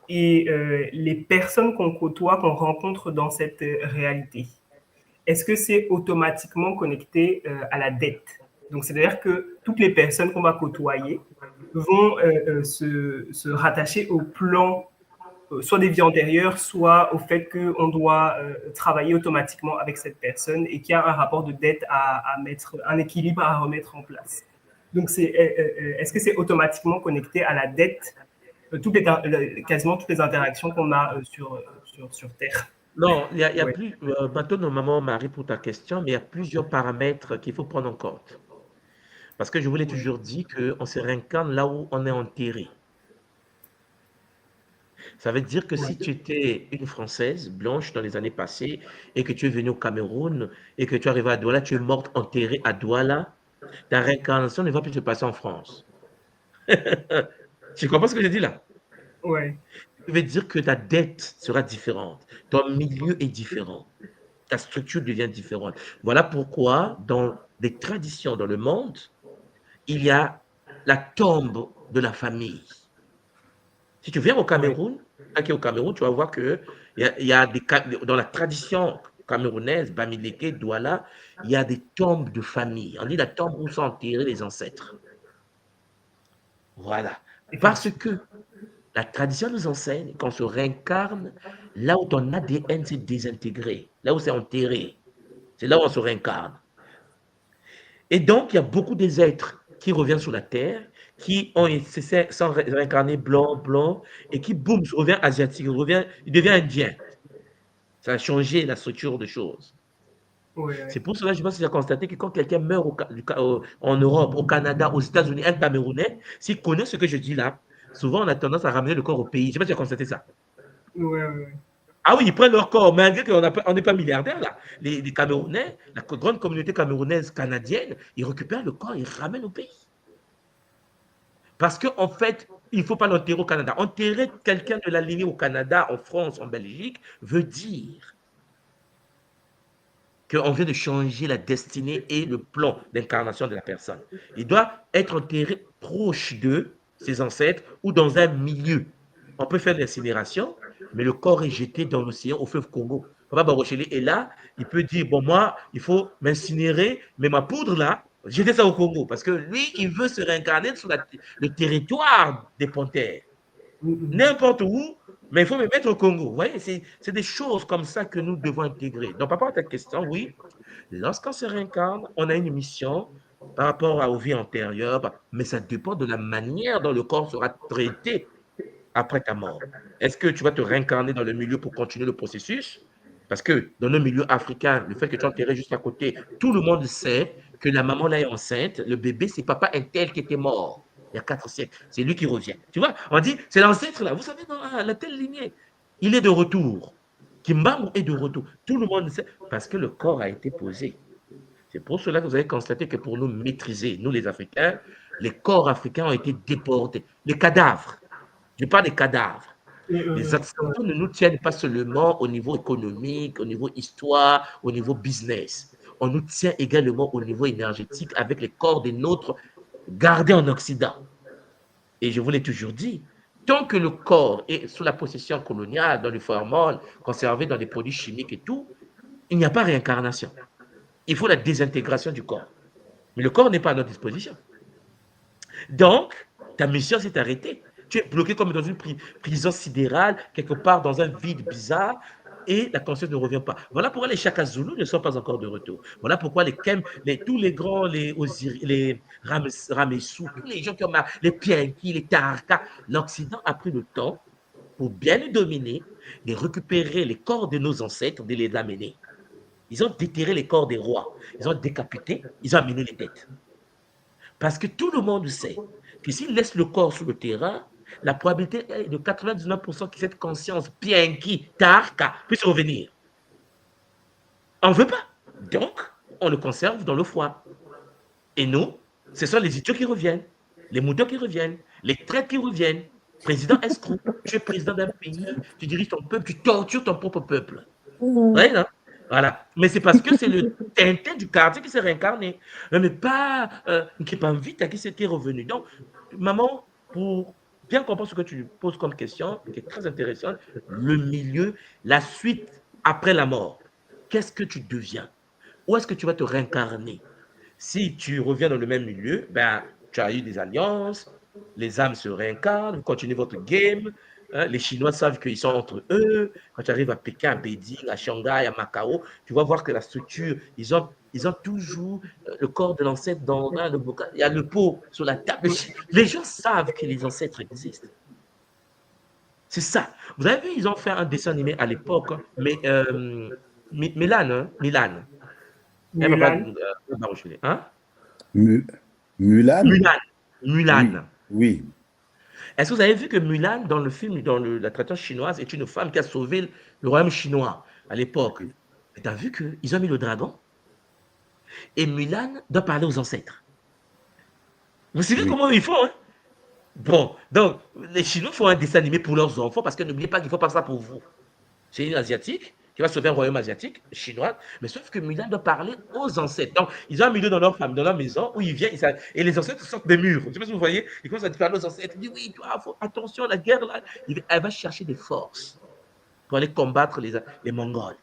et les personnes qu'on côtoie, qu'on rencontre dans cette réalité. Est-ce que c'est automatiquement connecté à la dette? Donc, c'est-à-dire que toutes les personnes qu'on va côtoyer vont se rattacher au plan soit des vies antérieures, soit au fait qu'on doit travailler automatiquement avec cette personne et qu'il y a un rapport de dette à mettre, un équilibre à remettre en place. Donc, est-ce que c'est automatiquement connecté à la dette quasiment toutes les interactions qu'on a sur Terre. Non, il y a Ouais. plus. Maintenant, normalement, Marie, pour ta question, mais il y a plusieurs paramètres qu'il faut prendre en compte. Parce que je vous l'ai toujours dit qu'on se réincarne là où on est enterré. Ça veut dire que si tu étais une Française blanche dans les années passées et que tu es venue au Cameroun et que tu arrives à Douala, tu es morte enterrée à Douala, ta réincarnation ne va plus se passer en France. Tu comprends ce que je dis là? Ouais. Ça veut dire que ta dette sera différente, ton milieu est différent, ta structure devient différente. Voilà pourquoi dans des traditions dans le monde, il y a la tombe de la famille. Si tu viens au Cameroun, au Cameroun, tu vas voir que il y a dans la tradition camerounaise, Bamileke, Douala, il y a des tombes de famille. On dit la tombe où sont enterrés les ancêtres. Voilà. Parce que la tradition nous enseigne qu'on se réincarne là où ton ADN s'est désintégré, là où c'est enterré. C'est là où on se réincarne. Et donc, il y a beaucoup des êtres qui reviennent sur la Terre, qui sont réincarnés blancs, et qui, boum, revient asiatique, il devient indien. Ça a changé la structure des choses. Ouais. C'est pour cela que je pense que j'ai constaté que quand quelqu'un meurt en Europe, au Canada, aux États-Unis, un Camerounais, s'il connaît ce que je dis là, souvent on a tendance à ramener le corps au pays. Je ne sais pas si tu as constaté ça. Ouais. Ah oui, ils prennent leur corps, malgré qu'on n'est pas milliardaires là. Les Camerounais, la grande communauté camerounaise canadienne, ils récupèrent le corps, ils ramènent au pays. Parce qu'en fait, il ne faut pas l'enterrer au Canada. Enterrer quelqu'un de la lignée au Canada, en France, en Belgique, veut dire qu'on vient de changer la destinée et le plan d'incarnation de la personne. Il doit être enterré proche de ses ancêtres ou dans un milieu. On peut faire l'incinération, mais le corps est jeté dans l'océan au fleuve Congo. Papa Barocheli est là, il peut dire, bon, moi, il faut m'incinérer, mais ma poudre là, jetez ça au Congo. Parce que lui, il veut se réincarner sur le territoire des panthères. N'importe où, mais il faut me mettre au Congo. Vous voyez, c'est des choses comme ça que nous devons intégrer. Donc, par rapport à ta question, oui, lorsqu'on se réincarne, on a une mission par rapport aux vies antérieures, mais ça dépend de la manière dont le corps sera traité après ta mort. Est-ce que tu vas te réincarner dans le milieu pour continuer le processus? Parce que dans le milieu africain, le fait que tu es enterré juste à côté, tout le monde sait que la maman là est enceinte, le bébé, c'est papa un tel qui était mort il y a 4 siècles. C'est lui qui revient. Tu vois, on dit, c'est l'ancêtre là, vous savez, dans la telle lignée. Il est de retour. Kimbangu est de retour. Tout le monde sait, parce que le corps a été posé. C'est pour cela que vous avez constaté que pour nous maîtriser, nous les Africains, les corps africains ont été déportés. Les cadavres, je parle des cadavres. Les accidents ne nous tiennent pas seulement au niveau économique, au niveau histoire, au niveau business. On nous tient également au niveau énergétique avec les corps des nôtres gardés en Occident. Et je vous l'ai toujours dit, tant que le corps est sous la possession coloniale, dans le formol, conservé dans des produits chimiques et tout, il n'y a pas réincarnation. Il faut la désintégration du corps. Mais le corps n'est pas à notre disposition. Donc, ta mission s'est arrêtée. Tu es bloqué comme dans une prison sidérale, quelque part dans un vide bizarre, et la conscience ne revient pas. Voilà pourquoi les Shaka Zulu ne sont pas encore de retour. Voilà pourquoi tous les grands, les Ramessou, tous les gens qui ont les Pienki, les Taraka, l'Occident a pris le temps pour bien les dominer, de récupérer les corps de nos ancêtres, de les amener. Ils ont déterré les corps des rois. Ils ont décapité, ils ont amené les têtes. Parce que tout le monde sait que s'ils laissent le corps sur le terrain, la probabilité est de 99% que cette conscience Pienki, Tarka puisse revenir. On ne veut pas. Donc, on le conserve dans le froid. Et nous, ce sont les idiots qui reviennent, les moutons qui reviennent, les traîtres qui reviennent. Président escroc, tu es président d'un pays, tu diriges ton peuple, tu tortures ton propre peuple. Oui, non? Voilà. Mais c'est parce que c'est le Tintin du quartier qui s'est réincarné. Mais pas qui pas vite qui s'était revenu. Donc, maman, pour bien comprendre ce que tu poses comme question, qui est très intéressant, le milieu, la suite après la mort. Qu'est-ce que tu deviens? Où est-ce que tu vas te réincarner? Si tu reviens dans le même milieu, ben, tu as eu des alliances, les âmes se réincarnent, vous continuez votre game. Les Chinois savent qu'ils sont entre eux. Quand tu arrives à Pékin, à Beijing, à Shanghai, à Macao, tu vas voir que la structure, ils ont toujours le corps de l'ancêtre dans le bocal. Il y a le pot sur la table. Les gens savent que les ancêtres existent. C'est ça. Vous avez vu, ils ont fait un dessin animé à l'époque, mais Milan, hein, Milan. Mulan. Hein? Mu- Mulan? Mulan. Oui, Mulan. oui, Est-ce que vous avez vu que Mulan, dans le film, la traduction chinoise, est une femme qui a sauvé le royaume chinois à l'époque? Mais tu as vu qu'ils ont mis le dragon et Mulan doit parler aux ancêtres. Vous savez oui. comment ils font, hein? Bon, donc, les Chinois font un dessin animé pour leurs enfants parce que n'oubliez pas qu'il ne faut pas ça pour vous. C'est une asiatique qui va sauver un royaume asiatique, chinois, mais sauf que Mulan doit parler aux ancêtres. Donc, ils ont un milieu dans leur famille, dans leur maison, où ils viennent, et les ancêtres sortent des murs. Je ne sais pas si vous voyez, ils commencent à parler aux ancêtres. Ils disent, oui, attention, la guerre, là, elle va chercher des forces pour aller combattre les Mongols.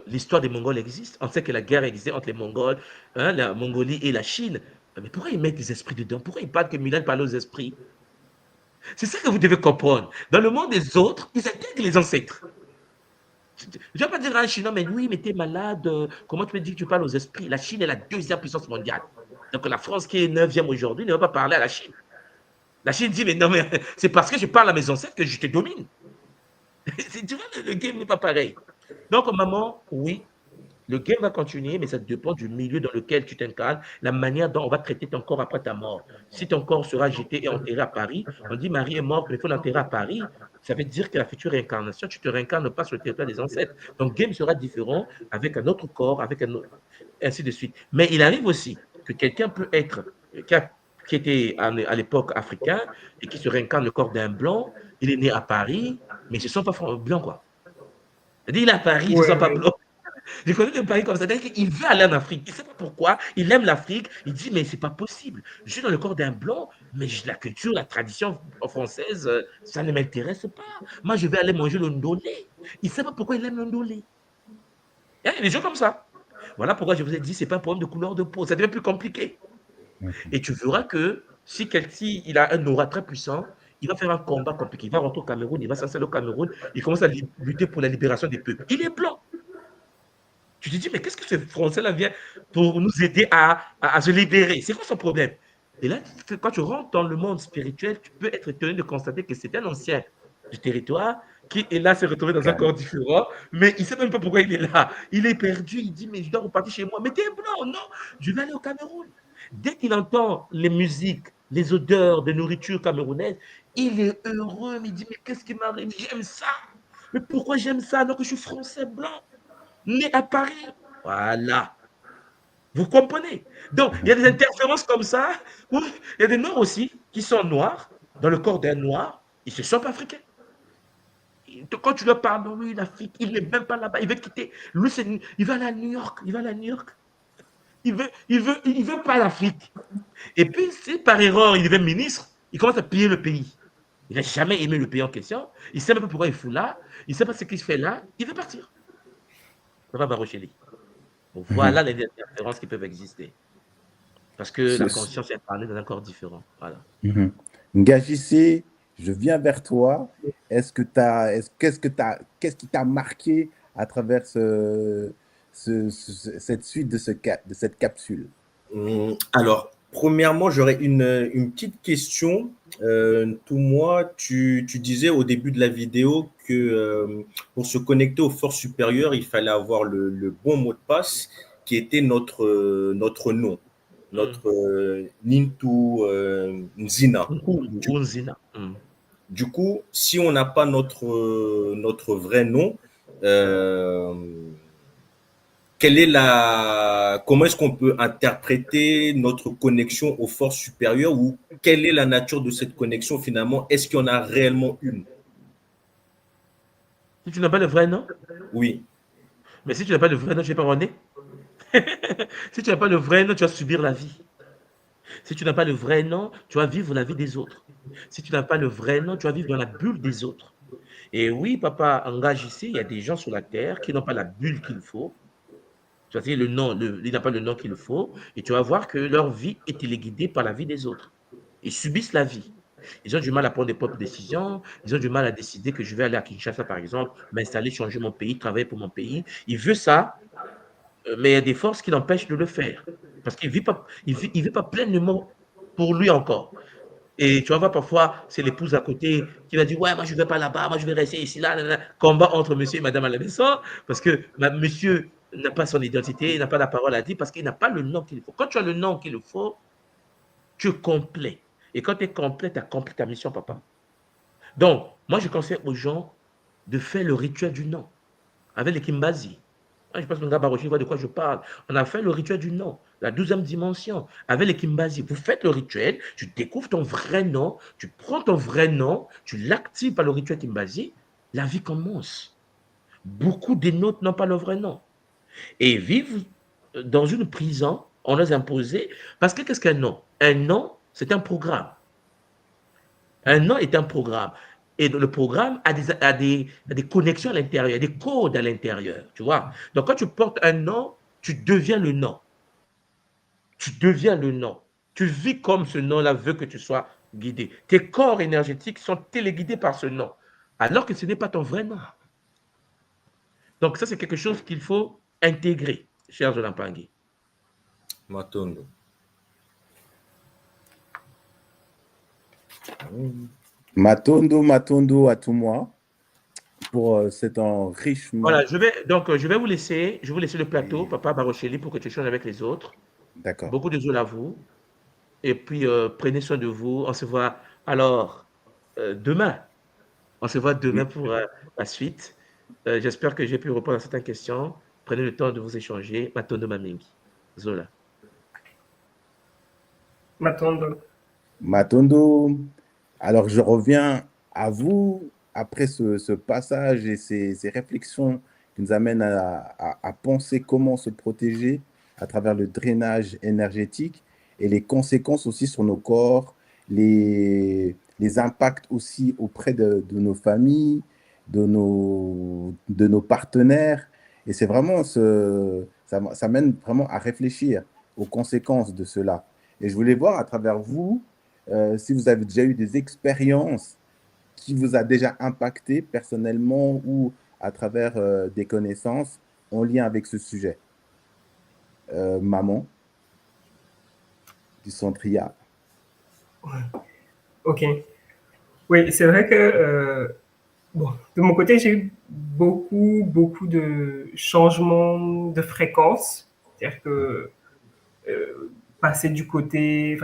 L'histoire des Mongols existe. On sait que la guerre existait entre les Mongols, hein, la Mongolie et la Chine. Mais pourquoi ils mettent les esprits dedans? Pourquoi ils parlent que Mulan parle aux esprits? C'est ça que vous devez comprendre. Dans le monde des autres, ils intègrent les ancêtres. Je ne vais pas dire à un Chinois, mais oui, mais t'es malade. Comment tu peux dire que tu parles aux esprits? La Chine est la deuxième puissance mondiale. Donc la France, qui est 9e aujourd'hui, ne va pas parler à la Chine. La Chine dit, mais non, mais c'est parce que je parle à mes ancêtres que je te domine. Tu vois, le game n'est pas pareil. Donc, maman, oui, le game va continuer, mais ça dépend du milieu dans lequel tu t'incarnes, la manière dont on va traiter ton corps après ta mort. Si ton corps sera jeté et enterré à Paris, on dit Marie est morte, mais il faut l'enterrer à Paris. Ça veut dire que la future réincarnation, tu ne te réincarnes pas sur le territoire des ancêtres. Donc, game sera différent avec un autre corps, avec un autre, ainsi de suite. Mais il arrive aussi que quelqu'un peut être, qui était à l'époque africain et qui se réincarne le corps d'un blanc, il est né à Paris, mais ce ne sont pas blancs, quoi. Il est à Paris, ce ne sont pas blancs. Je connais des pays comme ça. Il veut aller en Afrique. Il ne sait pas pourquoi. Il aime l'Afrique. Il dit, mais c'est pas possible. Je suis dans le corps d'un blanc, mais la culture, la tradition française, ça ne m'intéresse pas. Moi, je vais aller manger le ndolé. Il ne sait pas pourquoi il aime le ndolé. Il y a des gens comme ça. Voilà pourquoi je vous ai dit, ce n'est pas un problème de couleur de peau. Ça devient plus compliqué. Et tu verras que si il a un aura très puissant, il va faire un combat compliqué. Il va rentrer au Cameroun, il va s'installer au Cameroun, il commence à lutter pour la libération des peuples. Il est blanc. Tu te dis, mais qu'est-ce que ce Français-là vient pour nous aider à se libérer? C'est quoi son problème? Et là, quand tu rentres dans le monde spirituel, tu peux être étonné de constater que c'est un ancien du territoire qui est là, s'est retrouvé dans un corps différent, mais il ne sait même pas pourquoi il est là. Il est perdu, il dit, mais je dois repartir chez moi. Mais t'es blanc, non, je vais aller au Cameroun. Dès qu'il entend les musiques, les odeurs de nourriture camerounaise, il est heureux, mais il dit, mais qu'est-ce qui m'arrive? J'aime ça. Mais pourquoi j'aime ça alors que je suis français blanc? Né à Paris. Voilà. Vous comprenez? Donc, il y a des interférences comme ça. Il y a des Noirs aussi qui sont noirs, dans le corps d'un Noir, ils se sentent africains. Quand tu leur parles, oui, l'Afrique, il n'est même pas là-bas, il veut quitter. Lui, il va aller à New York, il va aller à New York. Il veut pas l'Afrique. Et puis, si par erreur, il devient ministre, il commence à piller le pays. Il n'a jamais aimé le pays en question. Il ne sait même pas pourquoi il fout là. Il ne sait pas ce qu'il fait là. Il veut partir. Ça va, Barocheli. Voilà les différences qui peuvent exister. Parce que la conscience est incarnée dans un corps différent. Voilà. Ngajissé, je viens vers toi. Qu'est-ce qui t'a marqué à travers cette suite de cette capsule? Alors, premièrement, j'aurais une petite question. Tout moi, tu disais au début de la vidéo que pour se connecter aux forces supérieures, il fallait avoir le bon mot de passe qui était notre nom, notre Nintu Nzina. Du coup, si on n'a pas notre vrai nom, comment est-ce qu'on peut interpréter notre connexion aux forces supérieures ou quelle est la nature de cette connexion finalement? Est-ce qu'il y en a réellement une? Si tu n'as pas le vrai nom? Oui. Mais si tu n'as pas le vrai nom, tu n'es pas né. Si tu n'as pas le vrai nom, tu vas subir la vie. Si tu n'as pas le vrai nom, tu vas vivre la vie des autres. Si tu n'as pas le vrai nom, tu vas vivre dans la bulle des autres. Et oui, papa, engage ici, il y a des gens sur la terre qui n'ont pas la bulle qu'il faut. Tu vas dire le nom, il n'a pas le nom qu'il faut, et tu vas voir que leur vie est téléguidée par la vie des autres. Ils subissent la vie. Ils ont du mal à prendre des propres décisions, ils ont du mal à décider que je vais aller à Kinshasa, par exemple, m'installer, changer mon pays, travailler pour mon pays. Il veut ça, mais il y a des forces qui l'empêchent de le faire. Parce qu'il ne vit pas pleinement pour lui encore. Et tu vas voir parfois, c'est l'épouse à côté qui va dire, ouais, moi je ne vais pas là-bas, moi je vais rester ici, là, là, là. Combat entre monsieur et madame à la maison, parce que monsieur n'a pas son identité, il n'a pas la parole à dire, parce qu'il n'a pas le nom qu'il faut. Quand tu as le nom qu'il faut, tu es complet. Et quand tu es complet, tu as accompli ta mission, papa. Donc, moi, je conseille aux gens de faire le rituel du nom avec les Kimbazi. Je pense que mon gars Barochi voit de quoi je parle. On a fait le rituel du nom, la 12e dimension, avec les Kimbazi. Vous faites le rituel, tu découvres ton vrai nom, tu prends ton vrai nom, tu l'actives par le rituel Kimbazi, la vie commence. Beaucoup des nôtres n'ont pas le vrai nom. Et vivre dans une prison, on les a imposé, parce que qu'est-ce qu'un nom? Un nom, c'est un programme. Un nom est un programme. Et le programme a des connexions à l'intérieur, des codes à l'intérieur, tu vois. Donc, quand tu portes un nom, tu deviens le nom. Tu deviens le nom. Tu vis comme ce nom-là veut que tu sois guidé. Tes corps énergétiques sont téléguidés par ce nom, alors que ce n'est pas ton vrai nom. Donc, ça, c'est quelque chose qu'il faut intégrer, cher Zolampangi. Matondo. Matondo à tout moi pour cet enrichissement. Voilà, je vais vous laisser le plateau, Papa Barocheli, pour que tu échanges avec les autres. D'accord. Beaucoup de zola à vous. Et puis, prenez soin de vous. On se voit alors demain. On se voit demain pour la suite. J'espère que j'ai pu répondre à certaines questions. Prenez le temps de vous échanger. Matondo Mamingi. Zola. Matondo. Alors, je reviens à vous après ce passage et ces réflexions qui nous amènent à penser comment se protéger à travers le drainage énergétique et les conséquences aussi sur nos corps, les impacts aussi auprès de nos familles, de nos partenaires. Et c'est vraiment ça mène vraiment à réfléchir aux conséquences de cela. Et je voulais voir à travers vous, si vous avez déjà eu des expériences qui vous a déjà impacté personnellement ou à travers des connaissances en lien avec ce sujet. Maman du Centria. Ok. Oui, c'est vrai que de mon côté, j'ai eu beaucoup de changements de fréquence. C'est-à-dire que passer du côté,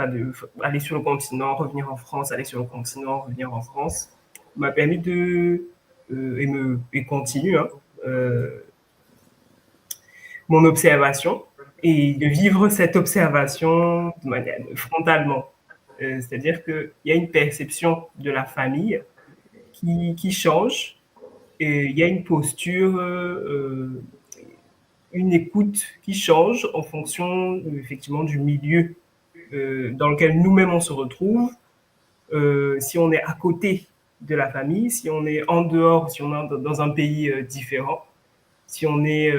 aller sur le continent, revenir en France, aller sur le continent, revenir en France, m'a permis et continue, mon observation et de vivre cette observation de manière frontalement. C'est-à-dire qu'il y a une perception de la famille qui change et il y a une posture, une écoute qui change en fonction effectivement du milieu dans lequel nous-mêmes on se retrouve. Si on est à côté de la famille, si on est en dehors, si on est dans un pays différent, si on est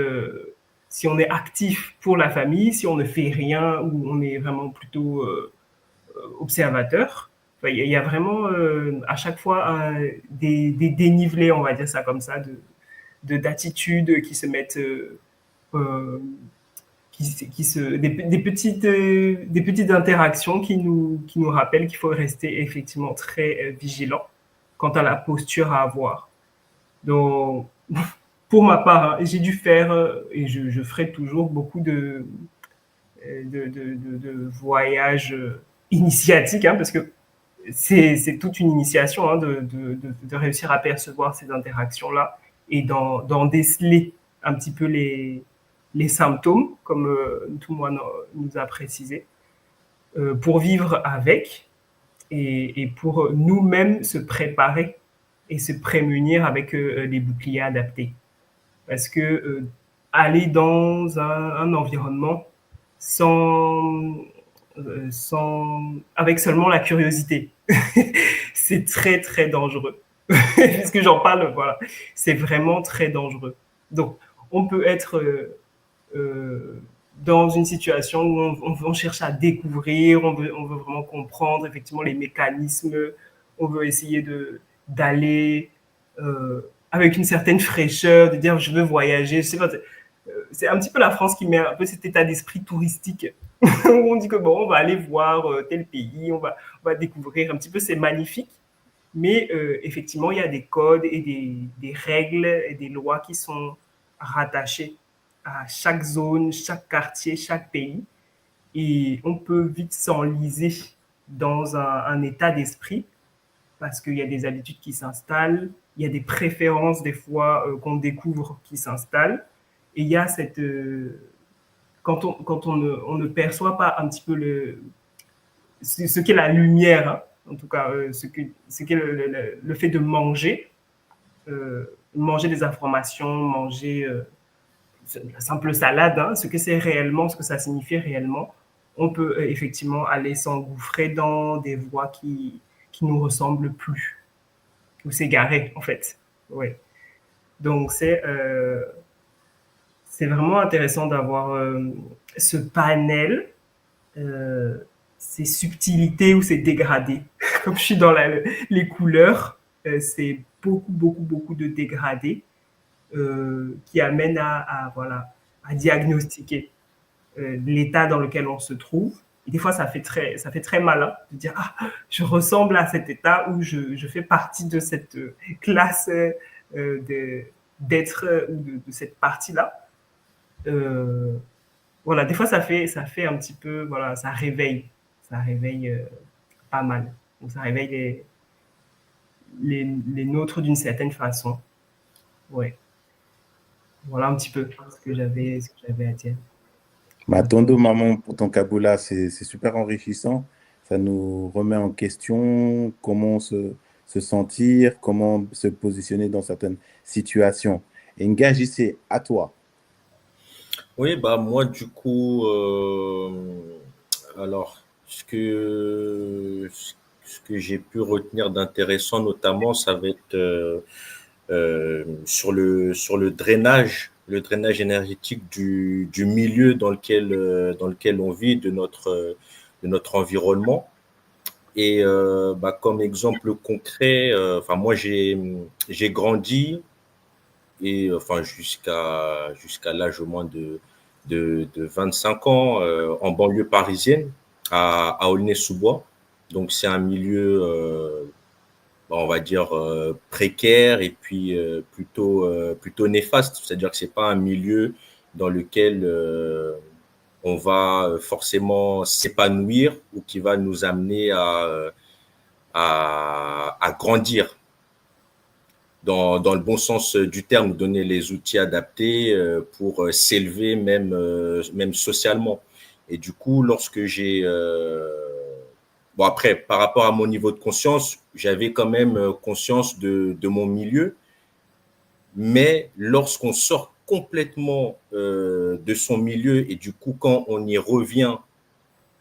actif pour la famille, si on ne fait rien ou on est vraiment plutôt observateur. Il y a vraiment à chaque fois des dénivelés, on va dire ça comme ça, d'attitudes qui se mettent des petites interactions qui nous rappellent qu'il faut rester effectivement très vigilant quant à la posture à avoir. Donc, pour ma part, j'ai dû faire, et je ferai toujours beaucoup de voyages initiatiques, parce que c'est toute une initiation de réussir à percevoir ces interactions-là et d'en déceler un petit peu les symptômes, comme tout le monde nous a précisé, pour vivre avec et pour nous-mêmes se préparer et se prémunir avec des boucliers adaptés. Parce que aller dans un environnement avec seulement la curiosité, c'est très, très dangereux. Puisque j'en parle, voilà, c'est vraiment très dangereux. Donc, on peut être dans une situation où on cherche à découvrir, on veut vraiment comprendre effectivement les mécanismes, on veut essayer d'aller avec une certaine fraîcheur, de dire je veux voyager, je sais pas, c'est un petit peu la France qui met un peu cet état d'esprit touristique où on dit que bon, on va aller voir tel pays, on va découvrir un petit peu, c'est magnifique. Mais effectivement, il y a des codes et des règles et des lois qui sont rattachées à chaque zone, chaque quartier, chaque pays. Et on peut vite s'enliser dans un état d'esprit parce qu'il y a des habitudes qui s'installent, il y a des préférences des fois qu'on découvre qui s'installent. Et il y a cette... quand on ne perçoit pas un petit peu ce qu'est la lumière, hein, en tout cas ce qu'est le fait de manger, manger des informations, manger la simple salade, hein, ce que c'est réellement, ce que ça signifie réellement, on peut effectivement aller s'engouffrer dans des voies qui nous ressemblent plus, ou s'égarer en fait. Ouais. Donc c'est vraiment intéressant d'avoir ce panel, ces subtilités ou ces dégradés. Comme je suis dans les couleurs, c'est beaucoup de dégradés qui amènent voilà, à diagnostiquer l'état dans lequel on se trouve. Et des fois, ça fait très malin de dire ah, je ressemble à cet état ou je fais partie de cette classe d'être ou de cette partie-là. Voilà, des fois, ça fait un petit peu, voilà, ça réveille pas mal. Donc, ça réveille les nôtres d'une certaine façon. Ouais. Voilà un petit peu ce que j'avais à dire. Tondo, maman, pour ton Kaboula, c'est super enrichissant. Ça nous remet en question comment se sentir, comment se positionner dans certaines situations. Et Ngaji, c'est à toi. Oui, bah moi du coup, alors ce que j'ai pu retenir d'intéressant notamment, ça va être sur le drainage énergétique du milieu dans lequel on vit, de notre environnement. Et bah, comme exemple concret, enfin moi j'ai grandi et enfin jusqu'à l'âge au moins de 25 ans en banlieue parisienne à Aulnay-sous-Bois. Donc c'est un milieu bah, on va dire précaire et puis plutôt néfaste, c'est-à-dire que c'est pas un milieu dans lequel on va forcément s'épanouir ou qui va nous amener à grandir dans le bon sens du terme, nous donner les outils adaptés pour s'élever même socialement. Et du coup, lorsque j'ai bon après, par rapport à mon niveau de conscience, j'avais quand même conscience de mon milieu, mais lorsqu'on sort complètement de son milieu et du coup quand on y revient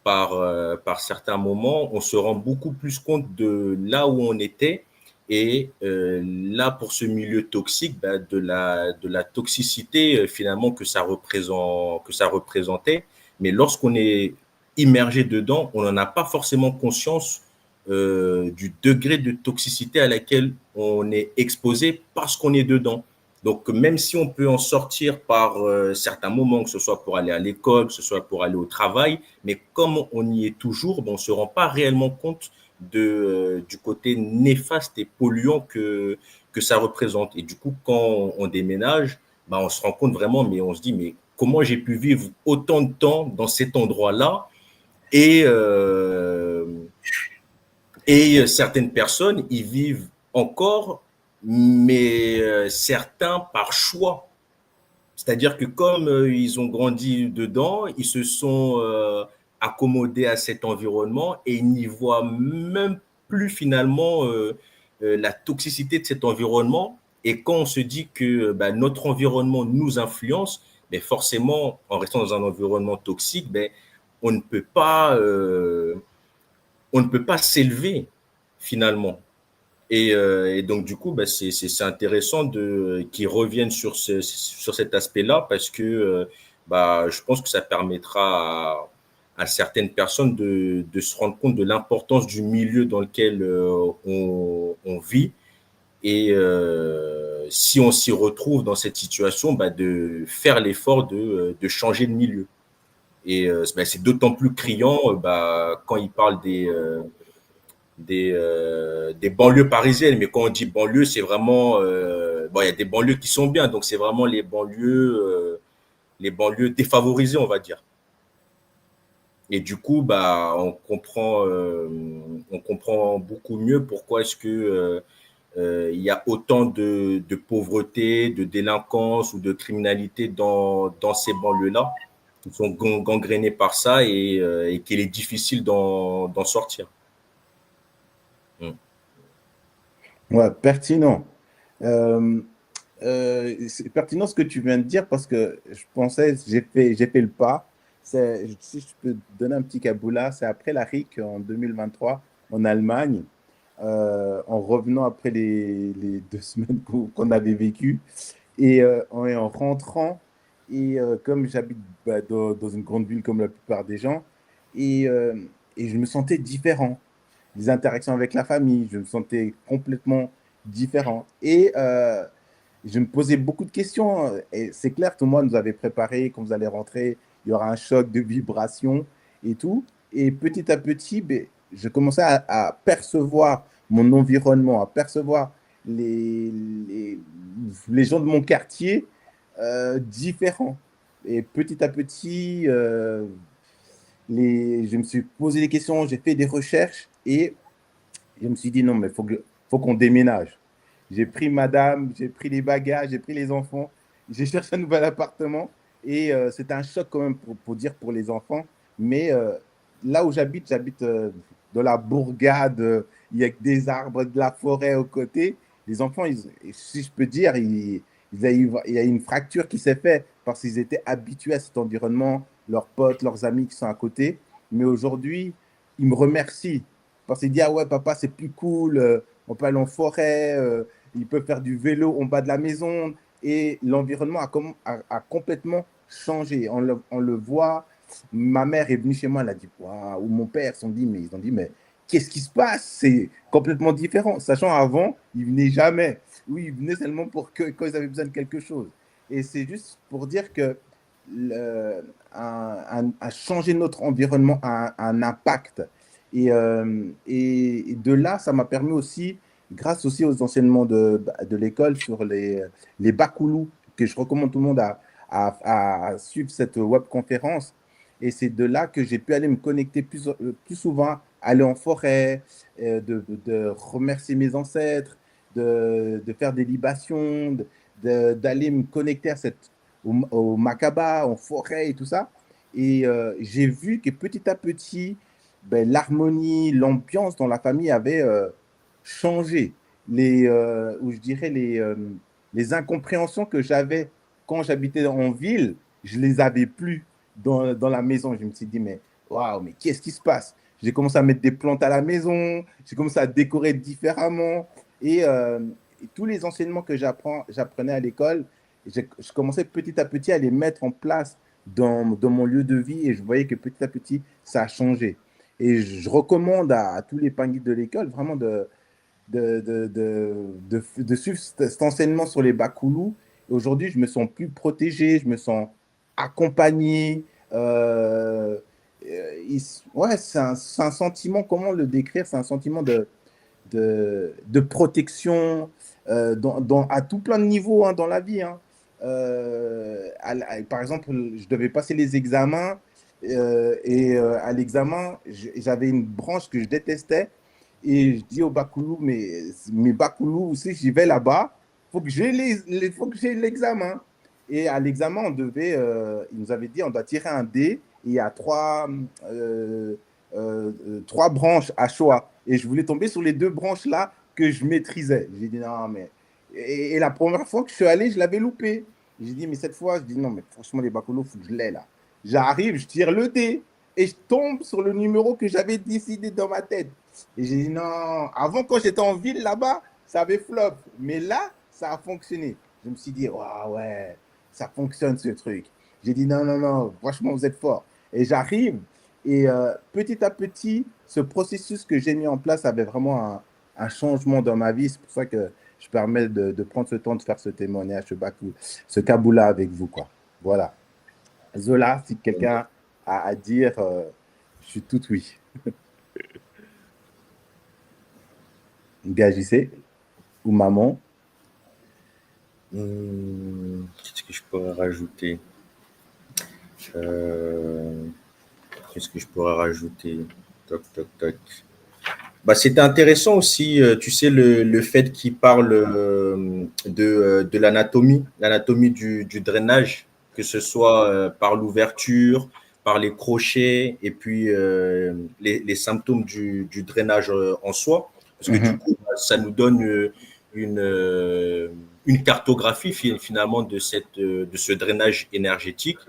par certains moments, on se rend beaucoup plus compte de là où on était et là pour ce milieu toxique, bah, de la toxicité finalement que ça représentait. Mais lorsqu'on est immergé dedans, on n'en a pas forcément conscience du degré de toxicité à laquelle on est exposé parce qu'on est dedans. Donc, même si on peut en sortir par certains moments, que ce soit pour aller à l'école, que ce soit pour aller au travail, mais comme on y est toujours, ben, on ne se rend pas réellement compte du côté néfaste et polluant que ça représente. Et du coup, quand on déménage, ben, on se rend compte vraiment, mais on se dit, mais comment j'ai pu vivre autant de temps dans cet endroit-là et certaines personnes y vivent encore, mais certains par choix. C'est-à-dire que comme ils ont grandi dedans, ils se sont accommodés à cet environnement et ils n'y voient même plus finalement la toxicité de cet environnement. Et quand on se dit que bah, notre environnement nous influence, mais forcément, en restant dans un environnement toxique, ben, on ne peut pas s'élever finalement. Et donc, du coup, bah, c'est intéressant qu'ils reviennent sur cet aspect-là parce que bah, je pense que ça permettra à certaines personnes de se rendre compte de l'importance du milieu dans lequel on vit. Et si on s'y retrouve dans cette situation, bah, de faire l'effort de changer de milieu. Et ben, c'est d'autant plus criant quand il parle des banlieues parisiennes. Mais quand on dit banlieue, c'est vraiment bon, il y a des banlieues qui sont bien, donc c'est vraiment les banlieues défavorisées, on va dire. Et du coup, bah, on comprend beaucoup mieux pourquoi est-ce que il y a autant de pauvreté, de délinquance ou de criminalité dans ces banlieues-là. Ils sont gangrénés par ça et qu'il est difficile d'en sortir. Ouais, pertinent. Euh, c'est pertinent ce que tu viens de dire parce que je pensais, j'ai fait le pas. Si je peux te donner un petit caboula, c'est après la RIC en 2023 en Allemagne, en revenant après les 2 semaines qu'on avait vécues et en rentrant. Et comme j'habite dans une grande ville comme la plupart des gens, et, euh, et je me sentais différent. Les interactions avec la famille, je me sentais complètement différent. Et je me posais beaucoup de questions. Et c'est clair, tout le monde nous avait préparé, quand vous allez rentrer, il y aura un choc de vibrations et tout. Et petit à petit, ben, je commençais à percevoir mon environnement, à percevoir les, les gens de mon quartier différents. Et petit à petit, je me suis posé des questions, j'ai fait des recherches et je me suis dit non, mais faut qu'on déménage. J'ai pris madame, j'ai pris les bagages, j'ai pris les enfants, j'ai cherché un nouvel appartement et c'était un choc quand même pour dire pour les enfants. Mais là où j'habite dans la bourgade, il y a des arbres, de la forêt aux côtés. Les enfants, si je peux dire, il y a une fracture qui s'est faite parce qu'ils étaient habitués à cet environnement, leurs potes, leurs amis qui sont à côté. Mais aujourd'hui, ils me remercient parce qu'ils disent, ah ouais, papa, c'est plus cool, on peut aller en forêt, ils peuvent faire du vélo en bas de la maison. Et l'environnement a complètement changé. On le voit. Ma mère est venue chez moi, elle a dit, waouh, ou mon père, ils ont dit, mais qu'est-ce qui se passe? C'est complètement différent. Sachant avant, ils venaient jamais. Oui, ils venaient seulement quand ils avaient besoin de quelque chose. Et c'est juste pour dire que à changer notre environnement a un impact. Et de là, ça m'a permis aussi, grâce aussi aux enseignements de l'école sur les bakoulous, que je recommande tout le monde à suivre cette webconférence. Et c'est de là que j'ai pu aller me connecter plus souvent, aller en forêt, de remercier mes ancêtres, de faire des libations, d'aller me connecter au Makaba, en forêt et tout ça. Et j'ai vu que petit à petit, ben, l'harmonie, l'ambiance dans la famille avait changé. Ou je dirais les incompréhensions que j'avais quand j'habitais en ville, je les avais plus dans la maison. Je me suis dit, mais waouh, mais qu'est-ce qui se passe? J'ai commencé à mettre des plantes à la maison, j'ai commencé à décorer différemment. Et tous les enseignements que j'apprenais à l'école, je commençais petit à petit à les mettre en place dans mon lieu de vie et je voyais que petit à petit, ça a changé. Et je recommande à tous les panguides de l'école vraiment de suivre cet enseignement sur les bakoulous. Aujourd'hui, je me sens plus protégé, je me sens accompagné. Ouais, c'est un sentiment, comment le décrire? C'est un sentiment de protection à tout plein de niveaux hein, dans la vie. Hein. Par exemple, je devais passer les examens et à l'examen, j'avais une branche que je détestais et je dis au bakoulou, mais mes bakoulous, si j'y vais là-bas, faut que j'ai l'examen. Et à l'examen, il nous avait dit, on doit tirer un dé et il y a trois branches à choix. Et je voulais tomber sur les deux branches là que je maîtrisais. J'ai dit non, mais. Et la première fois que je suis allé, je l'avais loupé. J'ai dit, mais cette fois, je dis non, mais franchement, les bacolos, il faut que je l'ai là. J'arrive, je tire le dé et je tombe sur le numéro que j'avais décidé dans ma tête. Et j'ai dit non, avant, quand j'étais en ville là-bas, ça avait flop. Mais là, ça a fonctionné. Je me suis dit, waouh, ouais, ça fonctionne ce truc. J'ai dit non, non, non, franchement, vous êtes fort. Et j'arrive, et petit à petit, ce processus que j'ai mis en place avait vraiment un changement dans ma vie. C'est pour ça que je permets de prendre ce temps de faire ce témoignage, ce kaboula avec vous, quoi. Voilà. Zola, si quelqu'un à dire je suis tout oui. Gagissé ou maman? Qu'est-ce que je pourrais rajouter? Qu'est-ce que je pourrais rajouter? Toc, toc, toc. Bah, c'était intéressant aussi, tu sais, le fait qu'il parle de l'anatomie du drainage, que ce soit par l'ouverture, par les crochets, et puis les symptômes du drainage en soi. Parce que du coup, ça nous donne une cartographie finalement de ce drainage énergétique.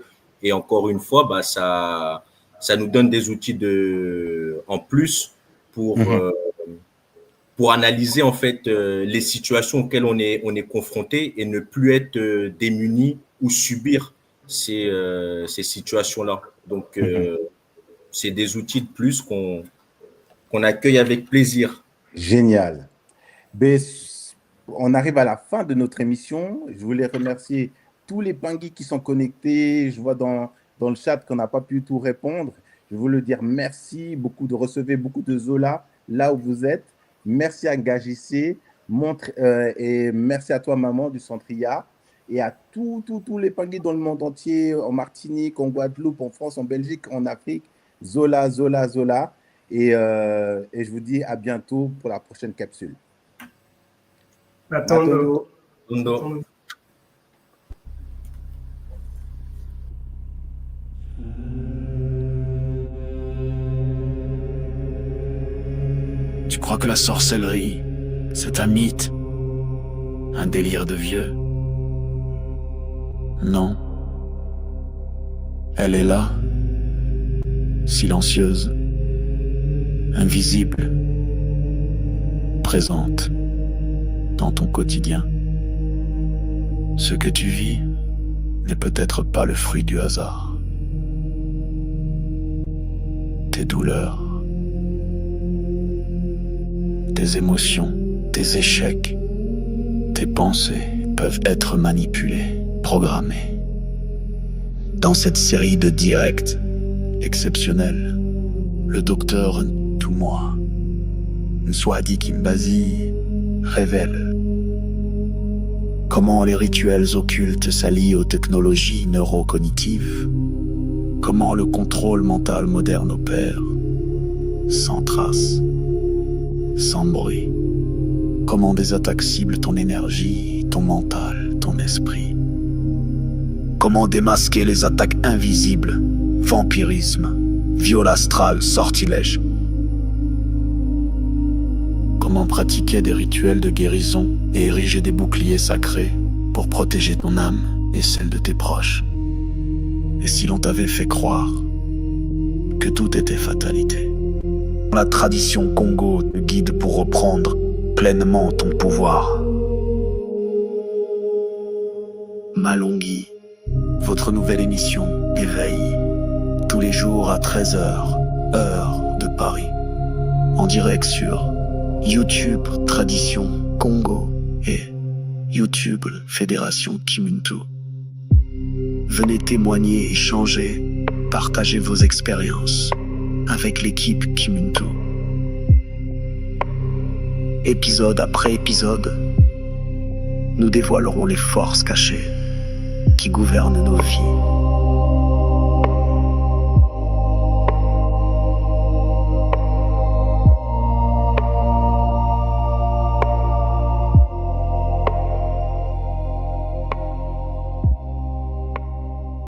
Et encore une fois, bah, ça nous donne des outils en plus pour analyser en fait les situations auxquelles on est confronté et ne plus être démuni ou subir ces situations-là. Donc, c'est des outils de plus qu'on accueille avec plaisir. Génial. Ben, on arrive à la fin de notre émission. Je voulais remercier tous les Pingui qui sont connectés. Je vois dans le chat qu'on n'a pas pu tout répondre. Je voulais dire merci beaucoup de recevoir beaucoup de Zola là où vous êtes. Merci à Gagissé et merci à toi, maman du Centre IA, et à tous les Pingui dans le monde entier, en Martinique, en Guadeloupe, en France, en Belgique, en Afrique. Zola, Zola, Zola. Et je vous dis à bientôt pour la prochaine capsule. Attends. Tu crois que la sorcellerie, c'est un mythe, un délire de vieux? Non. Elle est là, silencieuse, invisible, présente dans ton quotidien. Ce que tu vis n'est peut-être pas le fruit du hasard. Tes douleurs, tes émotions, tes échecs, tes pensées peuvent être manipulées, programmées. Dans cette série de directs exceptionnels, le docteur Ntumwa Nswadi Kimbazi révèle comment les rituels occultes s'allient aux technologies neurocognitives, comment le contrôle mental moderne opère, sans trace, sans bruit, comment des attaques ciblent ton énergie, ton mental, ton esprit, comment démasquer les attaques invisibles, vampirisme, viol astral, sortilège, comment pratiquer des rituels de guérison et ériger des boucliers sacrés pour protéger ton âme et celle de tes proches. Et si l'on t'avait fait croire que tout était fatalité? La tradition Congo te guide pour reprendre pleinement ton pouvoir. Malongui, votre nouvelle émission Éveil, tous les jours à 13h, heure de Paris, en direct sur YouTube Tradition Congo et YouTube Fédération Kimuntu. Venez témoigner, échanger, partager vos expériences avec l'équipe Kimuntu. Épisode après épisode, nous dévoilerons les forces cachées qui gouvernent nos vies.